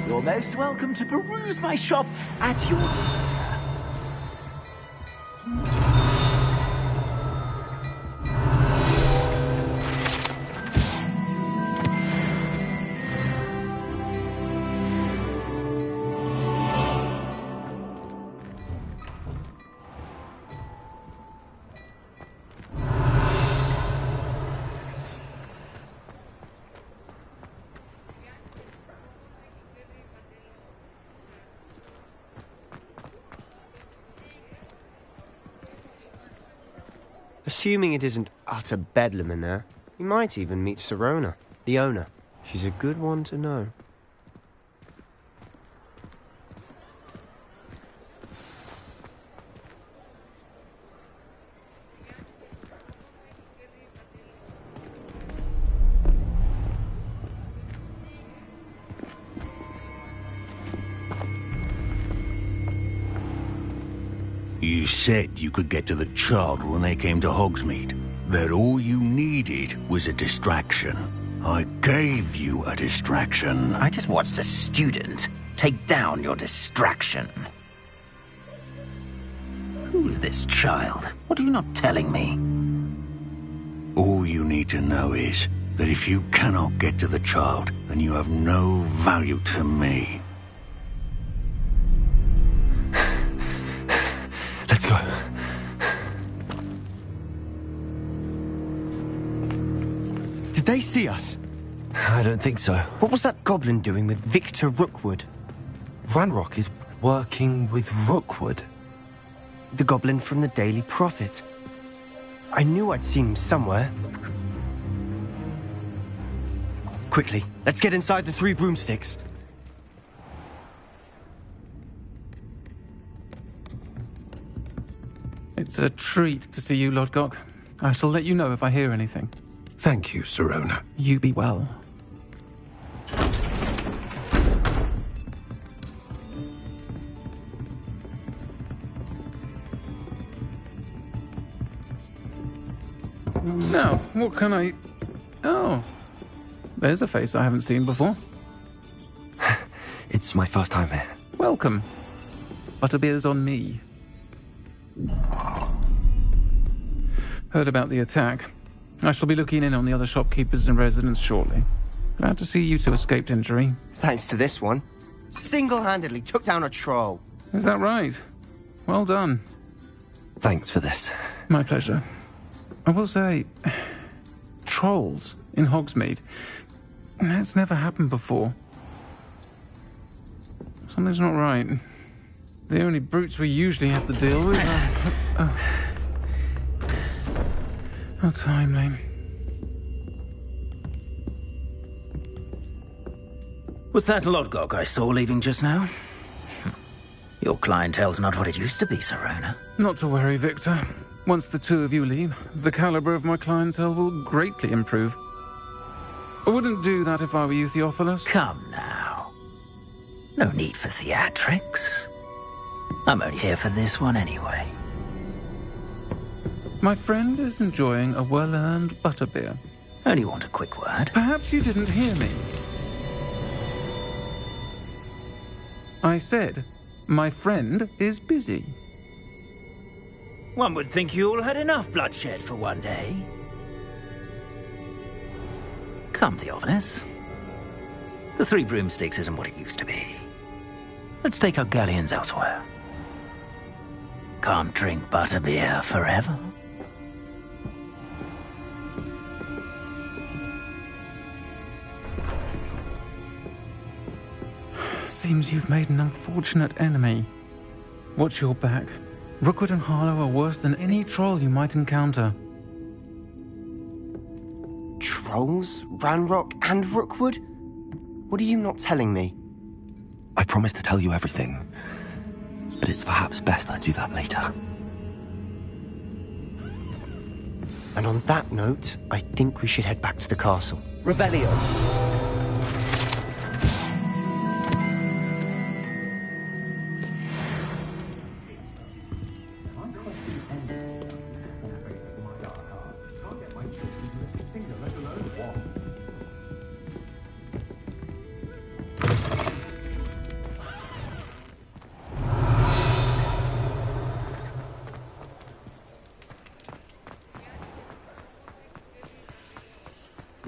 C: You're most welcome to peruse my shop at your leisure.
O: Assuming it isn't utter bedlam in there, you might even meet Sirona, the owner. She's a good one to know.
P: You said you could get to the child when they came to Hogsmeade. That all you needed was a distraction. I gave you a distraction.
C: I just watched a student take down your distraction. Who's this child? What are you not telling me?
P: All you need to know is that if you cannot get to the child, then you have no value to me.
D: Let's go.
O: Did they see us?
D: I don't think so.
O: What was that goblin doing with Victor Rookwood?
D: Ranrock is working with Rookwood.
O: The goblin from the Daily Prophet. I knew I'd seen him somewhere. Quickly, let's get inside the 3 broomsticks.
M: It's a treat to see you, Lodgok. I shall let you know if I hear anything.
Q: Thank you, Sirona.
M: You be well. Now, what can I... Oh, there's a face I haven't seen before.
D: It's my first time here.
M: Welcome. Butterbeer's on me. Heard about the attack. I shall be looking in on the other shopkeepers and residents shortly. Glad to see you two escaped injury.
O: Thanks to this one. Single-handedly took down a troll.
M: Is that right? Well done.
D: Thanks for this.
M: My pleasure. I will say, trolls in Hogsmeade. That's never happened before. Something's not right. The only brutes we usually have to deal with are... How timely.
C: Was that Lodgok I saw leaving just now? Your clientele's not what it used to be, Sirona.
M: Not to worry, Victor. Once the 2 of you leave, the caliber of my clientele will greatly improve. I wouldn't do that if I were you, Theophilus.
C: Come now. No need for theatrics. I'm only here for this one anyway.
M: My friend is enjoying a well-earned butterbeer.
C: Only want a quick word.
M: Perhaps you didn't hear me. I said, my friend is busy.
C: One would think you all had enough bloodshed for one day. Come, Theophilus. The 3 broomsticks isn't what it used to be. Let's take our galleons elsewhere. Can't drink butterbeer forever.
M: Seems you've made an unfortunate enemy. Watch your back. Rookwood and Harlow are worse than any troll you might encounter.
O: Trolls? Ranrock and Rookwood? What are you not telling me?
D: I promised to tell you everything, but it's perhaps best I do that later.
O: And on that note, I think we should head back to the castle.
C: Revelio.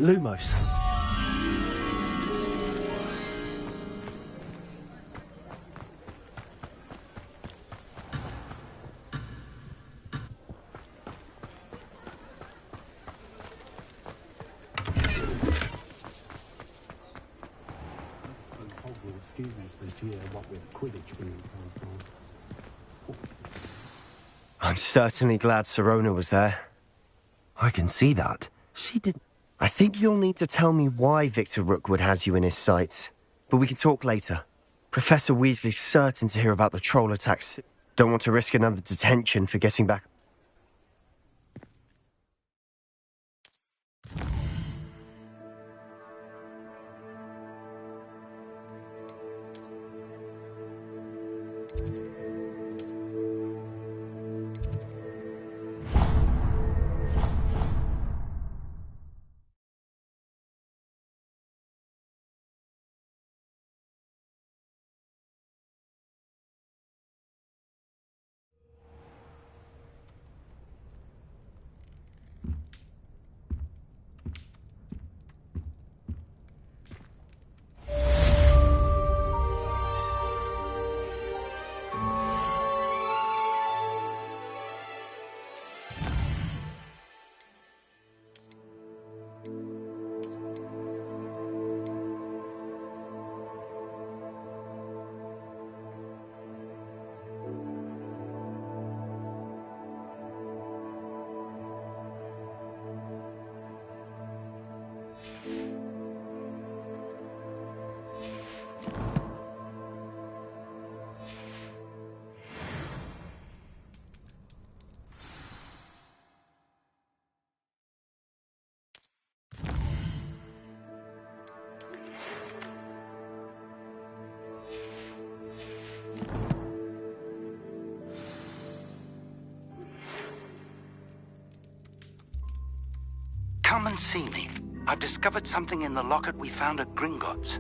F: Lumos.
O: I'm certainly glad Sirona was there.
D: I can see that. She did...
O: I think you'll need to tell me why Victor Rookwood has you in his sights. But we can talk later. Professor Weasley's certain to hear about the troll attacks. Don't want to risk another detention for getting back...
L: Come and see me. I've discovered something in the locket we found at Gringotts.